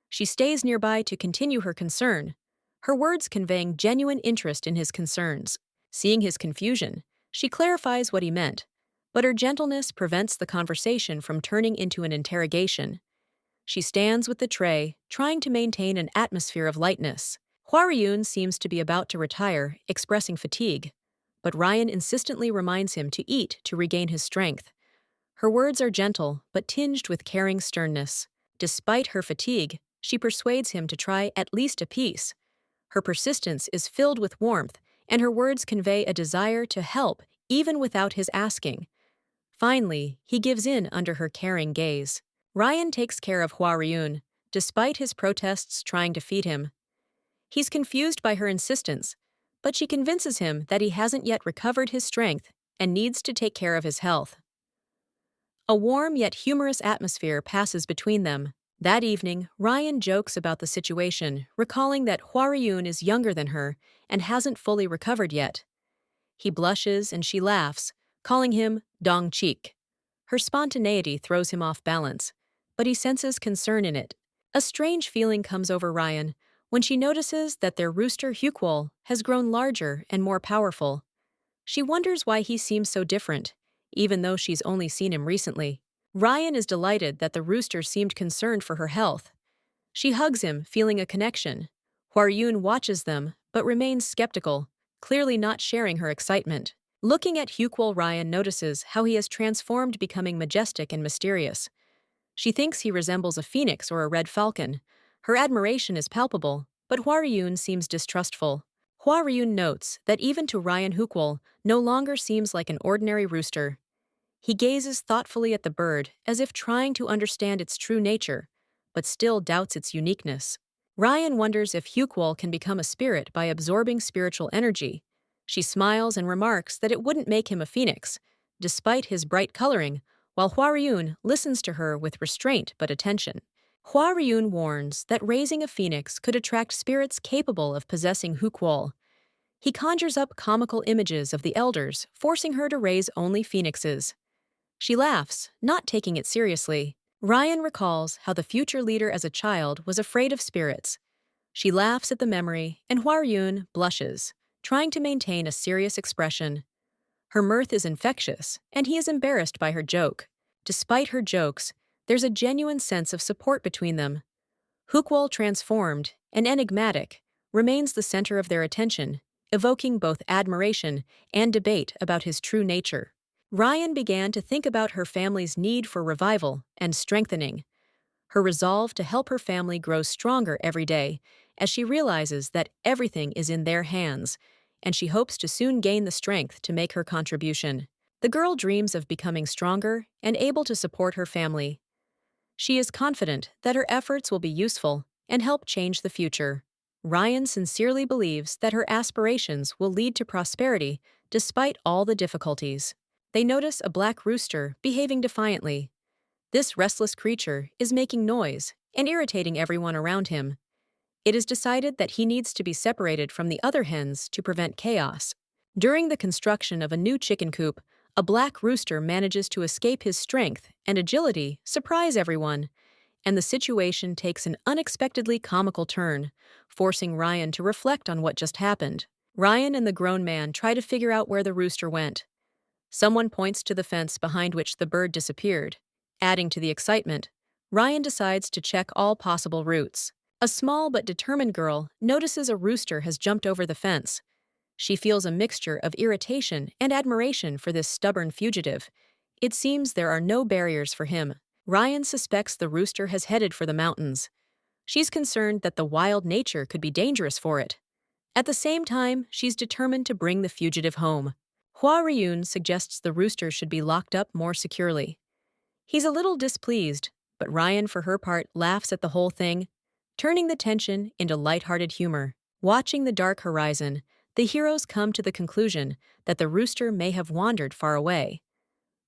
She stays nearby to continue her concern, her words conveying genuine interest in his concerns. Seeing his confusion, she clarifies what he meant, but her gentleness prevents the conversation from turning into an interrogation. She stands with the tray, trying to maintain an atmosphere of lightness. Hwaryun seems to be about to retire, expressing fatigue, but Ryan insistently reminds him to eat to regain his strength. Her words are gentle, but tinged with caring sternness. Despite her fatigue, she persuades him to try at least a piece. Her persistence is filled with warmth, and her words convey a desire to help even without his asking. Finally, he gives in under her caring gaze. Ryan takes care of Hwaryun, despite his protests trying to feed him. He's confused by her insistence, but she convinces him that he hasn't yet recovered his strength and needs to take care of his health. A warm yet humorous atmosphere passes between them. That evening, Ryan jokes about the situation, recalling that Hwaryun is younger than her and hasn't fully recovered yet. He blushes and she laughs, calling him Dong Cheek. Her spontaneity throws him off balance, but he senses concern in it. A strange feeling comes over Ryan when she notices that their rooster Hukwol has grown larger and more powerful. She wonders why he seems so different, even though she's only seen him recently. Ryan is delighted that the rooster seemed concerned for her health. She hugs him, feeling a connection. Hwaryun watches them, but remains skeptical, clearly not sharing her excitement. Looking at Hukwol, Ryan notices how he has transformed, becoming majestic and mysterious. She thinks he resembles a phoenix or a red falcon. Her admiration is palpable, but Hwaryun seems distrustful. Hwaryun notes that even to Ryan, Hukwol no longer seems like an ordinary rooster. He gazes thoughtfully at the bird, as if trying to understand its true nature, but still doubts its uniqueness. Ryan wonders if Hukwol can become a spirit by absorbing spiritual energy. She smiles and remarks that it wouldn't make him a phoenix, despite his bright coloring, while Hwaryun listens to her with restraint but attention. Hwaryun warns that raising a phoenix could attract spirits capable of possessing Hukwol. He conjures up comical images of the elders, forcing her to raise only phoenixes. She laughs, not taking it seriously. Ryan recalls how the future leader as a child was afraid of spirits. She laughs at the memory, and Hwaryun blushes, trying to maintain a serious expression. Her mirth is infectious, and he is embarrassed by her joke. Despite her jokes, there's a genuine sense of support between them. Hukwol, transformed and enigmatic, remains the center of their attention, evoking both admiration and debate about his true nature. Ryan began to think about her family's need for revival and strengthening. Her resolve to help her family grows stronger every day as she realizes that everything is in their hands, and she hopes to soon gain the strength to make her contribution. The girl dreams of becoming stronger and able to support her family. She is confident that her efforts will be useful and help change the future. Ryan sincerely believes that her aspirations will lead to prosperity despite all the difficulties. They notice a black rooster behaving defiantly. This restless creature is making noise and irritating everyone around him. It is decided that he needs to be separated from the other hens to prevent chaos. During the construction of a new chicken coop, a black rooster manages to escape. His strength and agility surprise everyone, and the situation takes an unexpectedly comical turn, forcing Ryan to reflect on what just happened. Ryan and the grown man try to figure out where the rooster went. Someone points to the fence behind which the bird disappeared. Adding to the excitement, Ryan decides to check all possible routes. A small but determined girl notices a rooster has jumped over the fence. She feels a mixture of irritation and admiration for this stubborn fugitive. It seems there are no barriers for him. Ryan suspects the rooster has headed for the mountains. She's concerned that the wild nature could be dangerous for it. At the same time, she's determined to bring the fugitive home. Hua Ryun suggests the rooster should be locked up more securely. He's a little displeased, but Ryan, for her part, laughs at the whole thing, turning the tension into lighthearted humor. Watching the dark horizon, the heroes come to the conclusion that the rooster may have wandered far away.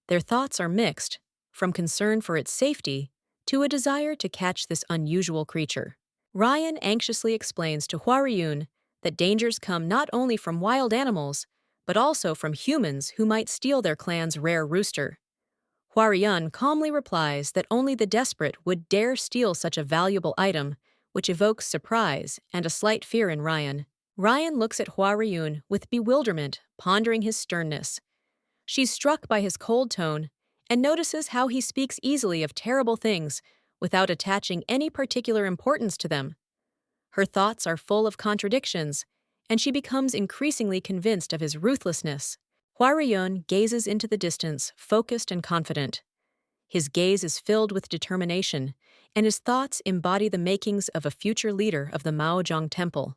Their thoughts are mixed, from concern for its safety to a desire to catch this unusual creature. Ryan anxiously explains to Hua Ryun that dangers come not only from wild animals, but also from humans who might steal their clan's rare rooster. Hua Ryun calmly replies that only the desperate would dare steal such a valuable item, which evokes surprise and a slight fear in Ryan. Ryan looks at Hua Ryun with bewilderment, pondering his sternness. She's struck by his cold tone and notices how he speaks easily of terrible things without attaching any particular importance to them. Her thoughts are full of contradictions, and she becomes increasingly convinced of his ruthlessness. Hua Ryun gazes into the distance, focused and confident. His gaze is filled with determination, and his thoughts embody the makings of a future leader of the Maozhong Temple.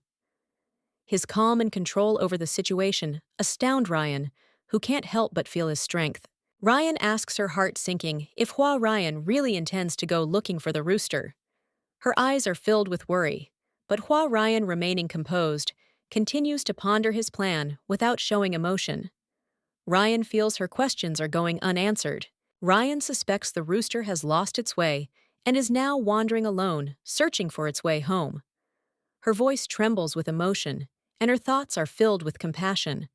His calm and control over the situation astound Ryan, who can't help but feel his strength. Ryan asks, her heart sinking, if Hua Ryan really intends to go looking for the rooster. Her eyes are filled with worry, but Hua Ryan, remaining composed, continues to ponder his plan without showing emotion. Ryan feels her questions are going unanswered. Ryan suspects the rooster has lost its way and is now wandering alone, searching for its way home. Her voice trembles with emotion, and her thoughts are filled with compassion.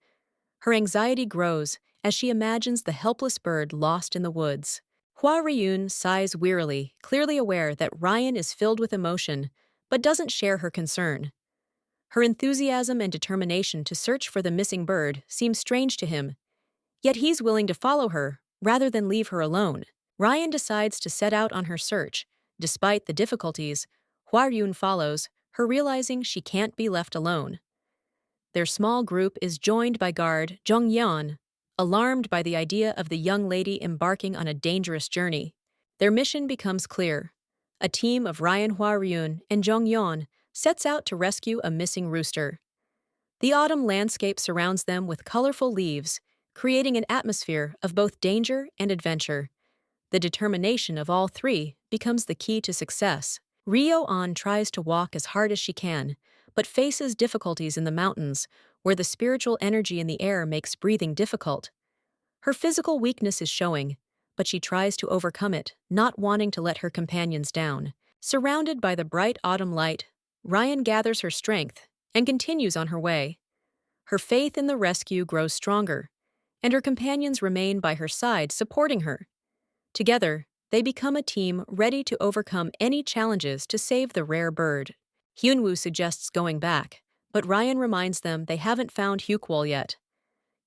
Her anxiety grows as she imagines the helpless bird lost in the woods. Hua Ryun sighs wearily, clearly aware that Ryan is filled with emotion, but doesn't share her concern. Her enthusiasm and determination to search for the missing bird seem strange to him, yet he's willing to follow her rather than leave her alone. Ryan decides to set out on her search. Despite the difficulties, Hua Ryun follows, her realizing she can't be left alone. Their small group is joined by guard Zhong Yan, alarmed by the idea of the young lady embarking on a dangerous journey. Their mission becomes clear. A team of Ryan, Hua Ryun, and Zhong Yan sets out to rescue a missing rooster. The autumn landscape surrounds them with colorful leaves, creating an atmosphere of both danger and adventure. The determination of all three becomes the key to success. Reborn tries to walk as hard as she can, but faces difficulties in the mountains, where the spiritual energy in the air makes breathing difficult. Her physical weakness is showing, but she tries to overcome it, not wanting to let her companions down. Surrounded by the bright autumn light, Ryan gathers her strength and continues on her way. Her faith in the rescue grows stronger, and her companions remain by her side, supporting her. Together, they become a team ready to overcome any challenges to save the rare bird. Hyunwoo suggests going back, but Ryan reminds them they haven't found Hyukwol yet.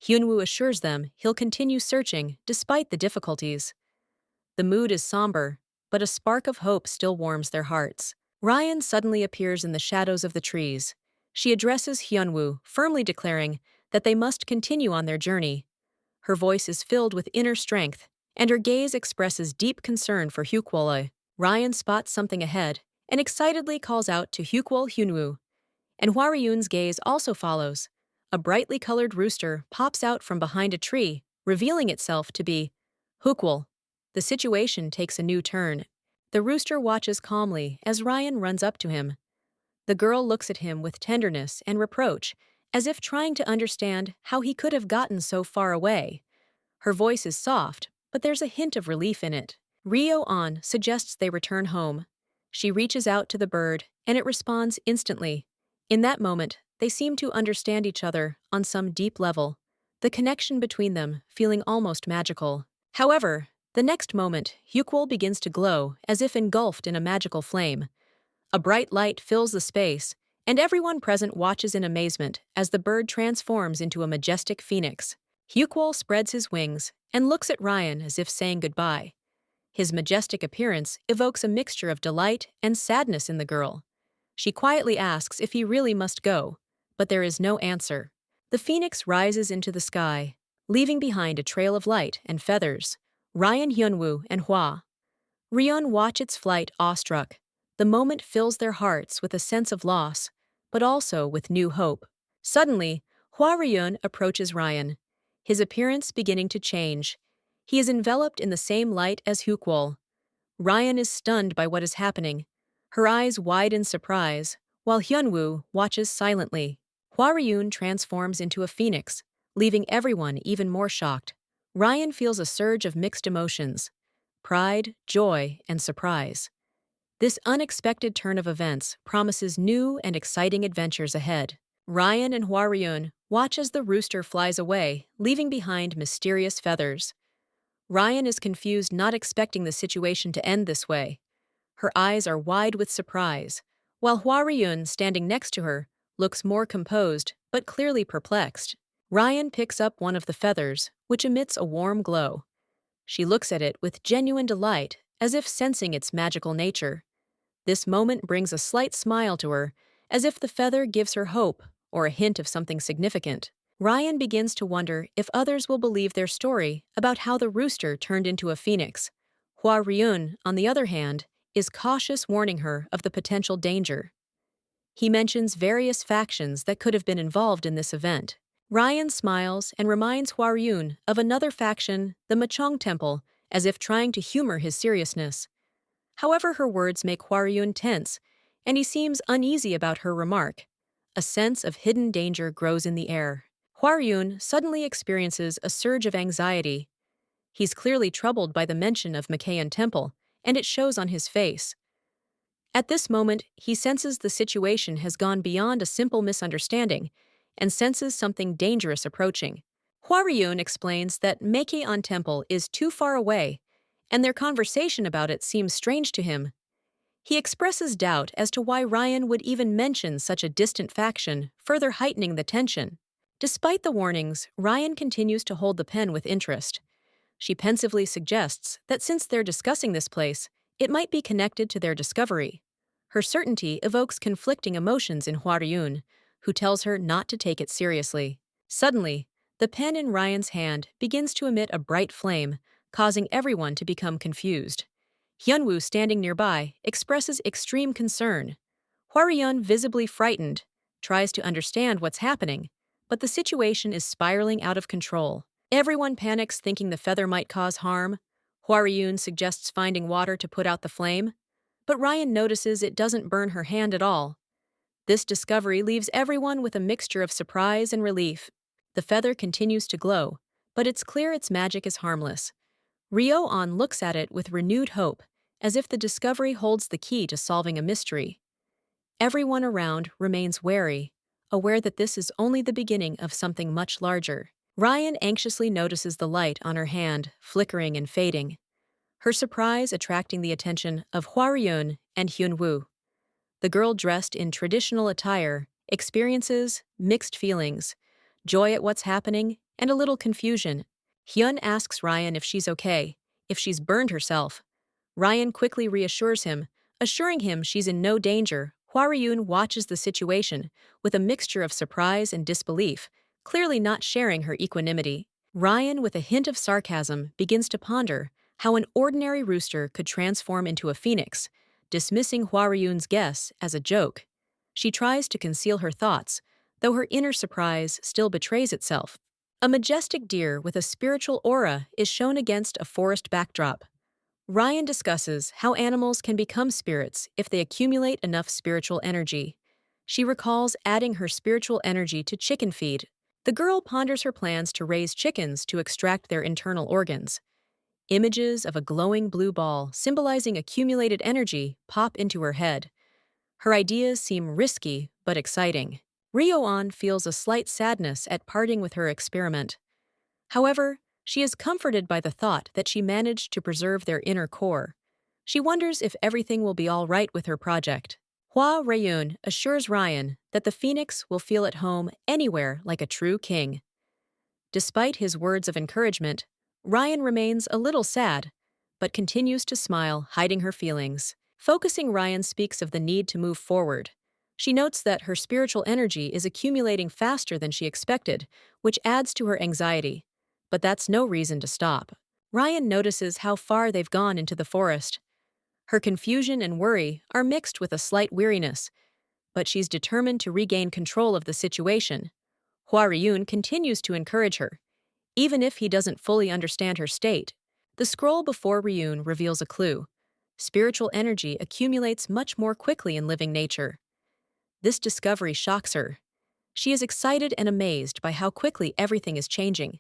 Hyunwoo assures them he'll continue searching despite the difficulties. The mood is somber, but a spark of hope still warms their hearts. Ryan suddenly appears in the shadows of the trees. She addresses Hyunwoo, firmly declaring that they must continue on their journey. Her voice is filled with inner strength, and her gaze expresses deep concern for Hyukwol. Ryan spots something ahead and excitedly calls out to Hyukwol Hyunwoo, and Hua Ryun's gaze also follows. A brightly colored rooster pops out from behind a tree, revealing itself to be Hyukwol. The situation takes a new turn. The rooster watches calmly as Ryan runs up to him. The girl looks at him with tenderness and reproach, as if trying to understand how he could have gotten so far away. Her voice is soft, but there's a hint of relief in it. Reborn suggests they return home. She reaches out to the bird, and it responds instantly. In that moment, they seem to understand each other on some deep level, the connection between them feeling almost magical. However, The next moment, Hyukwol begins to glow as if engulfed in a magical flame. A bright light fills the space, and everyone present watches in amazement as the bird transforms into a majestic phoenix. Hyukwol spreads his wings and looks at Ryan as if saying goodbye. His majestic appearance evokes a mixture of delight and sadness in the girl. She quietly asks if he really must go, but there is no answer. The phoenix rises into the sky, leaving behind a trail of light and feathers. Ryan, Hyunwoo, and Hwa Ryun watch its flight awestruck. The moment fills their hearts with a sense of loss, but also with new hope. Suddenly, Hwa Ryun approaches Ryan, his appearance beginning to change. He is enveloped in the same light as Hyukwol. Ryan is stunned by what is happening. Her eyes wide in surprise, while Hyunwoo watches silently. Hwa Ryun transforms into a phoenix, leaving everyone even more shocked. Ryan feels a surge of mixed emotions: pride, joy, and surprise. This unexpected turn of events promises new and exciting adventures ahead. Ryan and Hwa Ryun watch as the rooster flies away, leaving behind mysterious feathers. Ryan is confused, not expecting the situation to end this way. Her eyes are wide with surprise, while Hwa Ryun, standing next to her, looks more composed but clearly perplexed. Ryan picks up one of the feathers, which emits a warm glow. She looks at it with genuine delight, as if sensing its magical nature. This moment brings a slight smile to her, as if the feather gives her hope or a hint of something significant. Ryan begins to wonder if others will believe their story about how the rooster turned into a phoenix. Hwa Ryun, on the other hand, is cautious, warning her of the potential danger. He mentions various factions that could have been involved in this event. Ryan smiles and reminds Hwa Ryun of another faction, the Machong Temple, as if trying to humor his seriousness. However, her words make Hwa Ryun tense, and he seems uneasy about her remark. A sense of hidden danger grows in the air. Hwa Ryun suddenly experiences a surge of anxiety. He's clearly troubled by the mention of Macheon Temple, and it shows on his face. At this moment, he senses the situation has gone beyond a simple misunderstanding and senses something dangerous approaching. Hwa Ryun explains that Macheon Temple is too far away, and their conversation about it seems strange to him. He expresses doubt as to why Ryan would even mention such a distant faction, further heightening the tension. Despite the warnings, Ryan continues to hold the pen with interest. She pensively suggests that since they're discussing this place, it might be connected to their discovery. Her certainty evokes conflicting emotions in Hwa Ryun, who tells her not to take it seriously. Suddenly, the pen in Ryan's hand begins to emit a bright flame, causing everyone to become confused. Hyunwoo, standing nearby, expresses extreme concern. Hwa Ryun, visibly frightened, tries to understand what's happening, but the situation is spiraling out of control. Everyone panics, thinking the feather might cause harm. Hwa Ryun suggests finding water to put out the flame, but Ryan notices it doesn't burn her hand at all. This discovery leaves everyone with a mixture of surprise and relief. The feather continues to glow, but it's clear its magic is harmless. Ryo-on looks at it with renewed hope, as if the discovery holds the key to solving a mystery. Everyone around remains wary, aware that this is only the beginning of something much larger. Ryan anxiously notices the light on her hand, flickering and fading, her surprise attracting the attention of Hwa Ryun and Hyunwoo. The girl, dressed in traditional attire, experiences mixed feelings, joy at what's happening and a little confusion. Hyun asks Ryan if she's okay, if she's burned herself. Ryan quickly reassures him, assuring him she's in no danger. Hwa Ryun watches the situation with a mixture of surprise and disbelief, clearly not sharing her equanimity. Ryan, with a hint of sarcasm, begins to ponder how an ordinary rooster could transform into a phoenix, dismissing Hwa Ryun's guess as a joke. She tries to conceal her thoughts, though her inner surprise still betrays itself. A majestic deer with a spiritual aura is shown against a forest backdrop. Ryan discusses how animals can become spirits if they accumulate enough spiritual energy. She recalls adding her spiritual energy to chicken feed. The girl ponders her plans to raise chickens to extract their internal organs. Images of a glowing blue ball symbolizing accumulated energy pop into her head. Her ideas seem risky but exciting. Ryo-on feels a slight sadness at parting with her experiment. However, She is comforted by the thought that she managed to preserve their inner core. She wonders if everything will be all right with her project. Hua Rayun assures Ryan that the phoenix will feel at home anywhere like a true king. Despite his words of encouragement, Ryan remains a little sad, but continues to smile, hiding her feelings. Focusing, Ryan speaks of the need to move forward. She notes that her spiritual energy is accumulating faster than she expected, which adds to her anxiety. But that's no reason to stop. Ryan notices how far they've gone into the forest. Her confusion and worry are mixed with a slight weariness, but she's determined to regain control of the situation. Hua Ryun continues to encourage her, even if he doesn't fully understand her state. The scroll before Ryun reveals a clue. Spiritual energy accumulates much more quickly in living nature. This discovery shocks her. She is excited and amazed by how quickly everything is changing.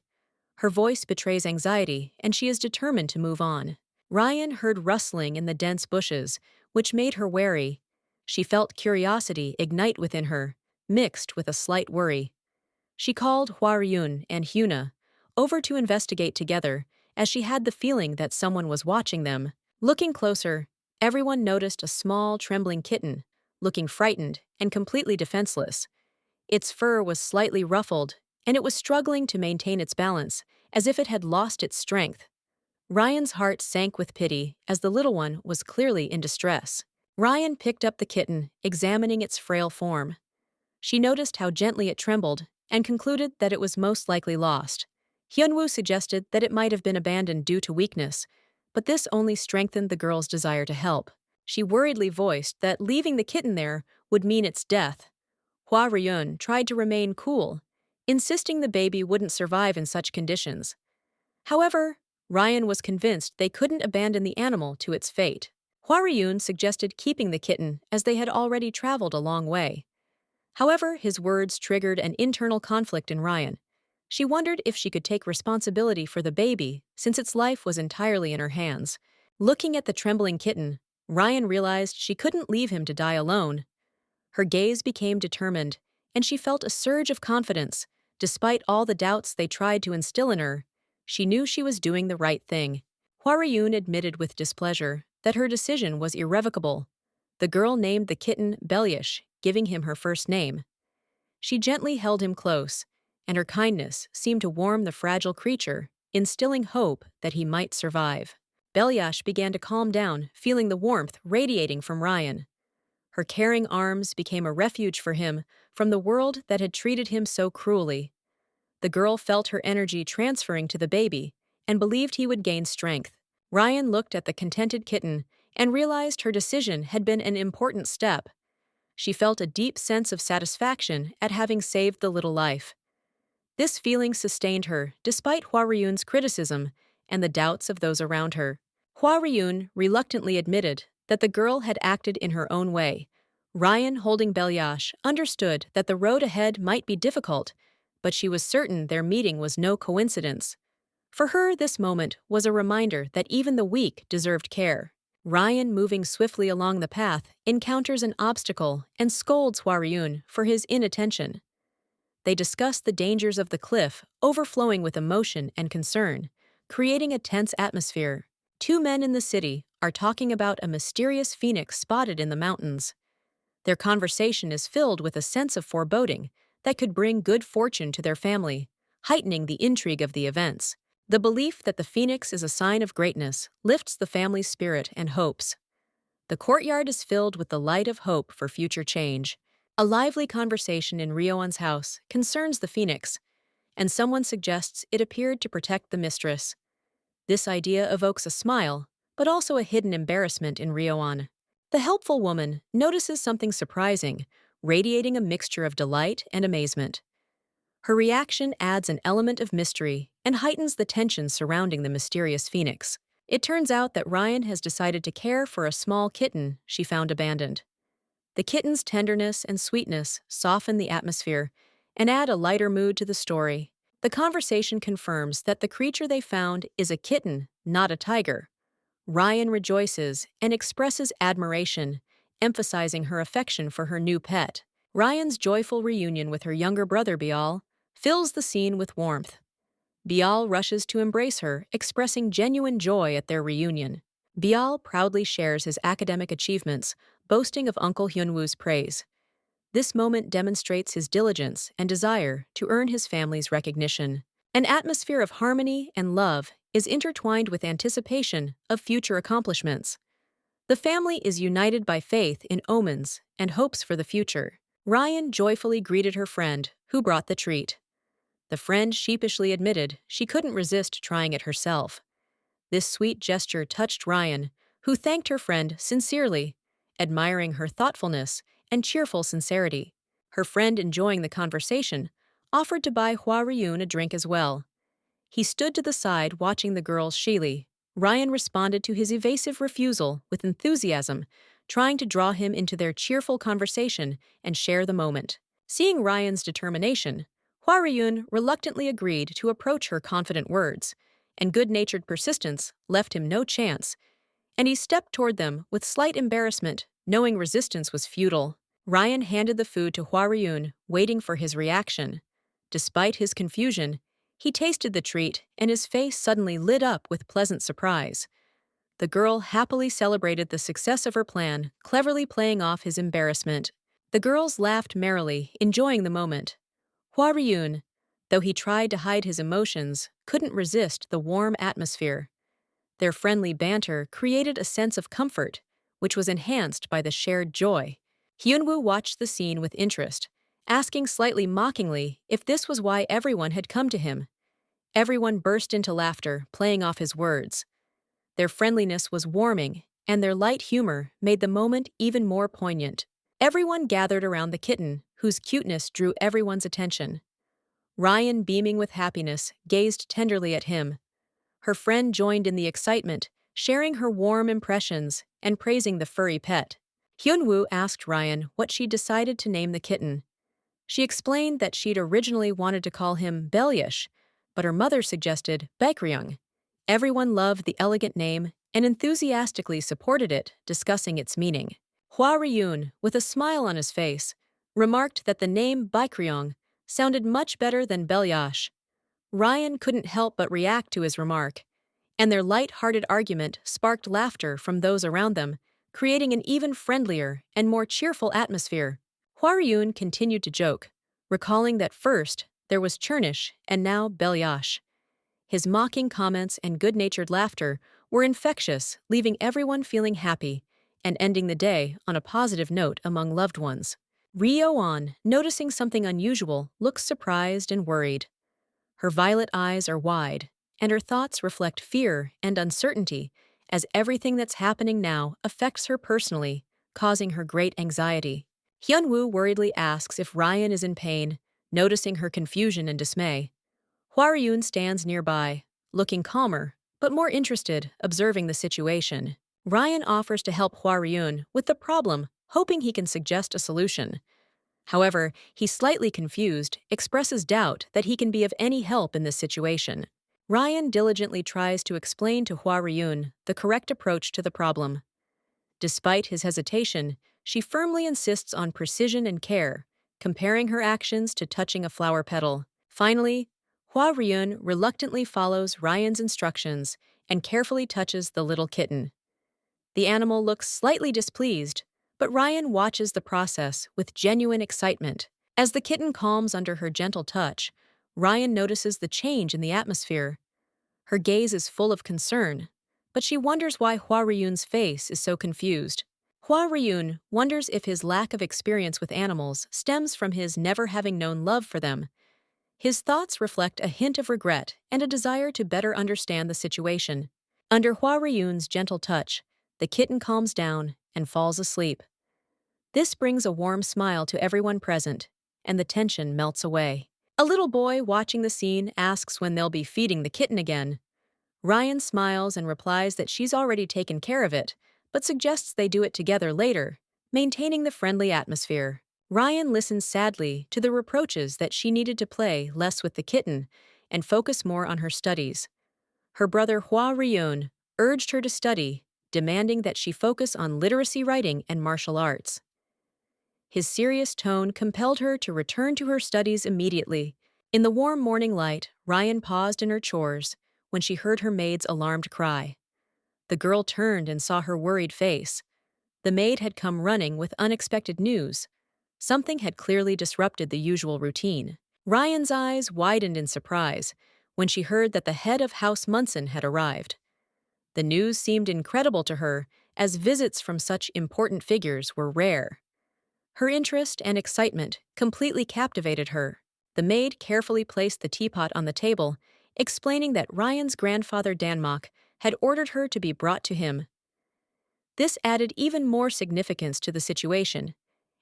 Her voice betrays anxiety, and she is determined to move on. Ryan heard rustling in the dense bushes, which made her wary. She felt curiosity ignite within her, mixed with a slight worry. She called Hua Ryun and Hyuna over to investigate together, as she had the feeling that someone was watching them. Looking closer, everyone noticed a small, trembling kitten, looking frightened and completely defenseless. Its fur was slightly ruffled, and it was struggling to maintain its balance, as if it had lost its strength. Ryan's heart sank with pity, as the little one was clearly in distress. Ryan picked up the kitten, examining its frail form. She noticed how gently it trembled, and concluded that it was most likely lost. Hyunwoo suggested that it might have been abandoned due to weakness, but this only strengthened the girl's desire to help. She worriedly voiced that leaving the kitten there would mean its death. Hua Ryun tried to remain cool, insisting the baby wouldn't survive in such conditions. However, Ryan was convinced they couldn't abandon the animal to its fate. Hua Ryun suggested keeping the kitten as they had already traveled a long way. However, his words triggered an internal conflict in Ryan. She wondered if she could take responsibility for the baby, since its life was entirely in her hands. Looking at the trembling kitten, Ryan realized she couldn't leave him to die alone. Her gaze became determined, and she felt a surge of confidence. Despite all the doubts they tried to instill in her, she knew she was doing the right thing. Hua Ryun admitted with displeasure that her decision was irrevocable. The girl named the kitten Belyash, giving him her first name. She gently held him close, and her kindness seemed to warm the fragile creature, instilling hope that he might survive. Belyash began to calm down, feeling the warmth radiating from Ryan. Her caring arms became a refuge for him from the world that had treated him so cruelly. The girl felt her energy transferring to the baby and believed he would gain strength. Ryan looked at the contented kitten and realized her decision had been an important step. She felt a deep sense of satisfaction at having saved the little life. This feeling sustained her despite Hua Ryun's criticism and the doubts of those around her. Hua Ryun reluctantly admitted that the girl had acted in her own way. Ryan, holding Belyash, understood that the road ahead might be difficult, but she was certain their meeting was no coincidence. For her, this moment was a reminder that even the weak deserved care. Ryan, moving swiftly along the path, encounters an obstacle and scolds Hua Ryun for his inattention. They discuss the dangers of the cliff, overflowing with emotion and concern, creating a tense atmosphere. Two men in the city are talking about a mysterious phoenix spotted in the mountains. Their conversation is filled with a sense of foreboding that could bring good fortune to their family, heightening the intrigue of the events. The belief that the phoenix is a sign of greatness lifts the family's spirit and hopes. The courtyard is filled with the light of hope for future change. A lively conversation in Ryoan's house concerns the phoenix, and someone suggests it appeared to protect the mistress. This idea evokes a smile, but also a hidden embarrassment in Ryoan. The helpful woman notices something surprising, radiating a mixture of delight and amazement. Her reaction adds an element of mystery and heightens the tension surrounding the mysterious phoenix. It turns out that Ryan has decided to care for a small kitten she found abandoned. The kitten's tenderness and sweetness soften the atmosphere and add a lighter mood to the story. The conversation confirms that the creature they found is a kitten, not a tiger. Ryan rejoices and expresses admiration, emphasizing her affection for her new pet. Ryan's joyful reunion with her younger brother Bial fills the scene with warmth. Bial rushes to embrace her, expressing genuine joy at their reunion. Bial proudly shares his academic achievements, boasting of Uncle Hyunwoo's praise. This moment demonstrates his diligence and desire to earn his family's recognition. An atmosphere of harmony and love is intertwined with anticipation of future accomplishments. The family is united by faith in omens and hopes for the future. Ryan joyfully greeted her friend, who brought the treat. The friend sheepishly admitted she couldn't resist trying it herself. This sweet gesture touched Ryan, who thanked her friend sincerely, admiring her thoughtfulness and cheerful sincerity. Her friend, enjoying the conversation, offered to buy Hua Ryun a drink as well. He stood to the side watching the girls shyly. Ryan responded to his evasive refusal with enthusiasm, trying to draw him into their cheerful conversation and share the moment. Seeing Ryan's determination, Hua Ryun reluctantly agreed to approach her confident words, and good-natured persistence left him no chance, and he stepped toward them with slight embarrassment, knowing resistance was futile. Ryan handed the food to Hua Ryun, waiting for his reaction. Despite his confusion, he tasted the treat, and his face suddenly lit up with pleasant surprise. The girl happily celebrated the success of her plan, cleverly playing off his embarrassment. The girls laughed merrily, enjoying the moment. Hua Ryun, though he tried to hide his emotions, couldn't resist the warm atmosphere. Their friendly banter created a sense of comfort, which was enhanced by the shared joy. Hyunwoo watched the scene with interest, asking slightly mockingly if this was why everyone had come to him. Everyone burst into laughter, playing off his words. Their friendliness was warming, and their light humor made the moment even more poignant. Everyone gathered around the kitten, whose cuteness drew everyone's attention. Ryan, beaming with happiness, gazed tenderly at him. Her friend joined in the excitement, sharing her warm impressions and praising the furry pet. Hyunwoo asked Ryan what she decided to name the kitten. She explained that she'd originally wanted to call him Belyash, but her mother suggested Baekryung. Everyone loved the elegant name and enthusiastically supported it, discussing its meaning. Hua Ryun, with a smile on his face, remarked that the name Baekryung sounded much better than Belyash. Ryan couldn't help but react to his remark, and their light-hearted argument sparked laughter from those around them, creating an even friendlier and more cheerful atmosphere. Hua Ryun continued to joke, recalling that first there was Chernish and now Belyash. His mocking comments and good-natured laughter were infectious, leaving everyone feeling happy and ending the day on a positive note among loved ones. Ryo-on, noticing something unusual, looks surprised and worried. Her violet eyes are wide, and her thoughts reflect fear and uncertainty, as everything that's happening now affects her personally, causing her great anxiety. Hyunwoo worriedly asks if Ryan is in pain, noticing her confusion and dismay. Hua Ryun stands nearby, looking calmer, but more interested, observing the situation. Ryan offers to help Hua Ryun with the problem, hoping he can suggest a solution. However, he's slightly confused, expresses doubt that he can be of any help in this situation. Ryan diligently tries to explain to Hua Ryun the correct approach to the problem. Despite his hesitation, she firmly insists on precision and care, comparing her actions to touching a flower petal. Finally, Hua Ryun reluctantly follows Ryan's instructions and carefully touches the little kitten. The animal looks slightly displeased, but Ryan watches the process with genuine excitement. As the kitten calms under her gentle touch, Ryan notices the change in the atmosphere. Her gaze is full of concern, but she wonders why Hua Ryun's face is so confused. Hua Ryun wonders if his lack of experience with animals stems from his never having known love for them. His thoughts reflect a hint of regret and a desire to better understand the situation. Under Hua Ryun's gentle touch, the kitten calms down and falls asleep. This brings a warm smile to everyone present, and the tension melts away. A little boy watching the scene asks when they'll be feeding the kitten again. Ryan smiles and replies that she's already taken care of it, but suggests they do it together later, maintaining the friendly atmosphere. Ryan listens sadly to the reproaches that she needed to play less with the kitten and focus more on her studies. Her brother Hua Ryun urged her to study, demanding that she focus on literacy writing and martial arts. His serious tone compelled her to return to her studies immediately, In the warm morning light, Ryan paused in her chores when she heard her maid's alarmed cry. The girl turned and saw her worried face. The maid had come running with unexpected news. Something had clearly disrupted the usual routine. Ryan's eyes widened in surprise when she heard that the head of House Munson had arrived. The news seemed incredible to her, as visits from such important figures were rare. Her interest and excitement completely captivated her. The maid carefully placed the teapot on the table, explaining that Ryan's grandfather Danmok had ordered her to be brought to him. This added even more significance to the situation,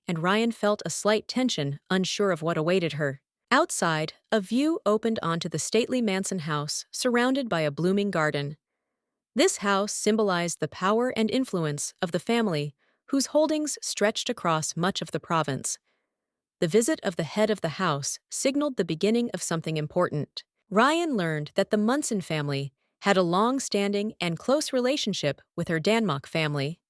and Ryan felt a slight tension, unsure of what awaited her. Outside, a view opened onto the stately Manson house, surrounded by a blooming garden. This house symbolized the power and influence of the family, whose holdings stretched across much of the province. The visit of the head of the house signaled the beginning of something important. Ryan learned that the Munson family had a long-standing and close relationship with her Danmok family.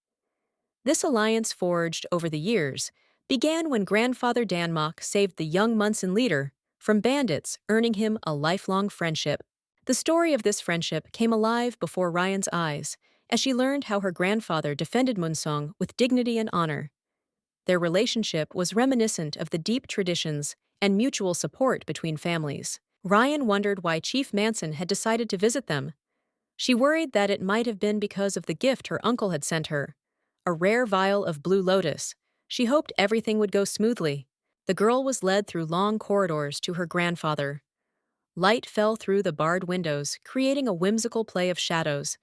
This alliance, forged over the years, began when grandfather Danmok saved the young Munson leader from bandits, earning him a lifelong friendship. The story of this friendship came alive before Ryan's eyes as she learned how her grandfather defended Munsong with dignity and honor. Their relationship was reminiscent of the deep traditions and mutual support between families. Ryan wondered why Chief Manson had decided to visit them. She worried that it might have been because of the gift her uncle had sent her, a rare vial of blue lotus. She hoped everything would go smoothly. The girl was led through long corridors to her grandfather. Light fell through the barred windows, creating a whimsical play of shadows.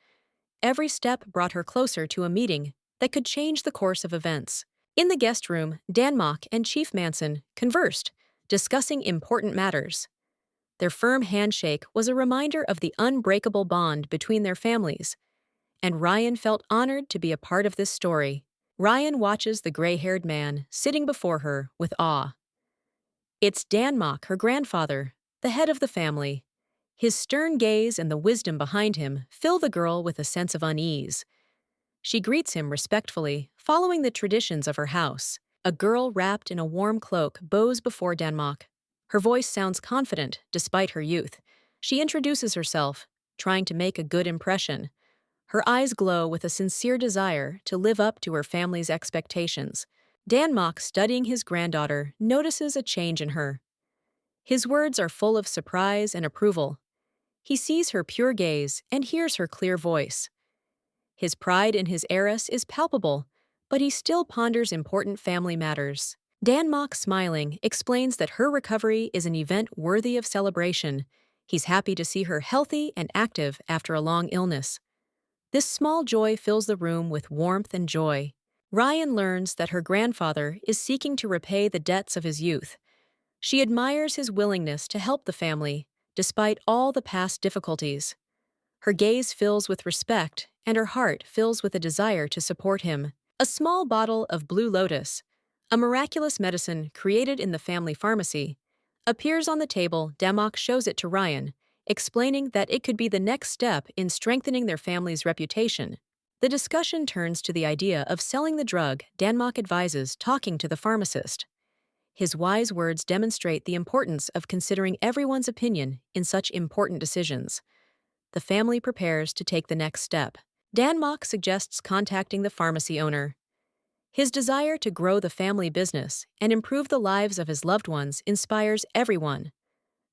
Every step brought her closer to a meeting that could change the course of events. In the guest room, Danmok and Chief Manson conversed, discussing important matters. Their firm handshake was a reminder of the unbreakable bond between their families, and Ryan felt honored to be a part of this story. Ryan watches the gray-haired man sitting before her with awe. It's Danmok, her grandfather, the head of the family. His stern gaze and the wisdom behind him fill the girl with a sense of unease. She greets him respectfully, following the traditions of her house. A girl wrapped in a warm cloak bows before Danmok. Her voice sounds confident despite her youth. She introduces herself, trying to make a good impression. Her eyes glow with a sincere desire to live up to her family's expectations. Danmok, studying his granddaughter, notices a change in her. His words are full of surprise and approval. He sees her pure gaze and hears her clear voice. His pride in his heiress is palpable, but he still ponders important family matters. Danmok, smiling, explains that her recovery is an event worthy of celebration. He's happy to see her healthy and active after a long illness. This small joy fills the room with warmth and joy. Ryan learns that her grandfather is seeking to repay the debts of his youth. She admires his willingness to help the family, despite all the past difficulties. Her gaze fills with respect, and her heart fills with a desire to support him. A small bottle of blue lotus, a miraculous medicine created in the family pharmacy, appears on the table. Danmok shows it to Ryan, explaining that it could be the next step in strengthening their family's reputation. The discussion turns to the idea of selling the drug. Danmok advises talking to the pharmacist. His wise words demonstrate the importance of considering everyone's opinion in such important decisions. The family prepares to take the next step. Danmok suggests contacting the pharmacy owner. His desire to grow the family business and improve the lives of his loved ones inspires everyone.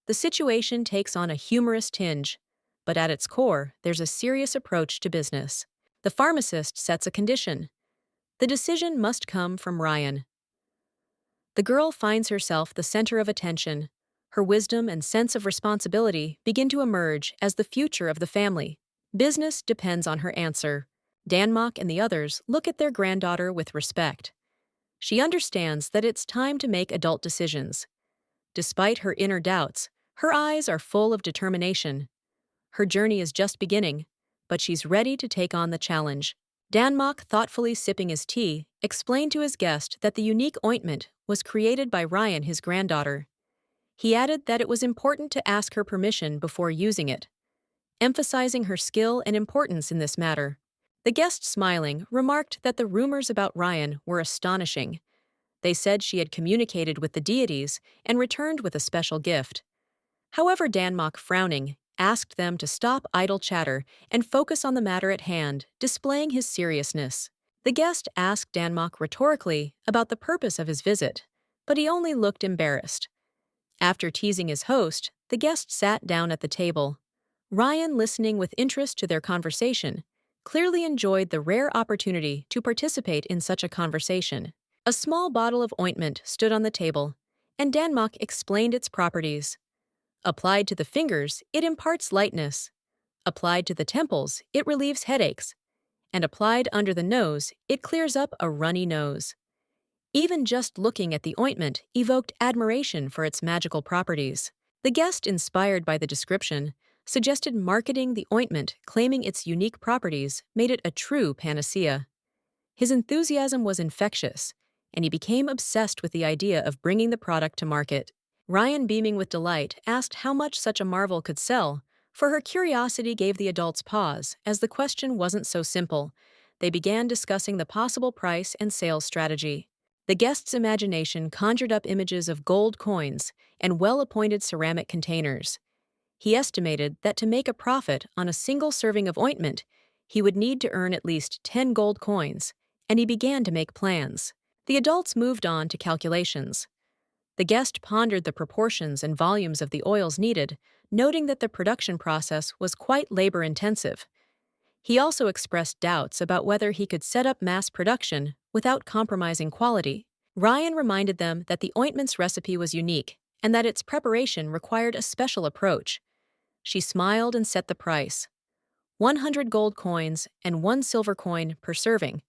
The situation takes on a humorous tinge, but at its core, there's a serious approach to business. The pharmacist sets a condition. The decision must come from Ryan. The girl finds herself the center of attention. Her wisdom and sense of responsibility begin to emerge as the future of the family. Business depends on her answer. Danmok and the others look at their granddaughter with respect. She understands that it's time to make adult decisions. Despite her inner doubts, her eyes are full of determination. Her journey is just beginning, but she's ready to take on the challenge. Danmok, thoughtfully sipping his tea, explained to his guest that the unique ointment was created by Ryan, his granddaughter. He added that it was important to ask her permission before using it, emphasizing her skill and importance in this matter. The guest, smiling, remarked that the rumors about Ryan were astonishing. They said she had communicated with the deities and returned with a special gift. However, Danmok, frowning, asked them to stop idle chatter and focus on the matter at hand, displaying his seriousness. The guest asked Danmok rhetorically about the purpose of his visit, but he only looked embarrassed. After teasing his host, the guest sat down at the table. Ryan, listening with interest to their conversation, clearly enjoyed the rare opportunity to participate in such a conversation. A small bottle of ointment stood on the table, and Danmok explained its properties. Applied to the fingers, it imparts lightness. Applied to the temples, it relieves headaches. And applied under the nose, it clears up a runny nose. Even just looking at the ointment evoked admiration for its magical properties. The guest, inspired by the description, suggested marketing the ointment, claiming its unique properties made it a true panacea. His enthusiasm was infectious, and he became obsessed with the idea of bringing the product to market. Ryan, beaming with delight, asked how much such a marvel could sell, for her curiosity gave the adults pause, as the question wasn't so simple. They began discussing the possible price and sales strategy. The guest's imagination conjured up images of gold coins and well-appointed ceramic containers. He estimated that to make a profit on a single serving of ointment, he would need to earn at least 10 gold coins, and he began to make plans. The adults moved on to calculations. The guest pondered the proportions and volumes of the oils needed, noting that the production process was quite labor-intensive. He also expressed doubts about whether he could set up mass production without compromising quality. Ryan reminded them that the ointment's recipe was unique and that its preparation required a special approach. She smiled and set the price: 100 gold coins and 1 silver coin per serving.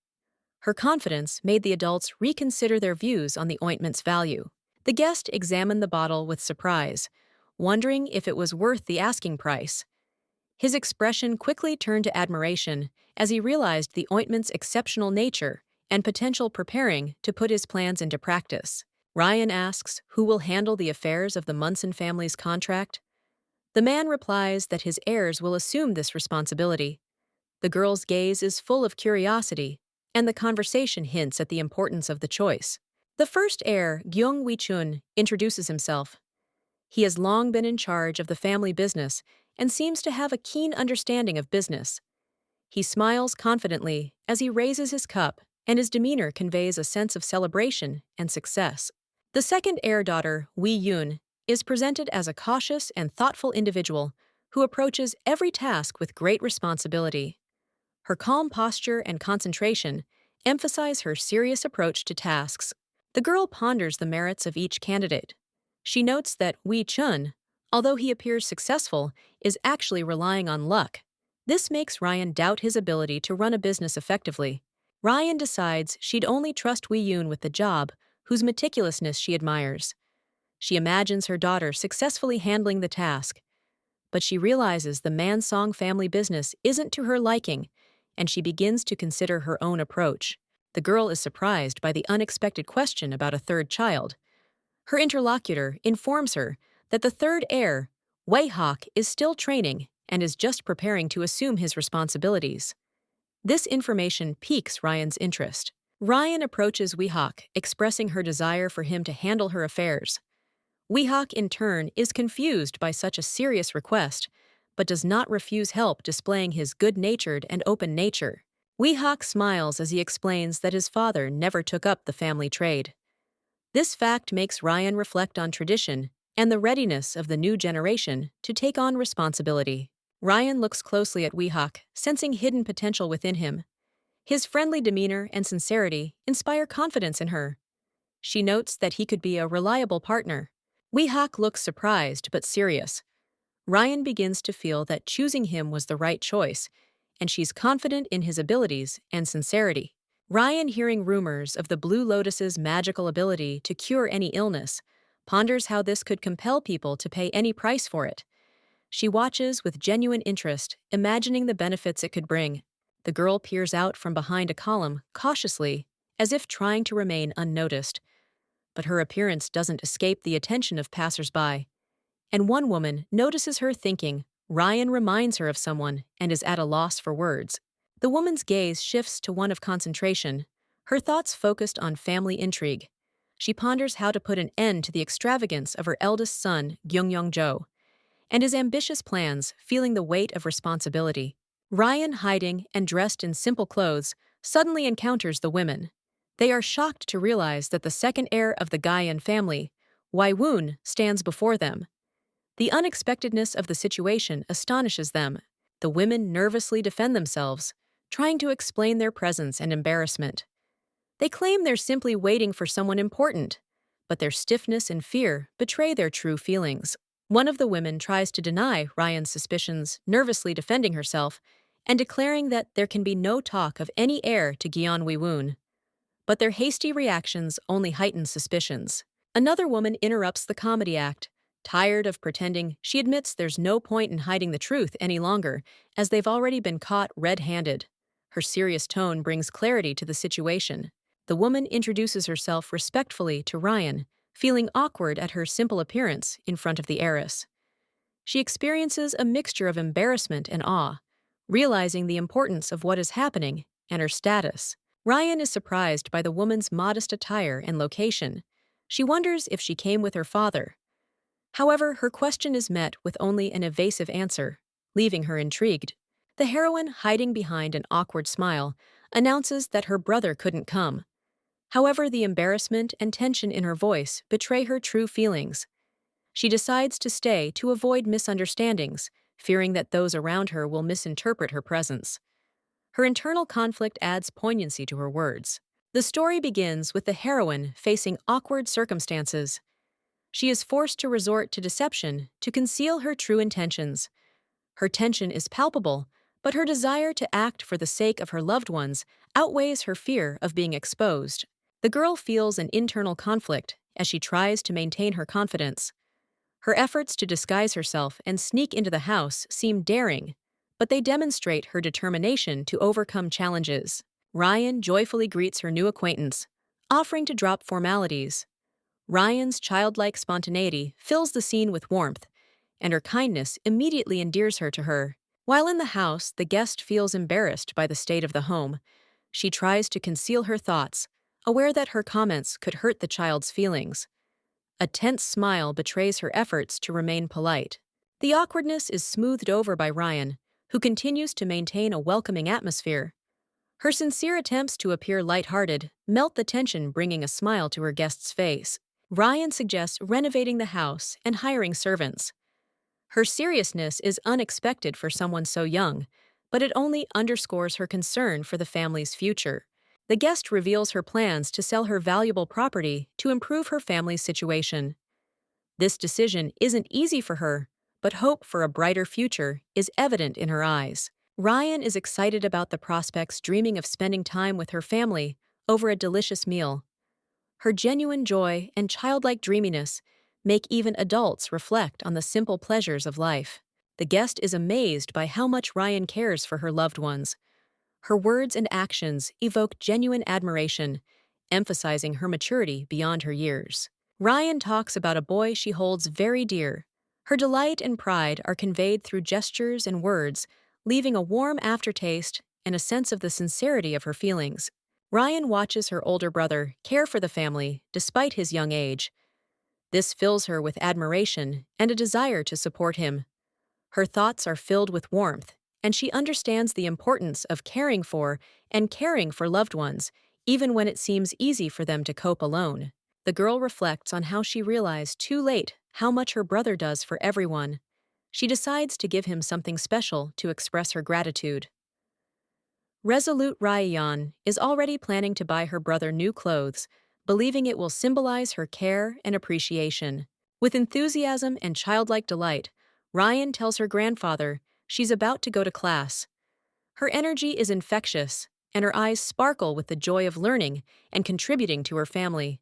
Her confidence made the adults reconsider their views on the ointment's value. The guest examined the bottle with surprise, wondering if it was worth the asking price. His expression quickly turned to admiration as he realized the ointment's exceptional nature and potential preparing to put his plans into practice. Ryan asks who will handle the affairs of the Munson family's contract. The man replies that his heirs will assume this responsibility. The girl's gaze is full of curiosity, and the conversation hints at the importance of the choice. The first heir, Gyung Wi-chun, introduces himself. He has long been in charge of the family business and seems to have a keen understanding of business. He smiles confidently as he raises his cup, and his demeanor conveys a sense of celebration and success. The second heir daughter, Wi Yun, is presented as a cautious and thoughtful individual who approaches every task with great responsibility. Her calm posture and concentration emphasize her serious approach to tasks. The girl ponders the merits of each candidate. She notes that Wei Chun, although he appears successful, is actually relying on luck. This makes Ryan doubt his ability to run a business effectively. Ryan decides she'd only trust Wei Yun with the job, whose meticulousness she admires. She imagines her daughter successfully handling the task, but she realizes the Mansong family business isn't to her liking, and she begins to consider her own approach. The girl is surprised by the unexpected question about a third child. Her interlocutor informs her that the third heir, Wei Hawk, is still training and is just preparing to assume his responsibilities. This information piques Ryan's interest. Ryan approaches Wei Hawk, expressing her desire for him to handle her affairs. Wei Hawk, in turn, is confused by such a serious request, but does not refuse help, displaying his good-natured and open nature. Wei Hawk smiles as he explains that his father never took up the family trade. This fact makes Ryan reflect on tradition and the readiness of the new generation to take on responsibility. Ryan looks closely at Wei Hawk, sensing hidden potential within him. His friendly demeanor and sincerity inspire confidence in her. She notes that he could be a reliable partner. Wei Hawk looks surprised but serious. Ryan begins to feel that choosing him was the right choice, and she's confident in his abilities and sincerity. Ryan, hearing rumors of the Blue Lotus's magical ability to cure any illness, ponders how this could compel people to pay any price for it. She watches with genuine interest, imagining the benefits it could bring. The girl peers out from behind a column, cautiously, as if trying to remain unnoticed. But her appearance doesn't escape the attention of passers-by. And one woman notices her thinking. Ryan reminds her of someone and is at a loss for words. The woman's gaze shifts to one of concentration, her thoughts focused on family intrigue. She ponders how to put an end to the extravagance of her eldest son, Gyeongyong-jo. and his ambitious plans, feeling the weight of responsibility. Ryan, hiding and dressed in simple clothes, suddenly encounters the women. They are shocked to realize that the second heir of the Gaian family, Waiwun, stands before them. The unexpectedness of the situation astonishes them. The women nervously defend themselves, trying to explain their presence and embarrassment. They claim they're simply waiting for someone important, but their stiffness and fear betray their true feelings. One of the women tries to deny Ryan's suspicions, nervously defending herself and declaring that there can be no talk of any heir to Gyeon Wee-woon. But their hasty reactions only heighten suspicions. Another woman interrupts the comedy act. Tired of pretending, she admits there's no point in hiding the truth any longer, as they've already been caught red-handed. Her serious tone brings clarity to the situation. The woman introduces herself respectfully to Ryan, feeling awkward at her simple appearance in front of the heiress. She experiences a mixture of embarrassment and awe, realizing the importance of what is happening and her status. Ryan is surprised by the woman's modest attire and location. She wonders if she came with her father. However, her question is met with only an evasive answer, leaving her intrigued. The heroine, hiding behind an awkward smile, announces that her brother couldn't come. However, the embarrassment and tension in her voice betray her true feelings. She decides to stay to avoid misunderstandings, fearing that those around her will misinterpret her presence. Her internal conflict adds poignancy to her words. The story begins with the heroine facing awkward circumstances. She is forced to resort to deception to conceal her true intentions. Her tension is palpable, but her desire to act for the sake of her loved ones outweighs her fear of being exposed. The girl feels an internal conflict as she tries to maintain her confidence. Her efforts to disguise herself and sneak into the house seem daring, but they demonstrate her determination to overcome challenges. Ryan joyfully greets her new acquaintance, offering to drop formalities. Ryan's childlike spontaneity fills the scene with warmth, and her kindness immediately endears her to her. While in the house, the guest feels embarrassed by the state of the home. She tries to conceal her thoughts, aware that her comments could hurt the child's feelings. A tense smile betrays her efforts to remain polite. The awkwardness is smoothed over by Ryan, who continues to maintain a welcoming atmosphere. Her sincere attempts to appear lighthearted melt the tension, bringing a smile to her guest's face. Ryan suggests renovating the house and hiring servants. Her seriousness is unexpected for someone so young, but it only underscores her concern for the family's future. The guest reveals her plans to sell her valuable property to improve her family's situation. This decision isn't easy for her, but hope for a brighter future is evident in her eyes. Ryan is excited about the prospects, dreaming of spending time with her family over a delicious meal. Her genuine joy and childlike dreaminess make even adults reflect on the simple pleasures of life. The guest is amazed by how much Ryan cares for her loved ones. Her words and actions evoke genuine admiration, emphasizing her maturity beyond her years. Ryan talks about a boy she holds very dear. Her delight and pride are conveyed through gestures and words, leaving a warm aftertaste and a sense of the sincerity of her feelings. Ryan watches her older brother care for the family despite his young age. This fills her with admiration and a desire to support him. Her thoughts are filled with warmth, and she understands the importance of caring for and caring for loved ones, even when it seems easy for them to cope alone. The girl reflects on how she realized too late how much her brother does for everyone. She decides to give him something special to express her gratitude. Resolute Ryan is already planning to buy her brother new clothes, believing it will symbolize her care and appreciation. With enthusiasm and childlike delight, Ryan tells her grandfather she's about to go to class. Her energy is infectious, and her eyes sparkle with the joy of learning and contributing to her family.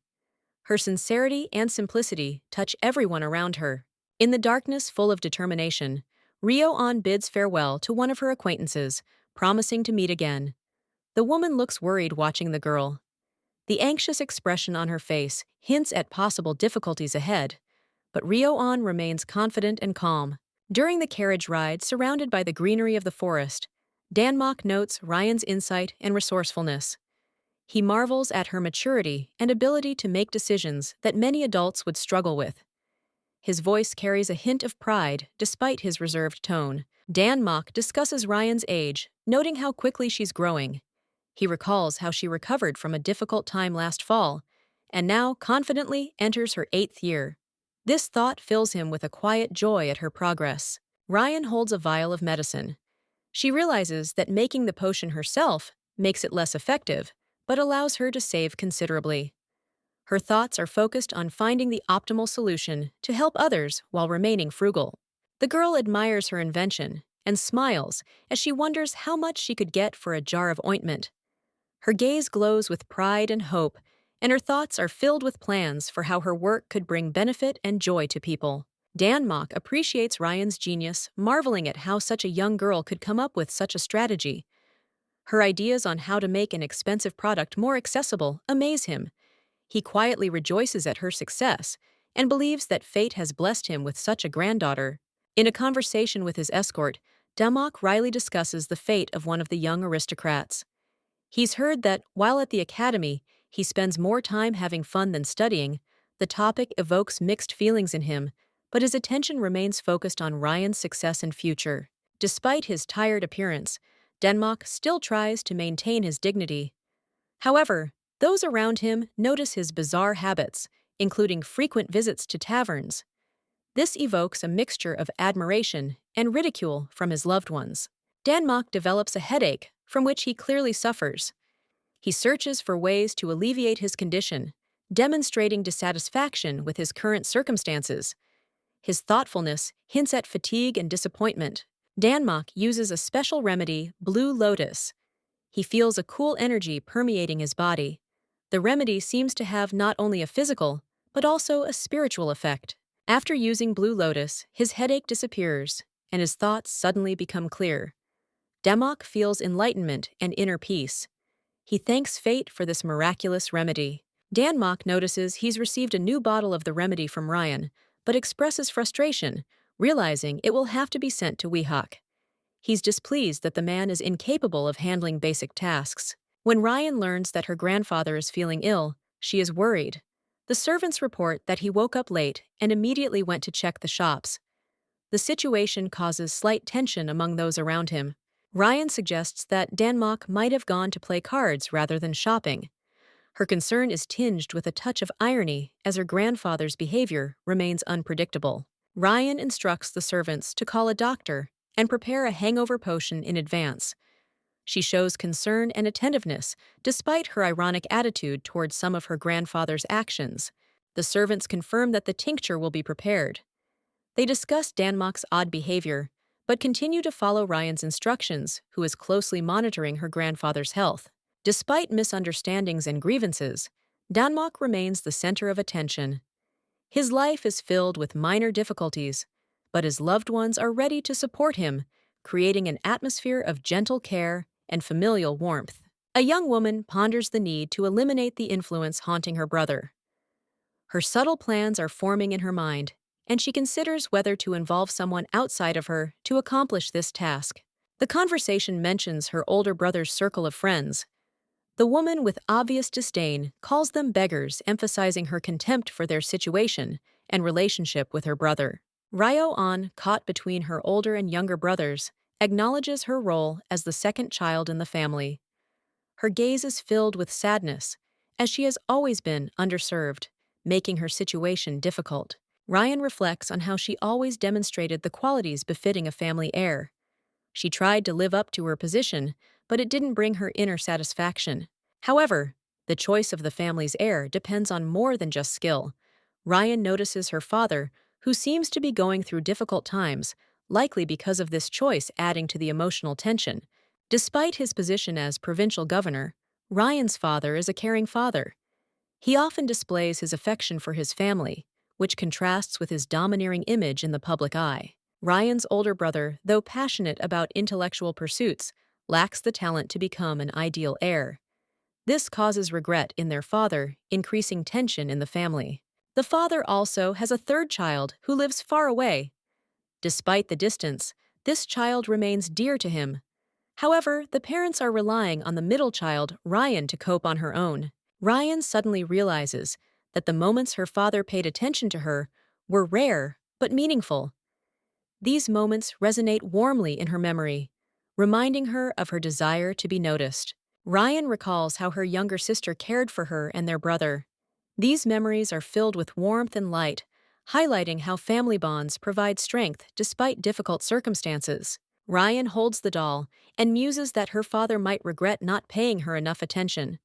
Her sincerity and simplicity touch everyone around her. In the darkness full of determination, Ryo-an bids farewell to one of her acquaintances, promising to meet again. The woman looks worried watching the girl. The anxious expression on her face hints at possible difficulties ahead, but Ryo-an remains confident and calm. During the carriage ride, surrounded by the greenery of the forest, Danmok notes Ryan's insight and resourcefulness. He marvels at her maturity and ability to make decisions that many adults would struggle with. His voice carries a hint of pride despite his reserved tone. Dan Mok discusses Ryan's age, noting how quickly she's growing. He recalls how she recovered from a difficult time last fall, and now confidently enters her 8th year. This thought fills him with a quiet joy at her progress. Ryan holds a vial of medicine. She realizes that making the potion herself makes it less effective, but allows her to save considerably. Her thoughts are focused on finding the optimal solution to help others while remaining frugal. The girl admires her invention and smiles as she wonders how much she could get for a jar of ointment. Her gaze glows with pride and hope, and her thoughts are filled with plans for how her work could bring benefit and joy to people. Dan Mok appreciates Ryan's genius, marveling at how such a young girl could come up with such a strategy. Her ideas on how to make an expensive product more accessible amaze him. He quietly rejoices at her success and believes that fate has blessed him with such a granddaughter. In a conversation with his escort, Damok wryly discusses the fate of one of the young aristocrats. He's heard that, while at the academy, he spends more time having fun than studying. The topic evokes mixed feelings in him, but his attention remains focused on Ryan's success and future. Despite his tired appearance, Denmark still tries to maintain his dignity. However, those around him notice his bizarre habits, including frequent visits to taverns. This evokes a mixture of admiration and ridicule from his loved ones. Denmark develops a headache from which he clearly suffers. He searches for ways to alleviate his condition, demonstrating dissatisfaction with his current circumstances. His thoughtfulness hints at fatigue and disappointment. Danmok uses a special remedy, Blue Lotus. He feels a cool energy permeating his body. The remedy seems to have not only a physical, but also a spiritual effect. After using Blue Lotus, his headache disappears, and his thoughts suddenly become clear. Demok feels enlightenment and inner peace. He thanks fate for this miraculous remedy. Danmok notices he's received a new bottle of the remedy from Ryan, but expresses frustration, realizing it will have to be sent to Weehawk. He's displeased that the man is incapable of handling basic tasks. When Ryan learns that her grandfather is feeling ill, she is worried. The servants report that he woke up late and immediately went to check the shops. The situation causes slight tension among those around him. Ryan suggests that Danmok might have gone to play cards rather than shopping. Her concern is tinged with a touch of irony as her grandfather's behavior remains unpredictable. Ryan instructs the servants to call a doctor and prepare a hangover potion in advance. She shows concern and attentiveness despite her ironic attitude towards some of her grandfather's actions. The servants confirm that the tincture will be prepared. They discuss Danmok's odd behavior, but continue to follow Ryan's instructions, who is closely monitoring her grandfather's health. Despite misunderstandings and grievances, Danmok remains the center of attention. His life is filled with minor difficulties, but his loved ones are ready to support him, creating an atmosphere of gentle care and familial warmth. A young woman ponders the need to eliminate the influence haunting her brother. Her subtle plans are forming in her mind, and she considers whether to involve someone outside of her to accomplish this task. The conversation mentions her older brother's circle of friends. The woman, with obvious disdain, calls them beggars, emphasizing her contempt for their situation and relationship with her brother. Ryo-an, caught between her older and younger brothers, acknowledges her role as the second child in the family. Her gaze is filled with sadness, as she has always been underserved, making her situation difficult. Ryan reflects on how she always demonstrated the qualities befitting a family heir. She tried to live up to her position, but it didn't bring her inner satisfaction. However, the choice of the family's heir depends on more than just skill. Ryan notices her father, who seems to be going through difficult times, likely because of this choice adding to the emotional tension. Despite his position as provincial governor, Ryan's father is a caring father. He often displays his affection for his family, which contrasts with his domineering image in the public eye. Ryan's older brother, though passionate about intellectual pursuits, lacks the talent to become an ideal heir. This causes regret in their father, increasing tension in the family. The father also has a third child who lives far away. Despite the distance, this child remains dear to him. However, the parents are relying on the middle child, Ryan, to cope on her own. Ryan suddenly realizes that the moments her father paid attention to her were rare but meaningful. These moments resonate warmly in her memory, reminding her of her desire to be noticed. Ryan recalls how her younger sister cared for her and their brother. These memories are filled with warmth and light, highlighting how family bonds provide strength despite difficult circumstances. Ryan holds the doll and muses that her father might regret not paying her enough attention.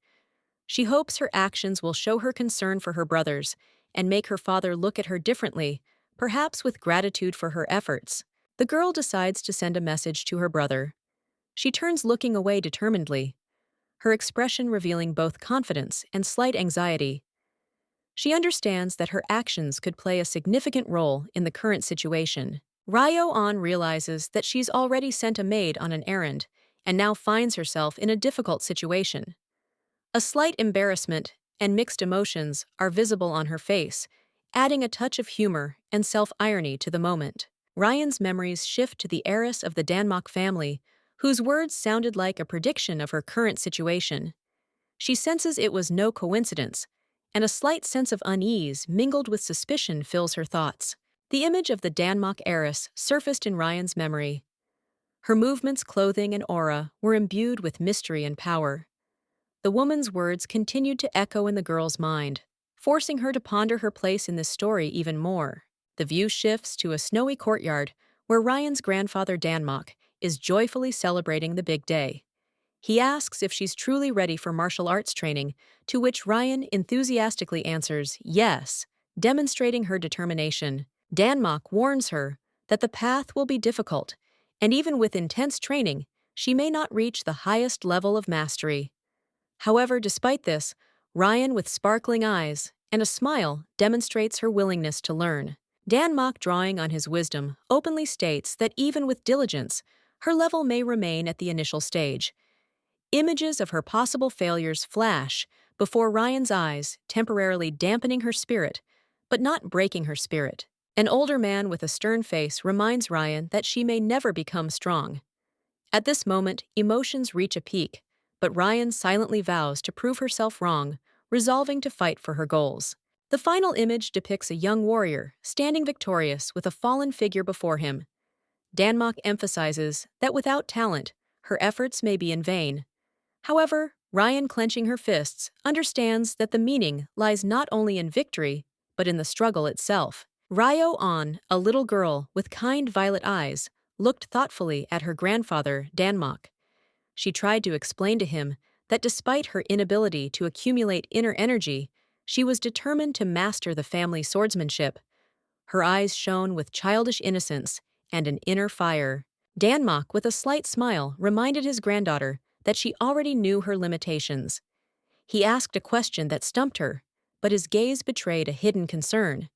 She hopes her actions will show her concern for her brothers and make her father look at her differently, perhaps with gratitude for her efforts. The girl decides to send a message to her brother. She turns looking away determinedly, her expression revealing both confidence and slight anxiety. She understands that her actions could play a significant role in the current situation. Ryo-an realizes that she's already sent a maid on an errand and now finds herself in a difficult situation. A slight embarrassment and mixed emotions are visible on her face, adding a touch of humor and self-irony to the moment. Ryan's memories shift to the heiress of the Danmak family, whose words sounded like a prediction of her current situation. She senses it was no coincidence, and a slight sense of unease mingled with suspicion fills her thoughts. The image of the Danmak heiress surfaced in Ryan's memory. Her movements, clothing, and aura were imbued with mystery and power. The woman's words continued to echo in the girl's mind, forcing her to ponder her place in this story even more. The view shifts to a snowy courtyard where Ryan's grandfather Danmak is joyfully celebrating the big day. He asks if she's truly ready for martial arts training, to which Ryan enthusiastically answers yes, demonstrating her determination. Danmak warns her that the path will be difficult, and even with intense training, she may not reach the highest level of mastery. However, despite this, Ryan, with sparkling eyes and a smile, demonstrates her willingness to learn. Danmak, drawing on his wisdom, openly states that even with diligence, her level may remain at the initial stage. Images of her possible failures flash before Ryan's eyes, temporarily dampening her spirit, but not breaking her spirit. An older man with a stern face reminds Ryan that she may never become strong. At this moment, emotions reach a peak, but Ryan silently vows to prove herself wrong, resolving to fight for her goals. The final image depicts a young warrior, standing victorious with a fallen figure before him. Danmak emphasizes that without talent, her efforts may be in vain. However, Ryan, clenching her fists, understands that the meaning lies not only in victory, but in the struggle itself. Ryo-an, a little girl with kind violet eyes, looked thoughtfully at her grandfather, Danmak. She tried to explain to him that despite her inability to accumulate inner energy, she was determined to master the family swordsmanship. Her eyes shone with childish innocence and an inner fire. Danmak, with a slight smile, reminded his granddaughter that she already knew her limitations. He asked a question that stumped her, but his gaze betrayed a hidden concern.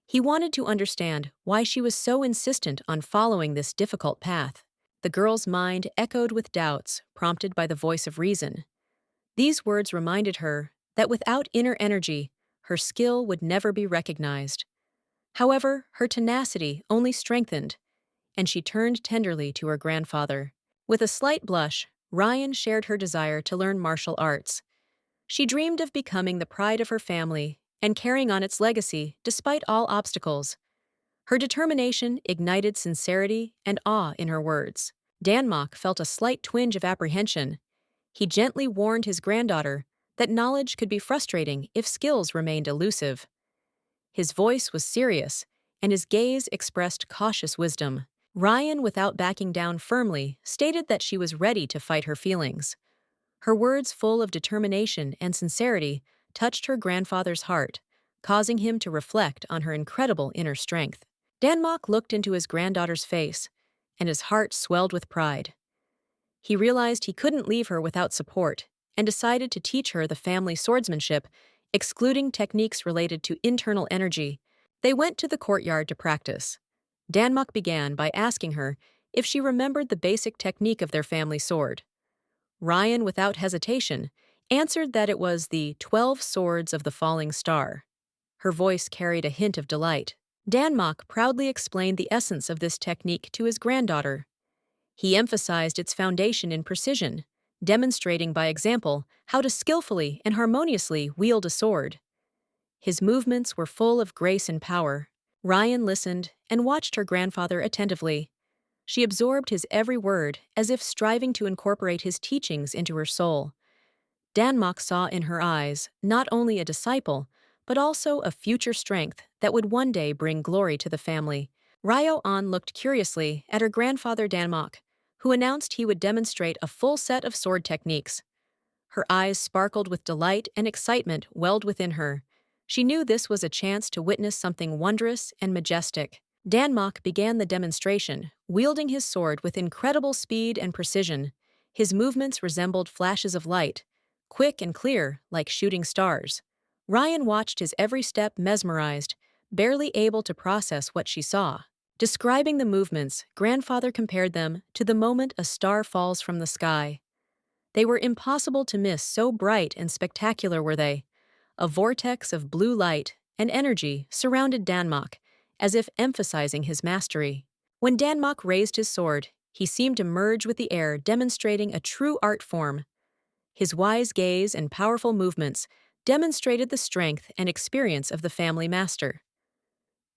He wanted to understand why she was so insistent on following this difficult path. The girl's mind echoed with doubts, prompted by the voice of reason. These words reminded her that without inner energy, her skill would never be recognized. However, her tenacity only strengthened, and she turned tenderly to her grandfather. With a slight blush, Ryan shared her desire to learn martial arts. She dreamed of becoming the pride of her family and carrying on its legacy despite all obstacles. Her determination ignited sincerity and awe in her words. Danmak felt a slight twinge of apprehension. He gently warned his granddaughter that knowledge could be frustrating if skills remained elusive. His voice was serious, and his gaze expressed cautious wisdom. Ryan, without backing down firmly, stated that she was ready to fight her feelings. Her words, full of determination and sincerity, touched her grandfather's heart, causing him to reflect on her incredible inner strength. Danmak looked into his granddaughter's face, and his heart swelled with pride. He realized he couldn't leave her without support, and decided to teach her the family swordsmanship, excluding techniques related to internal energy. They went to the courtyard to practice. Danmak began by asking her if she remembered the basic technique of their family sword. Ryan, without hesitation, answered that it was the 12 Swords of the Falling Star. Her voice carried a hint of delight. Danmak proudly explained the essence of this technique to his granddaughter. He emphasized its foundation in precision, demonstrating by example how to skillfully and harmoniously wield a sword. His movements were full of grace and power. Ryan listened and watched her grandfather attentively. She absorbed his every word as if striving to incorporate his teachings into her soul. Danmok saw in her eyes not only a disciple, but also a future strength that would one day bring glory to the family. Ryo An looked curiously at her grandfather Danmok, who announced he would demonstrate a full set of sword techniques. Her eyes sparkled with delight and excitement welled within her. She knew this was a chance to witness something wondrous and majestic. Danmok began the demonstration, wielding his sword with incredible speed and precision. His movements resembled flashes of light, quick and clear like shooting stars. Ryan watched his every step mesmerized, barely able to process what she saw. Describing the movements, grandfather compared them to the moment a star falls from the sky. They were impossible to miss, so bright and spectacular were they. A vortex of blue light and energy surrounded Danmok, as if emphasizing his mastery. When Danmok raised his sword, he seemed to merge with the air, demonstrating a true art form. His wise gaze and powerful movements demonstrated the strength and experience of the family master.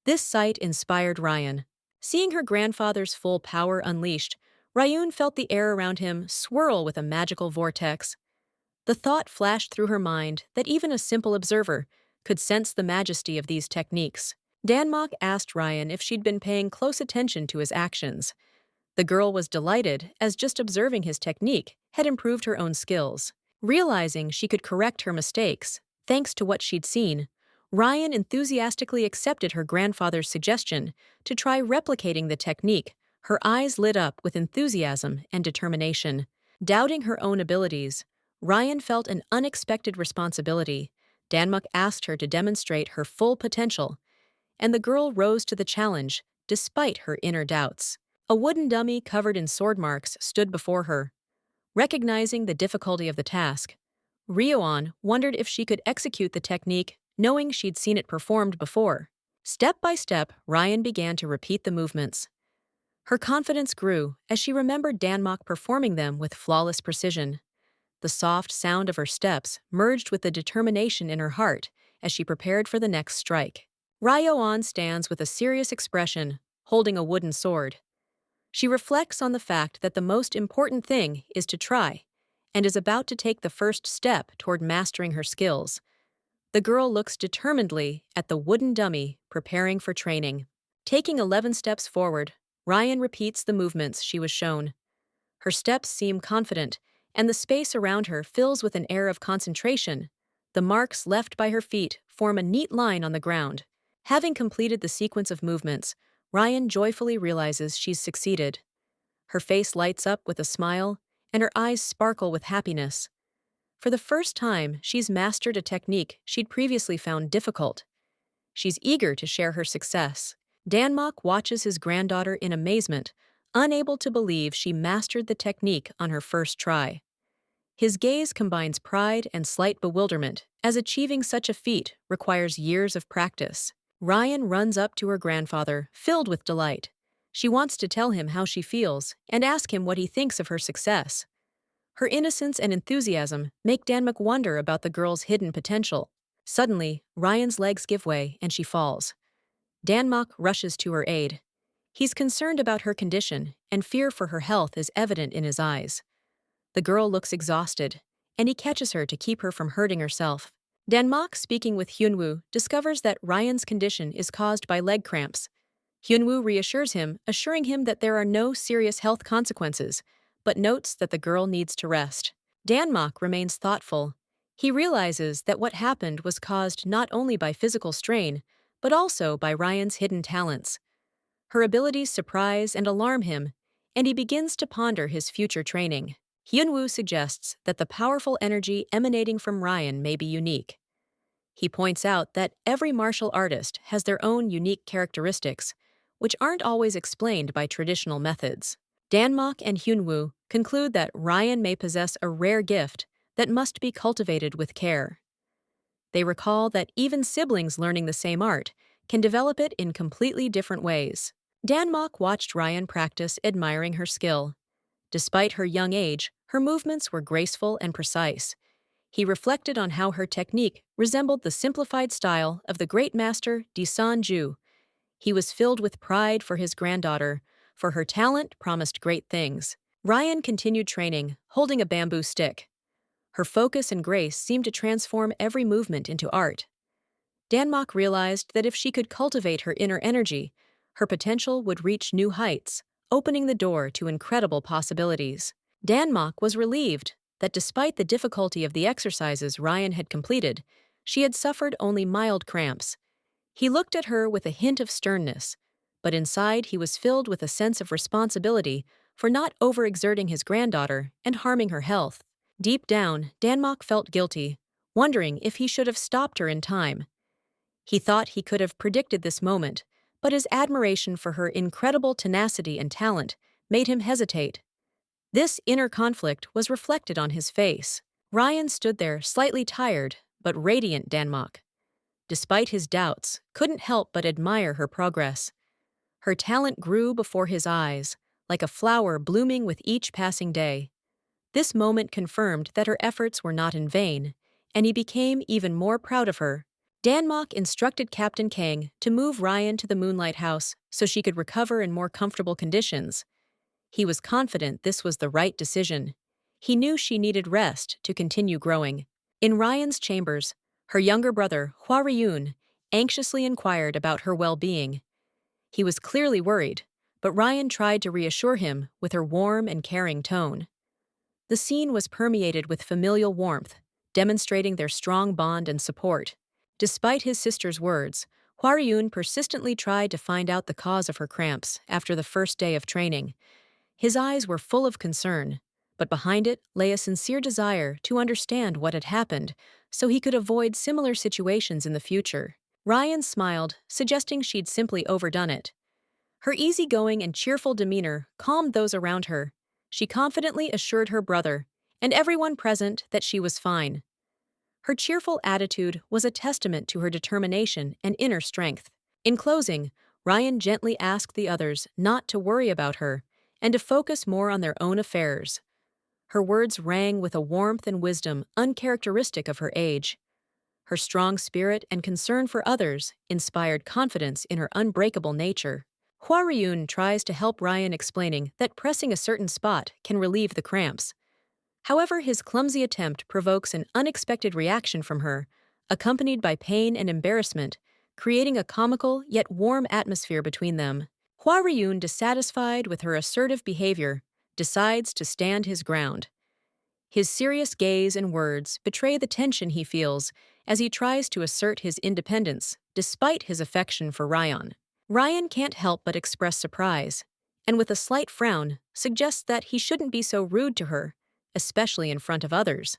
This sight inspired Ryan. Seeing her grandfather's full power unleashed, Ryun felt the air around him swirl with a magical vortex. The thought flashed through her mind that even a simple observer could sense the majesty of these techniques. Danmok asked Ryan if she'd been paying close attention to his actions. The girl was delighted, as just observing his technique had improved her own skills. Realizing she could correct her mistakes, thanks to what she'd seen, Ryan enthusiastically accepted her grandfather's suggestion to try replicating the technique. Her eyes lit up with enthusiasm and determination. Doubting her own abilities, Ryan felt an unexpected responsibility. Danmok asked her to demonstrate her full potential, and the girl rose to the challenge, despite her inner doubts. A wooden dummy covered in sword marks stood before her. Recognizing the difficulty of the task, Ryoan wondered if she could execute the technique, knowing she'd seen it performed before. Step by step, Ryan began to repeat the movements. Her confidence grew as she remembered Danmok performing them with flawless precision. The soft sound of her steps merged with the determination in her heart as she prepared for the next strike. Ryoan stands with a serious expression, holding a wooden sword. She reflects on the fact that the most important thing is to try, and is about to take the first step toward mastering her skills. The girl looks determinedly at the wooden dummy, preparing for training. Taking 11 steps forward, Ryan repeats the movements she was shown. Her steps seem confident, and the space around her fills with an air of concentration. The marks left by her feet form a neat line on the ground. Having completed the sequence of movements, Ryan joyfully realizes she's succeeded. Her face lights up with a smile, and her eyes sparkle with happiness. For the first time, she's mastered a technique she'd previously found difficult. She's eager to share her success. Danmok watches his granddaughter in amazement, unable to believe she mastered the technique on her first try. His gaze combines pride and slight bewilderment, as achieving such a feat requires years of practice. Ryan runs up to her grandfather, filled with delight. She wants to tell him how she feels and ask him what he thinks of her success. Her innocence and enthusiasm make Danmok wonder about the girl's hidden potential. Suddenly, Ryan's legs give way and she falls. Danmok rushes to her aid. He's concerned about her condition, and fear for her health is evident in his eyes. The girl looks exhausted, and he catches her to keep her from hurting herself. Danmok, speaking with Hyunwoo, discovers that Ryan's condition is caused by leg cramps. Hyunwoo reassures him, assuring him that there are no serious health consequences, but notes that the girl needs to rest. Danmok remains thoughtful. He realizes that what happened was caused not only by physical strain, but also by Ryan's hidden talents. Her abilities surprise and alarm him, and he begins to ponder his future training. Hyunwoo suggests that the powerful energy emanating from Ryan may be unique. He points out that every martial artist has their own unique characteristics, which aren't always explained by traditional methods. Danmok and Hyunwoo conclude that Ryan may possess a rare gift that must be cultivated with care. They recall that even siblings learning the same art can develop it in completely different ways. Danmok watched Ryan practice, admiring her skill. Despite her young age, her movements were graceful and precise. He reflected on how her technique resembled the simplified style of the great master Disan Ju. He was filled with pride for his granddaughter, for her talent promised great things. Ryan continued training, holding a bamboo stick. Her focus and grace seemed to transform every movement into art. Danmok realized that if she could cultivate her inner energy, her potential would reach new heights, opening the door to incredible possibilities. Danmok was relieved that despite the difficulty of the exercises Ryan had completed, she had suffered only mild cramps. He looked at her with a hint of sternness, but inside he was filled with a sense of responsibility for not overexerting his granddaughter and harming her health. Deep down, Danmok felt guilty, wondering if he should have stopped her in time. He thought he could have predicted this moment, but his admiration for her incredible tenacity and talent made him hesitate. This inner conflict was reflected on his face. Ryan stood there, slightly tired, but radiant. Danmok, despite his doubts, couldn't help but admire her progress. Her talent grew before his eyes, like a flower blooming with each passing day. This moment confirmed that her efforts were not in vain, and he became even more proud of her. Danmok instructed Captain Kang to move Ryan to the Moonlight House so she could recover in more comfortable conditions. He was confident this was the right decision. He knew she needed rest to continue growing. In Ryan's chambers, her younger brother, Hua Ryun, anxiously inquired about her well-being. He was clearly worried, but Ryan tried to reassure him with her warm and caring tone. The scene was permeated with familial warmth, demonstrating their strong bond and support. Despite his sister's words, Hua Ryun persistently tried to find out the cause of her cramps after the first day of training. His eyes were full of concern, but behind it lay a sincere desire to understand what had happened so he could avoid similar situations in the future. Ryan smiled, suggesting she'd simply overdone it. Her easygoing and cheerful demeanor calmed those around her. She confidently assured her brother and everyone present that she was fine. Her cheerful attitude was a testament to her determination and inner strength. In closing, Ryan gently asked the others not to worry about her and to focus more on their own affairs. Her words rang with a warmth and wisdom uncharacteristic of her age. Her strong spirit and concern for others inspired confidence in her unbreakable nature. Hua Ryun tries to help Ryan, explaining that pressing a certain spot can relieve the cramps. However, his clumsy attempt provokes an unexpected reaction from her, accompanied by pain and embarrassment, creating a comical yet warm atmosphere between them. Hua Ryun, dissatisfied with her assertive behavior, decides to stand his ground. His serious gaze and words betray the tension he feels as he tries to assert his independence despite his affection for Ryan. Ryan can't help but express surprise, and with a slight frown, suggests that he shouldn't be so rude to her, especially in front of others.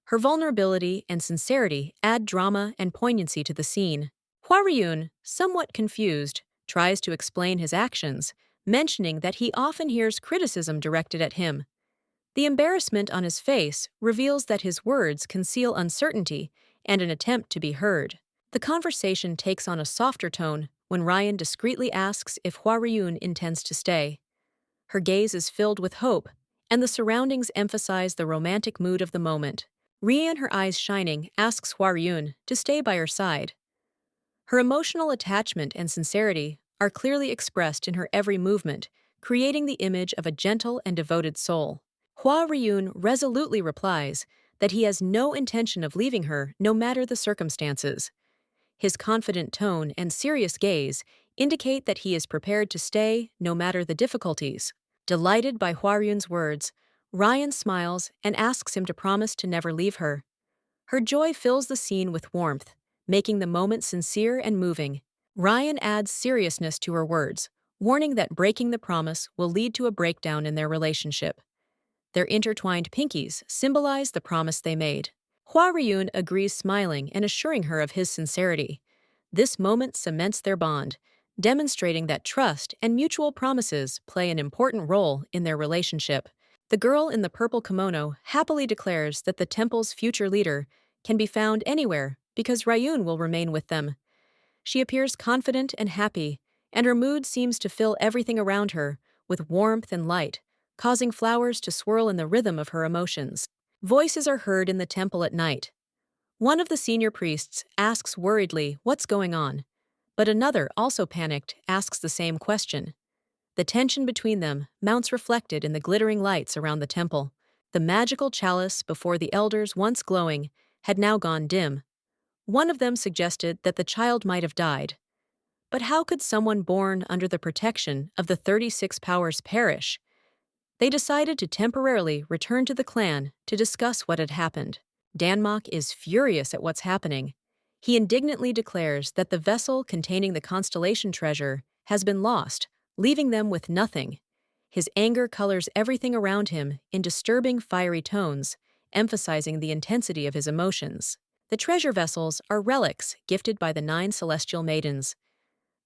Her vulnerability and sincerity add drama and poignancy to the scene. Hua Ryun, somewhat confused, tries to explain his actions, mentioning that he often hears criticism directed at him. The embarrassment on his face reveals that his words conceal uncertainty and an attempt to be heard. The conversation takes on a softer tone when Ryan discreetly asks if Hua Ryun intends to stay. Her gaze is filled with hope, and the surroundings emphasize the romantic mood of the moment. Ryan, her eyes shining, asks Hua Ryun to stay by her side. Her emotional attachment and sincerity are clearly expressed in her every movement, creating the image of a gentle and devoted soul. Hua Ryun resolutely replies that he has no intention of leaving her no matter the circumstances. His confident tone and serious gaze indicate that he is prepared to stay no matter the difficulties. Delighted by Hua Ryun's words, Ryan smiles and asks him to promise to never leave her. Her joy fills the scene with warmth, making the moment sincere and moving. Ryan adds seriousness to her words, warning that breaking the promise will lead to a breakdown in their relationship. Their intertwined pinkies symbolize the promise they made. Hua Ryun agrees, smiling and assuring her of his sincerity. This moment cements their bond, demonstrating that trust and mutual promises play an important role in their relationship. The girl in the purple kimono happily declares that the temple's future leader can be found anywhere because Ryun will remain with them. She appears confident and happy, and her mood seems to fill everything around her with warmth and light, causing flowers to swirl in the rhythm of her emotions. Voices are heard in the temple at night. One of the senior priests asks worriedly what's going on, But another, also panicked, asks the same question. The tension between them mounts reflected in the glittering lights around the temple. The magical chalice before the elders, once glowing, had now gone dim. One of them suggested that the child might have died. But how could someone born under the protection of the 36 powers perish? They decided to temporarily return to the clan to discuss what had happened. Danmok is furious at what's happening. He indignantly declares that the vessel containing the constellation treasure has been lost, leaving them with nothing. His anger colors everything around him in disturbing fiery tones, emphasizing the intensity of his emotions. The treasure vessels are relics gifted by the 9 celestial maidens.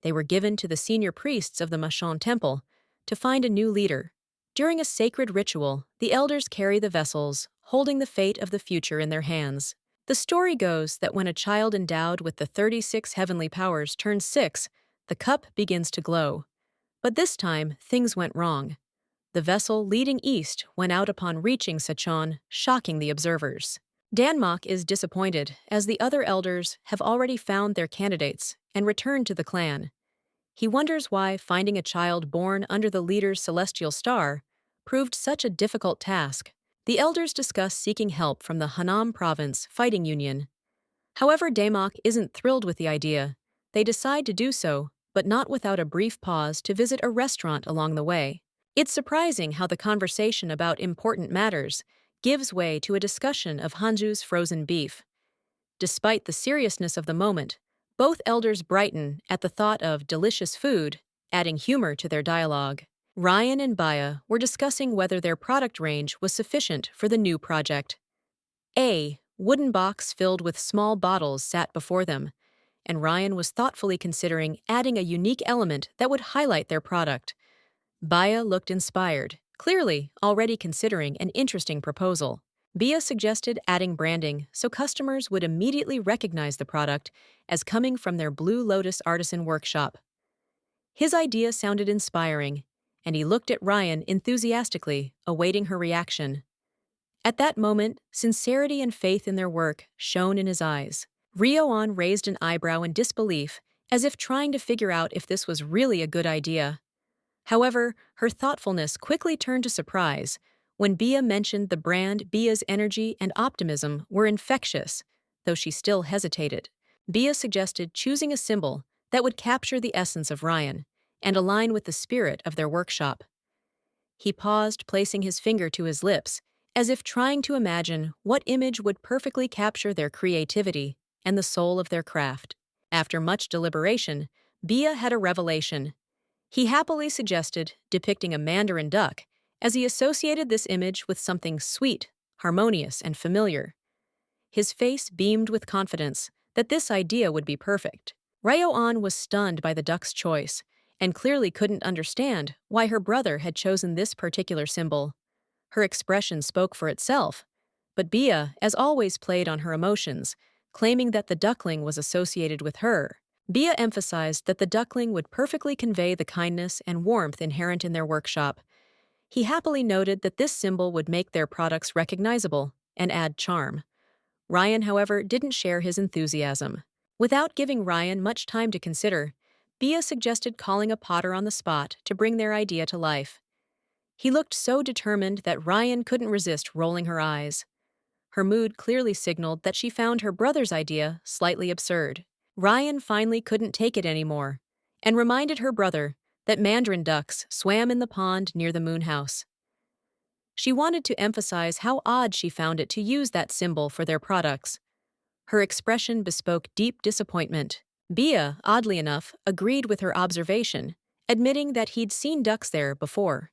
They were given to the senior priests of the Machan temple to find a new leader. During a sacred ritual, the elders carry the vessels, holding the fate of the future in their hands. The story goes that when a child endowed with the 36 heavenly powers turns 6, the cup begins to glow. But this time, things went wrong. The vessel leading east went out upon reaching Sachon, shocking the observers. Danmok is disappointed, as the other elders have already found their candidates and returned to the clan. He wonders why finding a child born under the leader's celestial star proved such a difficult task. The elders discuss seeking help from the Hanam Province Fighting Union. However, Danmok isn't thrilled with the idea. They decide to do so, but not without a brief pause to visit a restaurant along the way. It's surprising how the conversation about important matters gives way to a discussion of Hanju's frozen beef. Despite the seriousness of the moment, both elders brighten at the thought of delicious food, adding humor to their dialogue. Ryan and Baya were discussing whether their product range was sufficient for the new project. A wooden box filled with small bottles sat before them, and Ryan was thoughtfully considering adding a unique element that would highlight their product. Baya looked inspired, clearly already considering an interesting proposal. Bia suggested adding branding so customers would immediately recognize the product as coming from their Blue Lotus artisan workshop. His idea sounded inspiring, and he looked at Ryan enthusiastically, awaiting her reaction. At that moment, sincerity and faith in their work shone in his eyes. Rioan raised an eyebrow in disbelief, as if trying to figure out if this was really a good idea. However, her thoughtfulness quickly turned to surprise when Bia mentioned the brand. Bia's energy and optimism were infectious, though she still hesitated. Bia suggested choosing a symbol that would capture the essence of Ryan and align with the spirit of their workshop. He paused, placing his finger to his lips, as if trying to imagine what image would perfectly capture their creativity and the soul of their craft. After much deliberation, Bia had a revelation. He happily suggested depicting a mandarin duck, as he associated this image with something sweet, harmonious, and familiar. His face beamed with confidence that this idea would be perfect. Ryoan was stunned by the duck's choice, and clearly couldn't understand why her brother had chosen this particular symbol. Her expression spoke for itself, but Bia, as always, played on her emotions, claiming that the duckling was associated with her. Bia emphasized that the duckling would perfectly convey the kindness and warmth inherent in their workshop. He happily noted that this symbol would make their products recognizable and add charm. Ryan, however, didn't share his enthusiasm. Without giving Ryan much time to consider, Bia suggested calling a potter on the spot to bring their idea to life. He looked so determined that Ryan couldn't resist rolling her eyes. Her mood clearly signaled that she found her brother's idea slightly absurd. Ryan finally couldn't take it anymore and reminded her brother that mandarin ducks swam in the pond near the moon house. She wanted to emphasize how odd she found it to use that symbol for their products. Her expression bespoke deep disappointment. Bia, oddly enough, agreed with her observation, admitting that he'd seen ducks there before.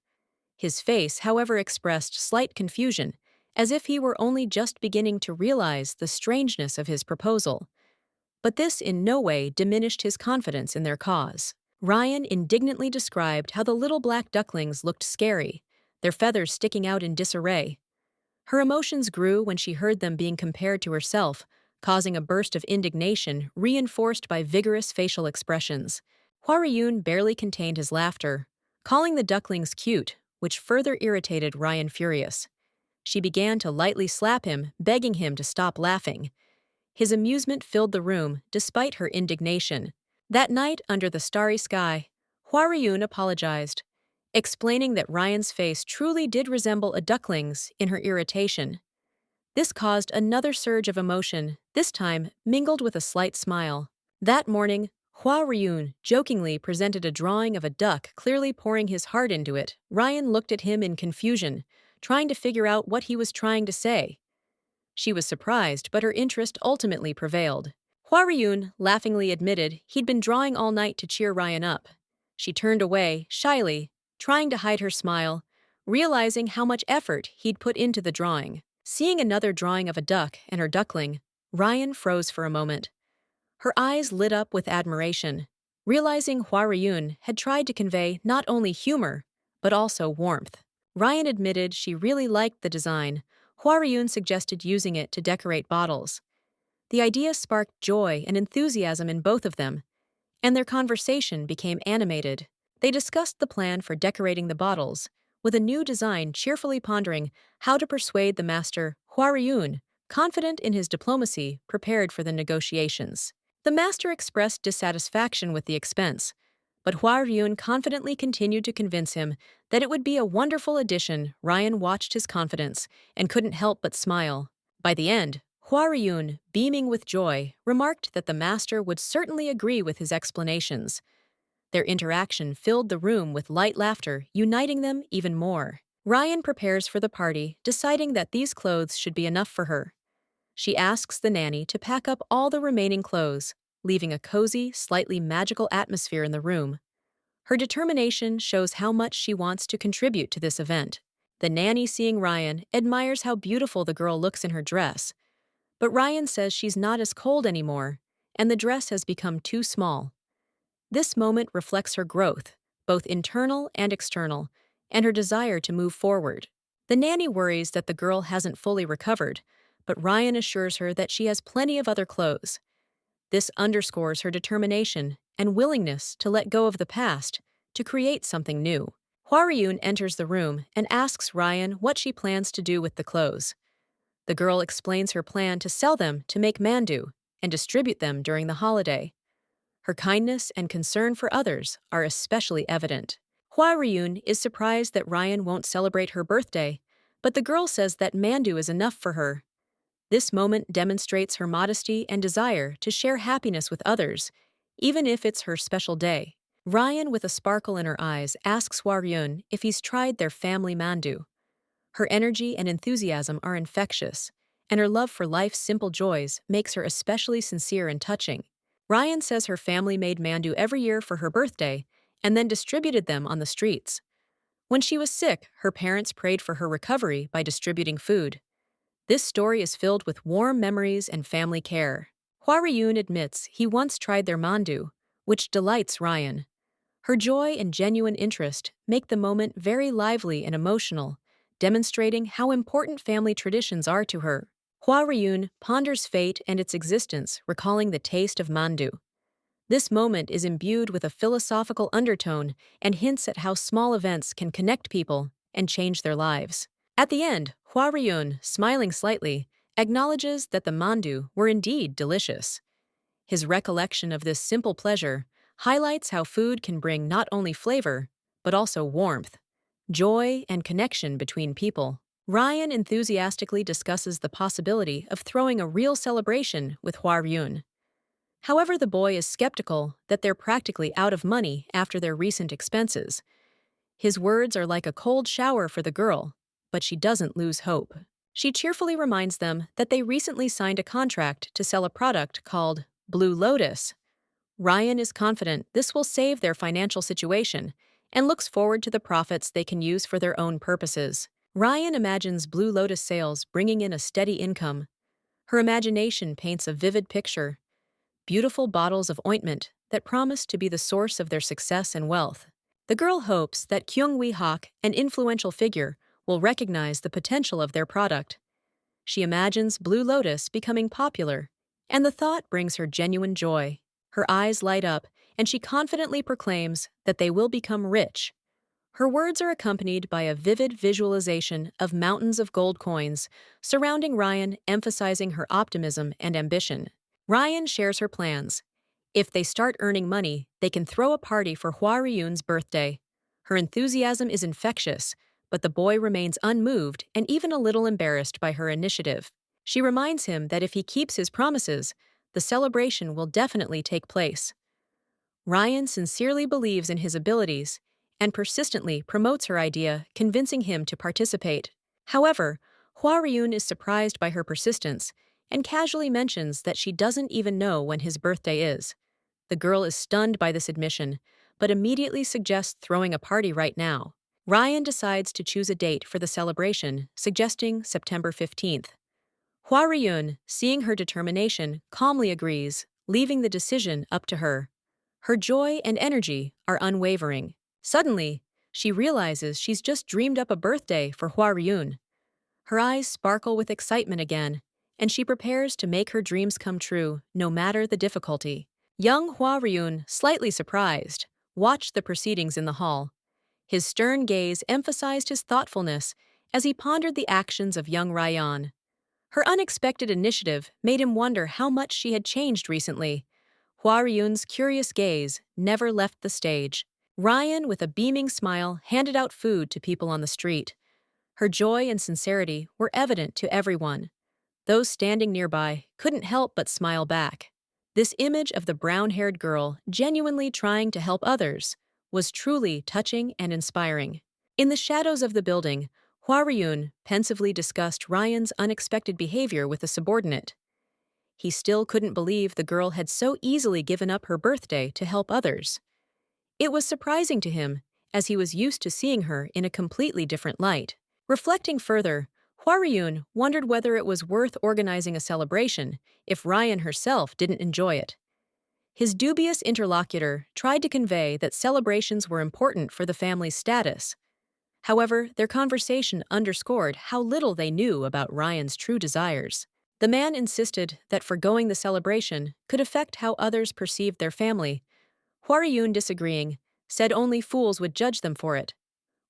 His face, however, expressed slight confusion, as if he were only just beginning to realize the strangeness of his proposal. But this in no way diminished his confidence in their cause. Ryan indignantly described how the little black ducklings looked scary, their feathers sticking out in disarray. Her emotions grew when she heard them being compared to herself, causing a burst of indignation reinforced by vigorous facial expressions. Huariyun barely contained his laughter, calling the ducklings cute, which further irritated Ryan furious. She began to lightly slap him, begging him to stop laughing. His amusement filled the room, despite her indignation. That night, under the starry sky, Hua apologized, explaining that Ryan's face truly did resemble a duckling's in her irritation. This caused another surge of emotion, this time mingled with a slight smile. That morning, Hua Ryun jokingly presented a drawing of a duck clearly pouring his heart into it. Ryan looked at him in confusion, trying to figure out what he was trying to say. She was surprised, but her interest ultimately prevailed. Hua Ryun laughingly admitted he'd been drawing all night to cheer Ryan up. She turned away, shyly, trying to hide her smile, realizing how much effort he'd put into the drawing. Seeing another drawing of a duck and her duckling, Ryan froze for a moment. Her eyes lit up with admiration, realizing Hua Ryun had tried to convey not only humor, but also warmth. Ryan admitted she really liked the design. Hua Ryun suggested using it to decorate bottles. The idea sparked joy and enthusiasm in both of them, and their conversation became animated. They discussed the plan for decorating the bottles, with a new design cheerfully pondering how to persuade the master. Hua Ryun, confident in his diplomacy, prepared for the negotiations. The master expressed dissatisfaction with the expense, but Hua Ryun confidently continued to convince him that it would be a wonderful addition. Ryan watched his confidence and couldn't help but smile. By the end, Hua Ryun, beaming with joy, remarked that the master would certainly agree with his explanations. Their interaction filled the room with light laughter, uniting them even more. Ryan prepares for the party, deciding that these clothes should be enough for her. She asks the nanny to pack up all the remaining clothes, leaving a cozy, slightly magical atmosphere in the room. Her determination shows how much she wants to contribute to this event. The nanny, seeing Ryan, admires how beautiful the girl looks in her dress. But Ryan says she's not as cold anymore, and the dress has become too small. This moment reflects her growth, both internal and external, and her desire to move forward. The nanny worries that the girl hasn't fully recovered, but Ryan assures her that she has plenty of other clothes. This underscores her determination and willingness to let go of the past to create something new. Hua Ryun enters the room and asks Ryan what she plans to do with the clothes. The girl explains her plan to sell them to make mandu and distribute them during the holiday. Her kindness and concern for others are especially evident. Hua Ryun is surprised that Ryan won't celebrate her birthday, but the girl says that mandu is enough for her. This moment demonstrates her modesty and desire to share happiness with others, even if it's her special day. Ryan, with a sparkle in her eyes, asks Hua Ryun if he's tried their family mandu. Her energy and enthusiasm are infectious, and her love for life's simple joys makes her especially sincere and touching. Ryan says her family made mandu every year for her birthday and then distributed them on the streets. When she was sick, her parents prayed for her recovery by distributing food. This story is filled with warm memories and family care. Hua Ryun admits he once tried their mandu, which delights Ryan. Her joy and genuine interest make the moment very lively and emotional, demonstrating how important family traditions are to her. Hua Ryun ponders fate and its existence, recalling the taste of mandu. This moment is imbued with a philosophical undertone and hints at how small events can connect people and change their lives. At the end, Hua Ryun, smiling slightly, acknowledges that the mandu were indeed delicious. His recollection of this simple pleasure highlights how food can bring not only flavor, but also warmth, joy, and connection between people. Ryan enthusiastically discusses the possibility of throwing a real celebration with Hua Ryun. However, the boy is skeptical that they're practically out of money after their recent expenses. His words are like a cold shower for the girl, but she doesn't lose hope. She cheerfully reminds them that they recently signed a contract to sell a product called Blue Lotus. Ryan is confident this will save their financial situation and looks forward to the profits they can use for their own purposes. Ryan imagines Blue Lotus sales bringing in a steady income. Her imagination paints a vivid picture: beautiful bottles of ointment that promise to be the source of their success and wealth. The girl hopes that Kyung-Wee Hak, an influential figure, will recognize the potential of their product. She imagines Blue Lotus becoming popular, and the thought brings her genuine joy. Her eyes light up, and she confidently proclaims that they will become rich. Her words are accompanied by a vivid visualization of mountains of gold coins surrounding Ryan, emphasizing her optimism and ambition. Ryan shares her plans, If they start earning money, they can throw a party for Hua Ryun's birthday. Her enthusiasm is infectious, but the boy remains unmoved and even a little embarrassed by her initiative. She reminds him that if he keeps his promises, the celebration will definitely take place. Ryan sincerely believes in his abilities and persistently promotes her idea, convincing him to participate. However, Hua Ryun is surprised by her persistence and casually mentions that she doesn't even know when his birthday is. The girl is stunned by this admission, but immediately suggests throwing a party right now. Ryan decides to choose a date for the celebration, suggesting September 15th. Hua Ryun, seeing her determination, calmly agrees, leaving the decision up to her. Her joy and energy are unwavering. Suddenly, she realizes she's just dreamed up a birthday for Hua Ryun. Her eyes sparkle with excitement again, and she prepares to make her dreams come true, no matter the difficulty. Young Hua Ryun, slightly surprised, watched the proceedings in the hall. His stern gaze emphasized his thoughtfulness as he pondered the actions of young Ryan. Her unexpected initiative made him wonder how much she had changed recently. Hua Ryun's curious gaze never left the stage. Ryan, with a beaming smile, handed out food to people on the street. Her joy and sincerity were evident to everyone. Those standing nearby couldn't help but smile back. This image of the brown-haired girl genuinely trying to help others was truly touching and inspiring. In the shadows of the building, Hua Ryun pensively discussed Ryan's unexpected behavior with a subordinate. He still couldn't believe the girl had so easily given up her birthday to help others. It was surprising to him, as he was used to seeing her in a completely different light. Reflecting further, Hua Ryun wondered whether it was worth organizing a celebration if Ryan herself didn't enjoy it. His dubious interlocutor tried to convey that celebrations were important for the family's status. However, their conversation underscored how little they knew about Ryan's true desires. The man insisted that foregoing the celebration could affect how others perceived their family. Hua Ryun, disagreeing, said only fools would judge them for it.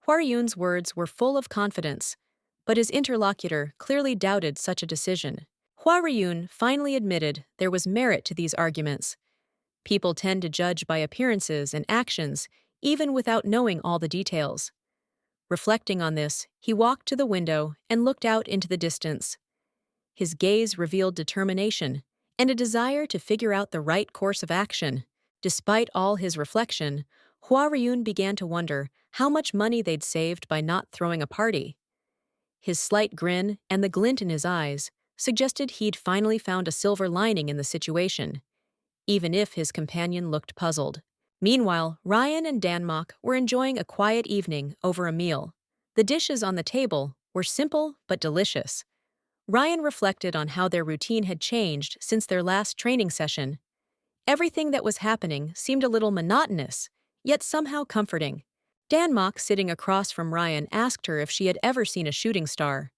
Hua Ryun's words were full of confidence, but his interlocutor clearly doubted such a decision. Hua Ryun finally admitted there was merit to these arguments. People tend to judge by appearances and actions, even without knowing all the details. Reflecting on this, he walked to the window and looked out into the distance. His gaze revealed determination and a desire to figure out the right course of action. Despite all his reflection, Hua Ryun began to wonder how much money they'd saved by not throwing a party. His slight grin and the glint in his eyes suggested he'd finally found a silver lining in the situation, even if his companion looked puzzled. Meanwhile, Ryan and Danmok were enjoying a quiet evening over a meal. The dishes on the table were simple but delicious. Ryan reflected on how their routine had changed since their last training session. Everything that was happening seemed a little monotonous, yet somehow comforting. Danmok, sitting across from Ryan, asked her if she had ever seen a shooting star.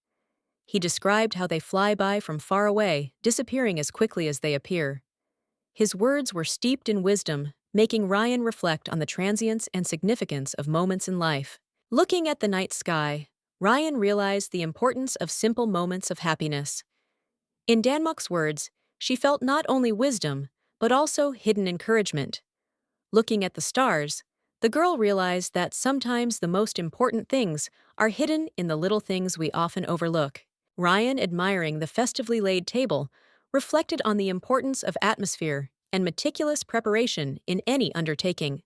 He described how they fly by from far away, disappearing as quickly as they appear. His words were steeped in wisdom, making Ryan reflect on the transience and significance of moments in life. Looking at the night sky, Ryan realized the importance of simple moments of happiness. In Danmok's words, she felt not only wisdom, but also hidden encouragement. Looking at the stars, the girl realized that sometimes the most important things are hidden in the little things we often overlook. Ryan, admiring the festively laid table, reflected on the importance of atmosphere and meticulous preparation in any undertaking.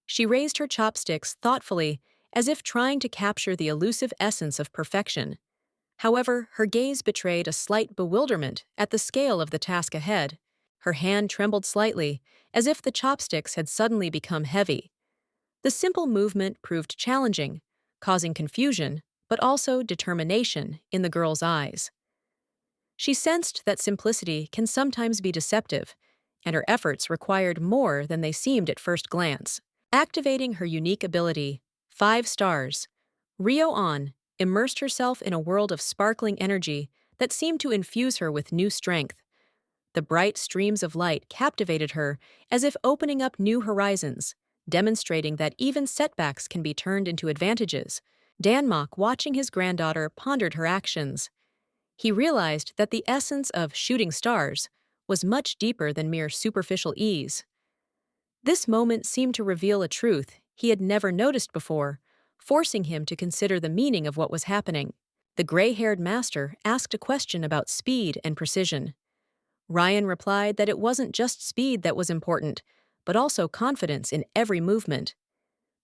She raised her chopsticks thoughtfully, as if trying to capture the elusive essence of perfection. However, her gaze betrayed a slight bewilderment at the scale of the task ahead. Her hand trembled slightly, as if the chopsticks had suddenly become heavy. The simple movement proved challenging, causing confusion, but also determination in the girl's eyes. She sensed that simplicity can sometimes be deceptive, and her efforts required more than they seemed at first glance. Activating her unique ability, 5 stars, Ryo-on immersed herself in a world of sparkling energy that seemed to infuse her with new strength. The bright streams of light captivated her as if opening up new horizons, demonstrating that even setbacks can be turned into advantages. Danmok, watching his granddaughter, pondered her actions. He realized that the essence of shooting stars was much deeper than mere superficial ease. This moment seemed to reveal a truth he had never noticed before, forcing him to consider the meaning of what was happening. The gray-haired master asked a question about speed and precision. Ryan replied that it wasn't just speed that was important, but also confidence in every movement.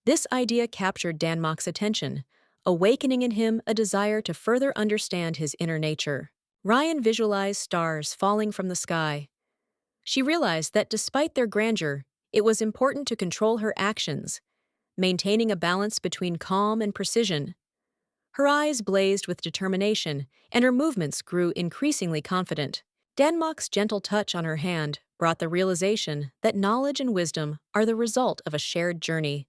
This idea captured Danmok's attention, awakening in him a desire to further understand his inner nature. Ryan visualized stars falling from the sky. She realized that despite their grandeur, it was important to control her actions, maintaining a balance between calm and precision. Her eyes blazed with determination, and her movements grew increasingly confident. Danmok's gentle touch on her hand brought the realization that knowledge and wisdom are the result of a shared journey.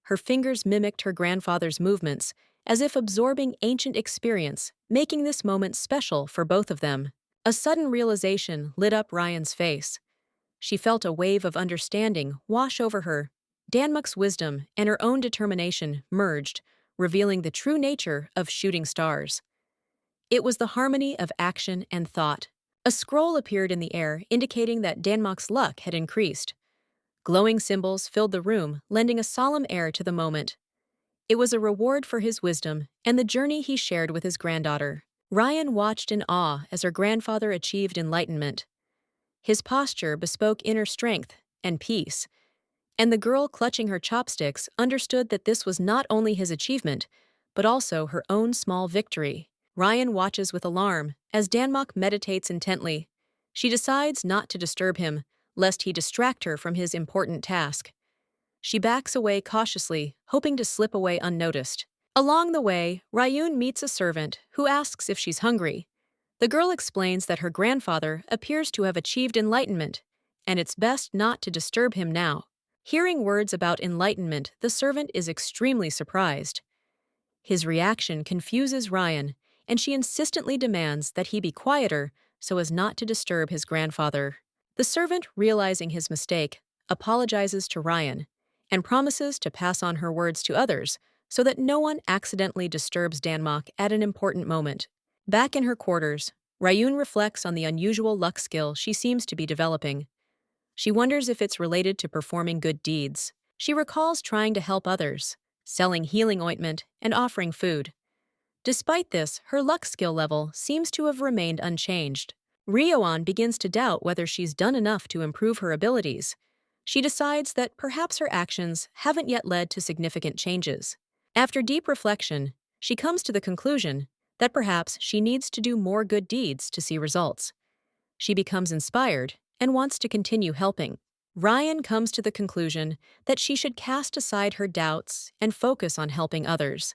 Her fingers mimicked her grandfather's movements, as if absorbing ancient experience, making this moment special for both of them. A sudden realization lit up Ryan's face. She felt a wave of understanding wash over her. Danmok's wisdom and her own determination merged, revealing the true nature of shooting stars. It was the harmony of action and thought. A scroll appeared in the air, indicating that Danmok's luck had increased. Glowing symbols filled the room, lending a solemn air to the moment. It was a reward for his wisdom and the journey he shared with his granddaughter. Ryan watched in awe as her grandfather achieved enlightenment. His posture bespoke inner strength and peace, and the girl clutching her chopsticks understood that this was not only his achievement, but also her own small victory. Ryan watches with alarm as Danmok meditates intently. She decides not to disturb him, lest he distract her from his important task. She backs away cautiously, hoping to slip away unnoticed. Along the way, Ryun meets a servant who asks if she's hungry. The girl explains that her grandfather appears to have achieved enlightenment, and it's best not to disturb him now. Hearing words about enlightenment, the servant is extremely surprised. His reaction confuses Ryan, and she insistently demands that he be quieter so as not to disturb his grandfather. The servant, realizing his mistake, apologizes to Ryan and promises to pass on her words to others so that no one accidentally disturbs Danmok at an important moment. Back in her quarters, Ryun reflects on the unusual luck skill she seems to be developing. She wonders if it's related to performing good deeds. She recalls trying to help others, selling healing ointment, and offering food. Despite this, her luck skill level seems to have remained unchanged. Ryoan begins to doubt whether she's done enough to improve her abilities. She decides that perhaps her actions haven't yet led to significant changes. After deep reflection, she comes to the conclusion that perhaps she needs to do more good deeds to see results. She becomes inspired and wants to continue helping. Ryan comes to the conclusion that she should cast aside her doubts and focus on helping others.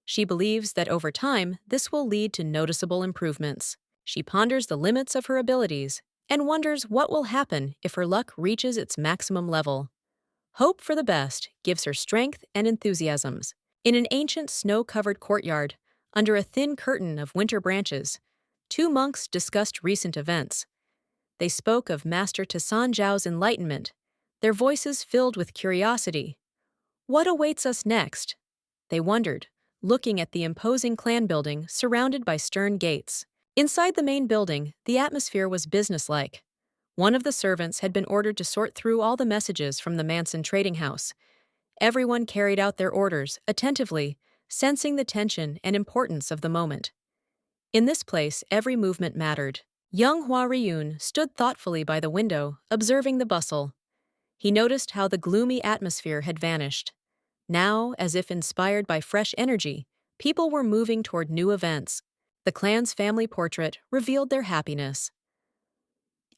She believes that over time, this will lead to noticeable improvements. She ponders the limits of her abilities and wonders what will happen if her luck reaches its maximum level. Hope for the best gives her strength and enthusiasms. In an ancient snow-covered courtyard, under a thin curtain of winter branches, two monks discussed recent events. They spoke of Master Zhao's enlightenment, their voices filled with curiosity. What awaits us next? They wondered, looking at the imposing clan building surrounded by stern gates. Inside the main building, the atmosphere was businesslike. One of the servants had been ordered to sort through all the messages from the Manson trading house. Everyone carried out their orders attentively, sensing the tension and importance of the moment. In this place, every movement mattered. Young Hua Ryun stood thoughtfully by the window, observing the bustle. He noticed how the gloomy atmosphere had vanished. Now, as if inspired by fresh energy, people were moving toward new events. The clan's family portrait revealed their happiness.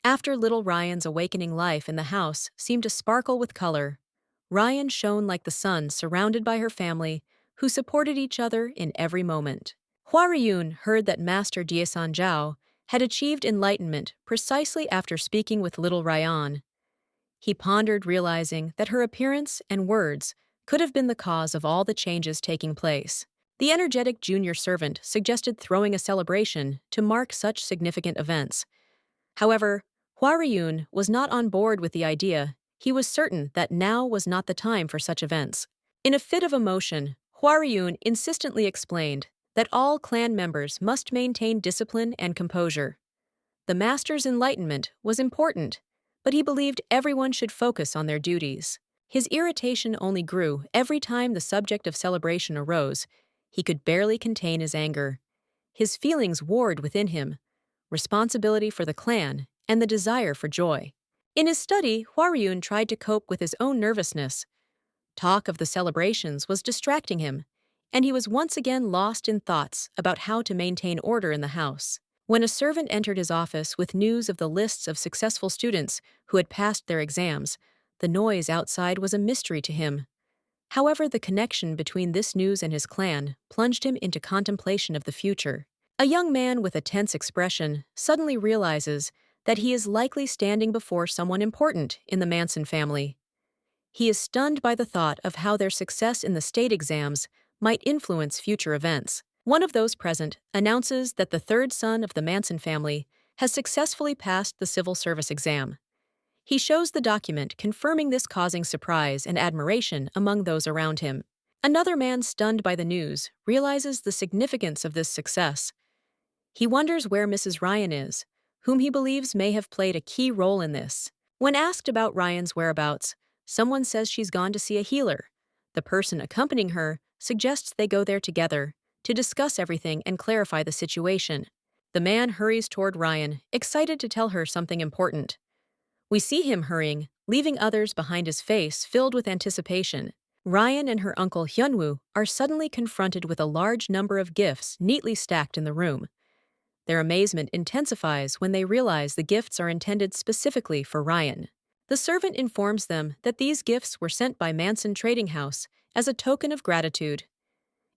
After little Ryan's awakening, life in the house seemed to sparkle with color. Ryan shone like the sun, surrounded by her family, who supported each other in every moment. Hua Ryun heard that Master Zhao had achieved enlightenment precisely after speaking with little Ryan. He pondered, realizing that her appearance and words could have been the cause of all the changes taking place. The energetic junior servant suggested throwing a celebration to mark such significant events. However, Hua Ryun was not on board with the idea. He was certain that now was not the time for such events. In a fit of emotion, Hua Ryun insistently explained that all clan members must maintain discipline and composure. The master's enlightenment was important, but he believed everyone should focus on their duties. His irritation only grew every time the subject of celebration arose. He could barely contain his anger. His feelings warred within him, responsibility for the clan and the desire for joy. In his study, Hwaryun tried to cope with his own nervousness. Talk of the celebrations was distracting him, and he was once again lost in thoughts about how to maintain order in the house. When a servant entered his office with news of the lists of successful students who had passed their exams, the noise outside was a mystery to him. However, the connection between this news and his clan plunged him into contemplation of the future. A young man with a tense expression suddenly realizes that he is likely standing before someone important in the Manson family. He is stunned by the thought of how their success in the state exams might influence future events. One of those present announces that the third son of the Manson family has successfully passed the civil service exam. He shows the document, confirming this, causing surprise and admiration among those around him. Another man, stunned by the news, realizes the significance of this success. He wonders where Mrs. Ryan is, whom he believes may have played a key role in this. When asked about Ryan's whereabouts, someone says she's gone to see a healer. The person accompanying her suggests they go there together to discuss everything and clarify the situation. The man hurries toward Ryan, excited to tell her something important. We see him hurrying, leaving others behind, his face filled with anticipation. Ryan and her uncle Hyunwoo are suddenly confronted with a large number of gifts neatly stacked in the room. Their amazement intensifies when they realize the gifts are intended specifically for Ryan. The servant informs them that these gifts were sent by Manson Trading House as a token of gratitude.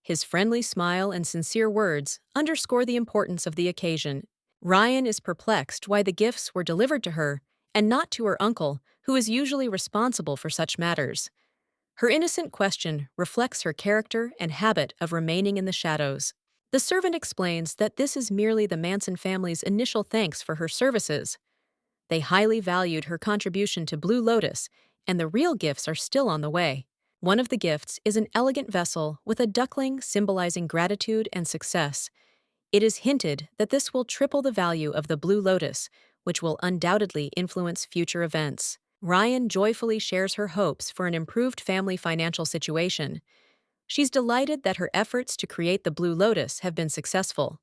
His friendly smile and sincere words underscore the importance of the occasion. Ryan is perplexed why the gifts were delivered to her and not to her uncle, who is usually responsible for such matters. Her innocent question reflects her character and habit of remaining in the shadows. The servant explains that this is merely the Manson family's initial thanks for her services. They highly valued her contribution to Blue Lotus, and the real gifts are still on the way. One of the gifts is an elegant vessel with a duckling symbolizing gratitude and success. It is hinted that this will triple the value of the Blue Lotus, which will undoubtedly influence future events. Ryan joyfully shares her hopes for an improved family financial situation. She's delighted that her efforts to create the Blue Lotus have been successful.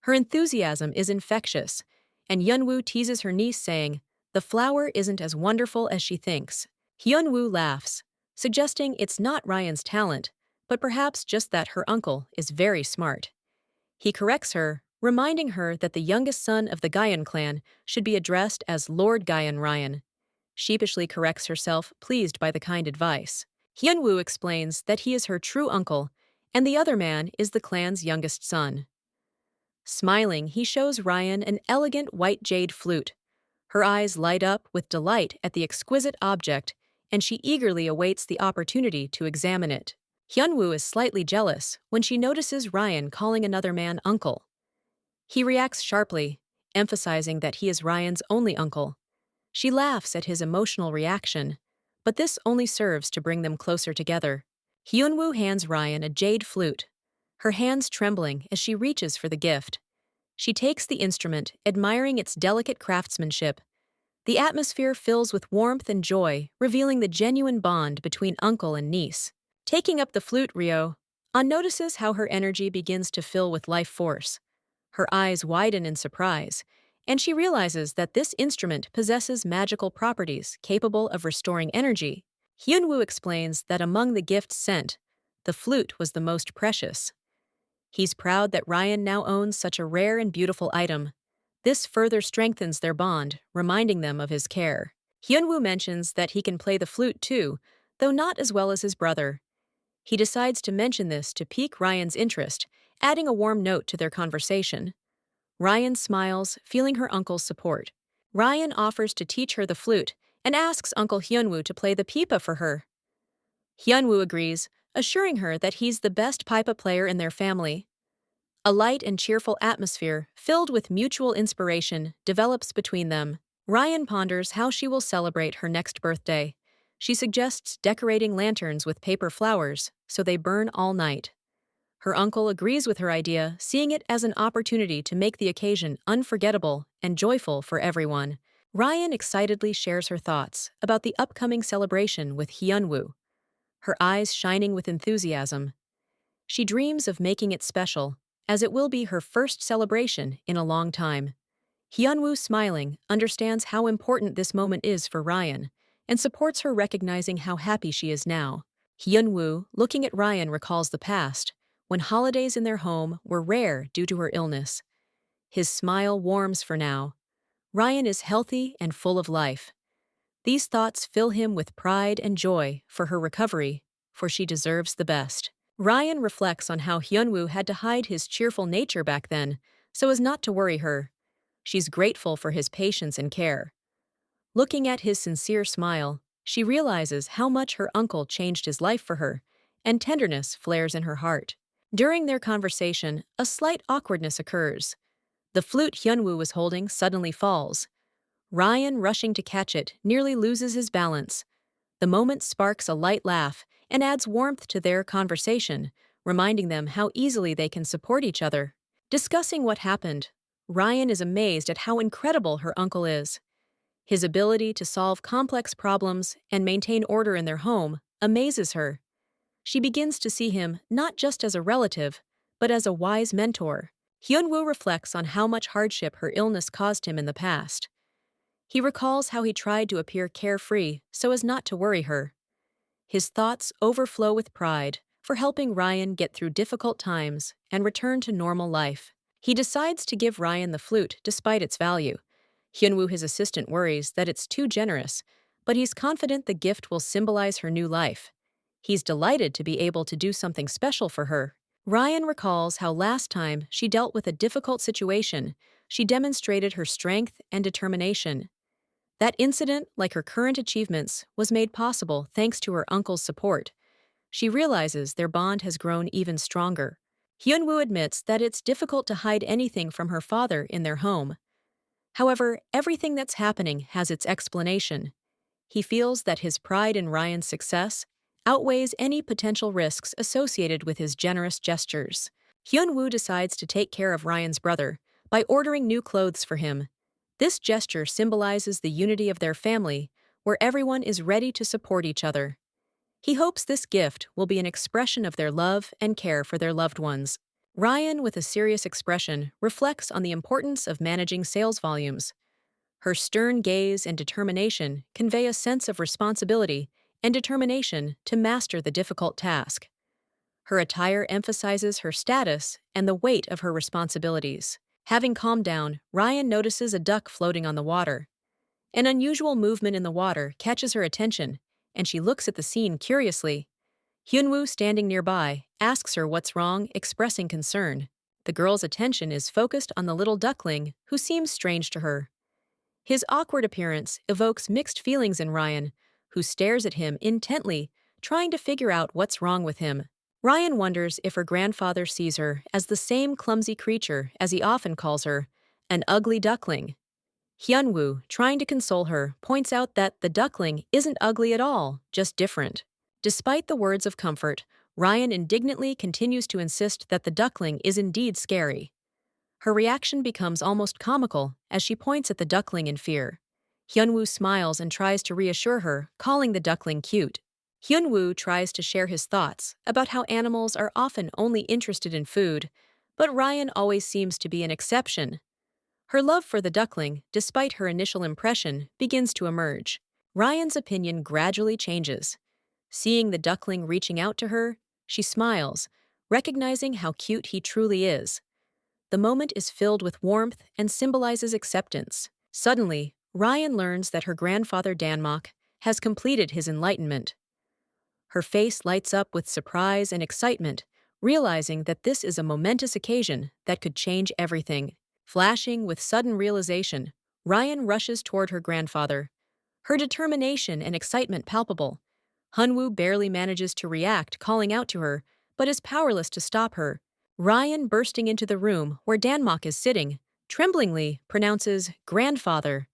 Her enthusiasm is infectious, and Hyunwoo teases her niece, saying, "The flower isn't as wonderful as she thinks." Hyunwoo laughs, suggesting it's not Ryan's talent, but perhaps just that her uncle is very smart. He corrects her, reminding her that the youngest son of the Gyan clan should be addressed as Lord Gyan Ryan. Sheepishly corrects herself, pleased by the kind advice. Hyunwoo explains that he is her true uncle, and the other man is the clan's youngest son. Smiling, he shows Ryan an elegant white jade flute. Her eyes light up with delight at the exquisite object, and she eagerly awaits the opportunity to examine it. Hyunwoo is slightly jealous when she notices Ryan calling another man uncle. He reacts sharply, emphasizing that he is Ryan's only uncle. She laughs at his emotional reaction, but this only serves to bring them closer together. Hyunwoo hands Ryan a jade flute, her hands trembling as she reaches for the gift. She takes the instrument, admiring its delicate craftsmanship. The atmosphere fills with warmth and joy, revealing the genuine bond between uncle and niece. Taking up the flute, Ryo-an notices how her energy begins to fill with life force. Her eyes widen in surprise, and she realizes that this instrument possesses magical properties capable of restoring energy. Hyunwoo explains that among the gifts sent, the flute was the most precious. He's proud that Ryan now owns such a rare and beautiful item. This further strengthens their bond, reminding them of his care. Hyunwoo mentions that he can play the flute too, though not as well as his brother. He decides to mention this to pique Ryan's interest, adding a warm note to their conversation. Ryan smiles, feeling her uncle's support. Ryan offers to teach her the flute and asks Uncle Hyunwoo to play the pipa for her. Hyunwoo agrees, assuring her that he's the best pipa player in their family. A light and cheerful atmosphere, filled with mutual inspiration, develops between them. Ryan ponders how she will celebrate her next birthday. She suggests decorating lanterns with paper flowers, so they burn all night. Her uncle agrees with her idea, seeing it as an opportunity to make the occasion unforgettable and joyful for everyone. Ryan excitedly shares her thoughts about the upcoming celebration with Hyunwoo, her eyes shining with enthusiasm. She dreams of making it special, as it will be her first celebration in a long time. Hyunwoo, smiling, understands how important this moment is for Ryan and supports her, recognizing how happy she is now. Hyunwoo, looking at Ryan, recalls the past, when holidays in their home were rare due to her illness. His smile warms for now. Ryan is healthy and full of life. These thoughts fill him with pride and joy for her recovery, for she deserves the best. Ryan reflects on how Hyunwoo had to hide his cheerful nature back then, so as not to worry her. She's grateful for his patience and care. Looking at his sincere smile, she realizes how much her uncle changed his life for her, and tenderness flares in her heart. During their conversation, a slight awkwardness occurs. The flute Hyunwoo was holding suddenly falls. Ryan, rushing to catch it, nearly loses his balance. The moment sparks a light laugh and adds warmth to their conversation, reminding them how easily they can support each other. Discussing what happened, Ryan is amazed at how incredible her uncle is. His ability to solve complex problems and maintain order in their home amazes her. She begins to see him not just as a relative, but as a wise mentor. Hyunwoo reflects on how much hardship her illness caused him in the past. He recalls how he tried to appear carefree so as not to worry her. His thoughts overflow with pride for helping Ryan get through difficult times and return to normal life. He decides to give Ryan the flute despite its value. Hyunwoo, his assistant, worries that it's too generous, but he's confident the gift will symbolize her new life. He's delighted to be able to do something special for her. Ryan recalls how last time she dealt with a difficult situation, she demonstrated her strength and determination. That incident, like her current achievements, was made possible thanks to her uncle's support. She realizes their bond has grown even stronger. Hyunwoo admits that it's difficult to hide anything from her father in their home. However, everything that's happening has its explanation. He feels that his pride in Ryan's success outweighs any potential risks associated with his generous gestures. Hyunwoo decides to take care of Ryan's brother by ordering new clothes for him. This gesture symbolizes the unity of their family, where everyone is ready to support each other. He hopes this gift will be an expression of their love and care for their loved ones. Ryan, with a serious expression, reflects on the importance of managing sales volumes. Her stern gaze and determination convey a sense of responsibility and determination to master the difficult task. Her attire emphasizes her status and the weight of her responsibilities. Having calmed down, Ryan notices a duck floating on the water. An unusual movement in the water catches her attention, and she looks at the scene curiously. Hyunwoo, standing nearby, asks her what's wrong, expressing concern. The girl's attention is focused on the little duckling, who seems strange to her. His awkward appearance evokes mixed feelings in Ryan, who stares at him intently, trying to figure out what's wrong with him. Ryan wonders if her grandfather sees her as the same clumsy creature as he often calls her, an ugly duckling. Hyunwoo, trying to console her, points out that the duckling isn't ugly at all, just different. Despite the words of comfort, Ryan indignantly continues to insist that the duckling is indeed scary. Her reaction becomes almost comical as she points at the duckling in fear. Hyunwoo smiles and tries to reassure her, calling the duckling cute. Hyunwoo tries to share his thoughts about how animals are often only interested in food, but Ryan always seems to be an exception. Her love for the duckling, despite her initial impression, begins to emerge. Ryan's opinion gradually changes. Seeing the duckling reaching out to her, she smiles, recognizing how cute he truly is. The moment is filled with warmth and symbolizes acceptance. Suddenly, Ryan learns that her grandfather Danmok has completed his enlightenment. Her face lights up with surprise and excitement, realizing that this is a momentous occasion that could change everything. Flashing with sudden realization, Ryan rushes toward her grandfather, her determination and excitement palpable. Hyunwoo barely manages to react, calling out to her, but is powerless to stop her. Ryan, bursting into the room where Danmok is sitting, tremblingly pronounces "grandfather."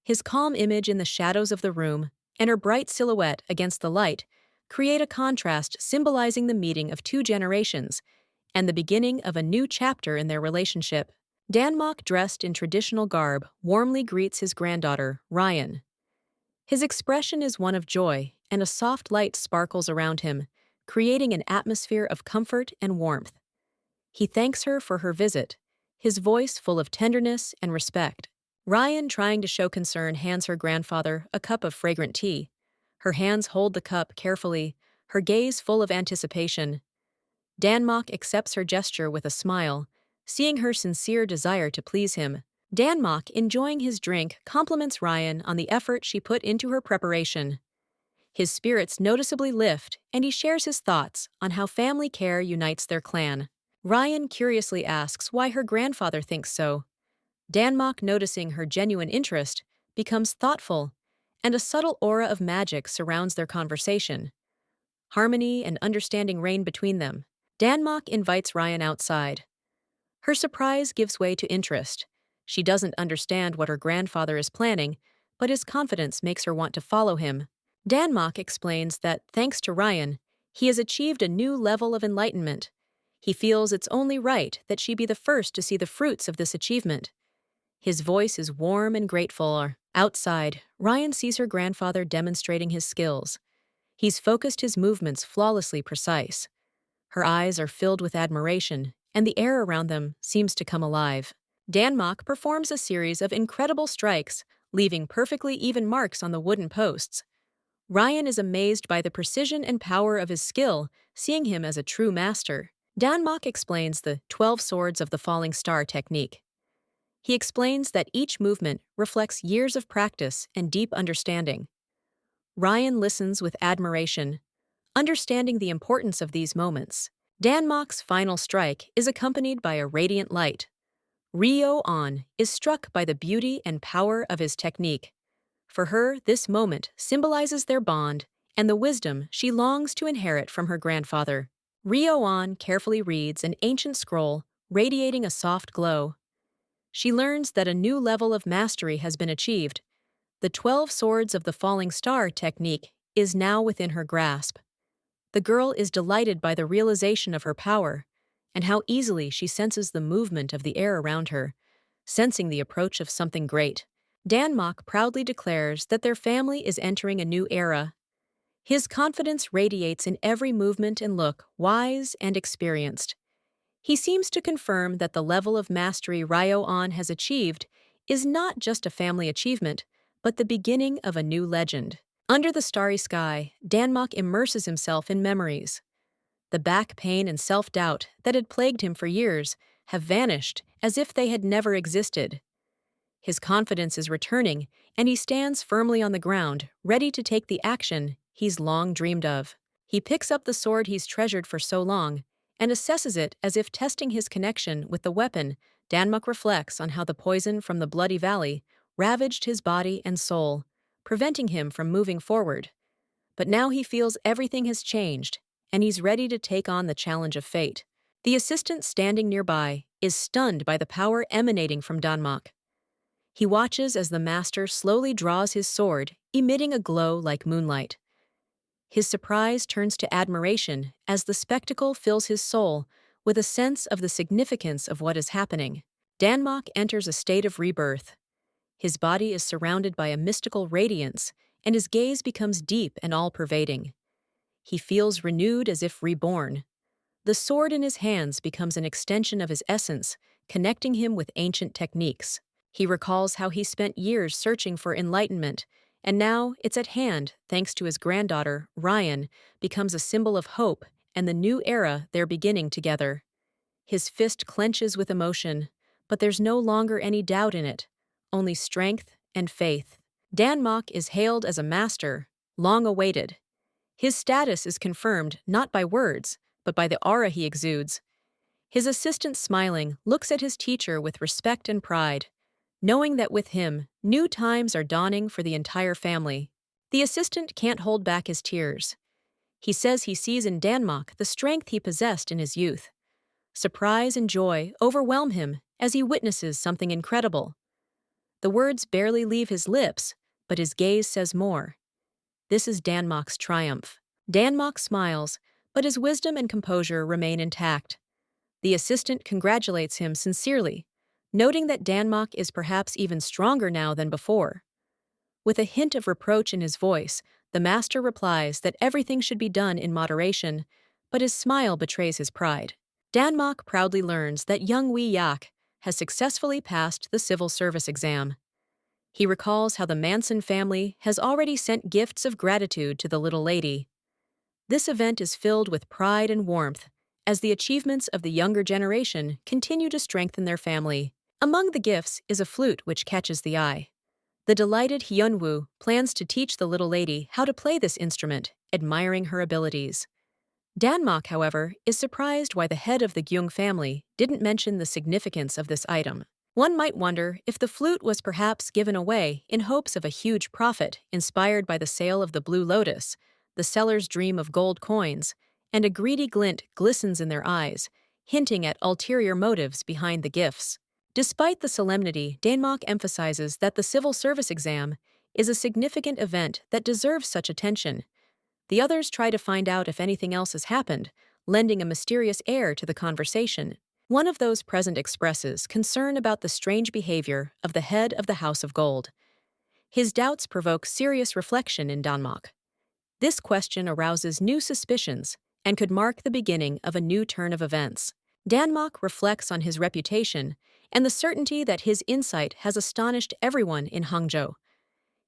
His calm image in the shadows of the room and her bright silhouette against the light create a contrast symbolizing the meeting of two generations, and the beginning of a new chapter in their relationship. Danmok, dressed in traditional garb, warmly greets his granddaughter, Ryan. His expression is one of joy, and a soft light sparkles around him, creating an atmosphere of comfort and warmth. He thanks her for her visit, his voice full of tenderness and respect. Ryan, trying to show concern, hands her grandfather a cup of fragrant tea. Her hands hold the cup carefully, her gaze full of anticipation. Danmok accepts her gesture with a smile, seeing her sincere desire to please him. Danmok, enjoying his drink, compliments Ryan on the effort she put into her preparation. His spirits noticeably lift, and he shares his thoughts on how family care unites their clan. Ryan curiously asks why her grandfather thinks so. Danmok, noticing her genuine interest, becomes thoughtful, and a subtle aura of magic surrounds their conversation. Harmony and understanding reign between them. Danmok invites Ryan outside. Her surprise gives way to interest. She doesn't understand what her grandfather is planning, but his confidence makes her want to follow him. Danmok explains that, thanks to Ryan, he has achieved a new level of enlightenment. He feels it's only right that she be the first to see the fruits of this achievement. His voice is warm and grateful. Outside, Ryan sees her grandfather demonstrating his skills. He's focused his movements flawlessly precise. Her eyes are filled with admiration, and the air around them seems to come alive. Danmok performs a series of incredible strikes, leaving perfectly even marks on the wooden posts. Ryan is amazed by the precision and power of his skill, seeing him as a true master. Danmok explains the 12 swords of the falling star technique. He explains that each movement reflects years of practice and deep understanding. Ryan listens with admiration, understanding the importance of these moments. Danmok's final strike is accompanied by a radiant light. Reborn is struck by the beauty and power of his technique. For her, this moment symbolizes their bond and the wisdom she longs to inherit from her grandfather. Reborn carefully reads an ancient scroll, radiating a soft glow. She learns that a new level of mastery has been achieved. The 12 swords of the falling star technique is now within her grasp. The girl is delighted by the realization of her power and how easily she senses the movement of the air around her, sensing the approach of something great. Danmok proudly declares that their family is entering a new era. His confidence radiates in every movement and look, wise and experienced. He seems to confirm that the level of mastery Ryo-an has achieved is not just a family achievement, but the beginning of a new legend. Under the starry sky, Danmok immerses himself in memories. The back pain and self-doubt that had plagued him for years have vanished as if they had never existed. His confidence is returning, and he stands firmly on the ground, ready to take the action he's long dreamed of. He picks up the sword he's treasured for so long and assesses it as if testing his connection with the weapon. Danmok reflects on how the poison from the Bloody Valley ravaged his body and soul, preventing him from moving forward. But now he feels everything has changed, and he's ready to take on the challenge of fate. The assistant standing nearby is stunned by the power emanating from Danmok. He watches as the master slowly draws his sword, emitting a glow like moonlight. His surprise turns to admiration as the spectacle fills his soul with a sense of the significance of what is happening. Danmok enters a state of rebirth. His body is surrounded by a mystical radiance, and his gaze becomes deep and all-pervading. He feels renewed as if reborn. The sword in his hands becomes an extension of his essence, connecting him with ancient techniques. He recalls how he spent years searching for enlightenment, and now it's at hand thanks to his granddaughter, Ryan, becomes a symbol of hope and the new era they're beginning together. His fist clenches with emotion, but there's no longer any doubt in it, only strength and faith. Danmok is hailed as a master, long awaited. His status is confirmed not by words, but by the aura he exudes. His assistant, smiling, looks at his teacher with respect and pride, knowing that with him, new times are dawning for the entire family. The assistant can't hold back his tears. He says he sees in Danmok the strength he possessed in his youth. Surprise and joy overwhelm him as he witnesses something incredible. The words barely leave his lips, but his gaze says more. This is Danmok's triumph. Danmok smiles, but his wisdom and composure remain intact. The assistant congratulates him sincerely, noting that Danmok is perhaps even stronger now than before. With a hint of reproach in his voice, the master replies that everything should be done in moderation, but his smile betrays his pride. Danmok proudly learns that young Wee Yak has successfully passed the civil service exam. He recalls how the Manson family has already sent gifts of gratitude to the little lady. This event is filled with pride and warmth, as the achievements of the younger generation continue to strengthen their family. Among the gifts is a flute which catches the eye. The delighted Hyunwoo plans to teach the little lady how to play this instrument, admiring her abilities. Danmok, however, is surprised why the head of the Gyung family didn't mention the significance of this item. One might wonder if the flute was perhaps given away in hopes of a huge profit inspired by the sale of the Blue Lotus. The sellers dream of gold coins, and a greedy glint glistens in their eyes, hinting at ulterior motives behind the gifts. Despite the solemnity, Danmok emphasizes that the civil service exam is a significant event that deserves such attention. The others try to find out if anything else has happened, lending a mysterious air to the conversation. One of those present expresses concern about the strange behavior of the head of the House of Gold. His doubts provoke serious reflection in Danmok. This question arouses new suspicions and could mark the beginning of a new turn of events. Danmok reflects on his reputation and the certainty that his insight has astonished everyone in Hangzhou.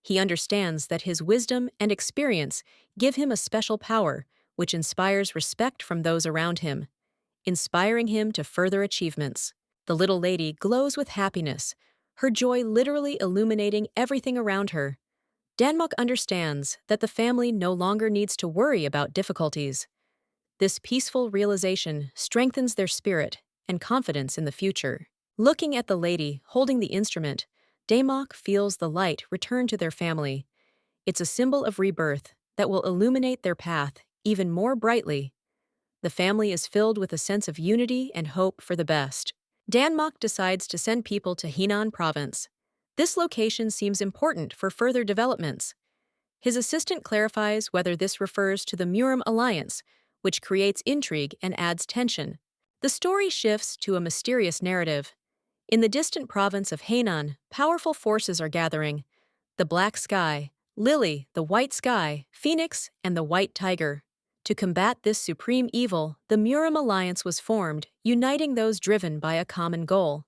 He understands that his wisdom and experience give him a special power, which inspires respect from those around him, inspiring him to further achievements. The little lady glows with happiness, her joy literally illuminating everything around her. Danmok understands that the family no longer needs to worry about difficulties. This peaceful realization strengthens their spirit and confidence in the future. Looking at the lady holding the instrument, Danmok feels the light return to their family. It's a symbol of rebirth that will illuminate their path even more brightly. The family is filled with a sense of unity and hope for the best. Danmok decides to send people to Henan province. This location seems important for further developments. His assistant clarifies whether this refers to the Murim alliance, which creates intrigue and adds tension. The story shifts to a mysterious narrative. In the distant province of Henan, powerful forces are gathering. The Black Sky, Lily, the White Sky, Phoenix, and the White Tiger. To combat this supreme evil, the Murim alliance was formed, uniting those driven by a common goal.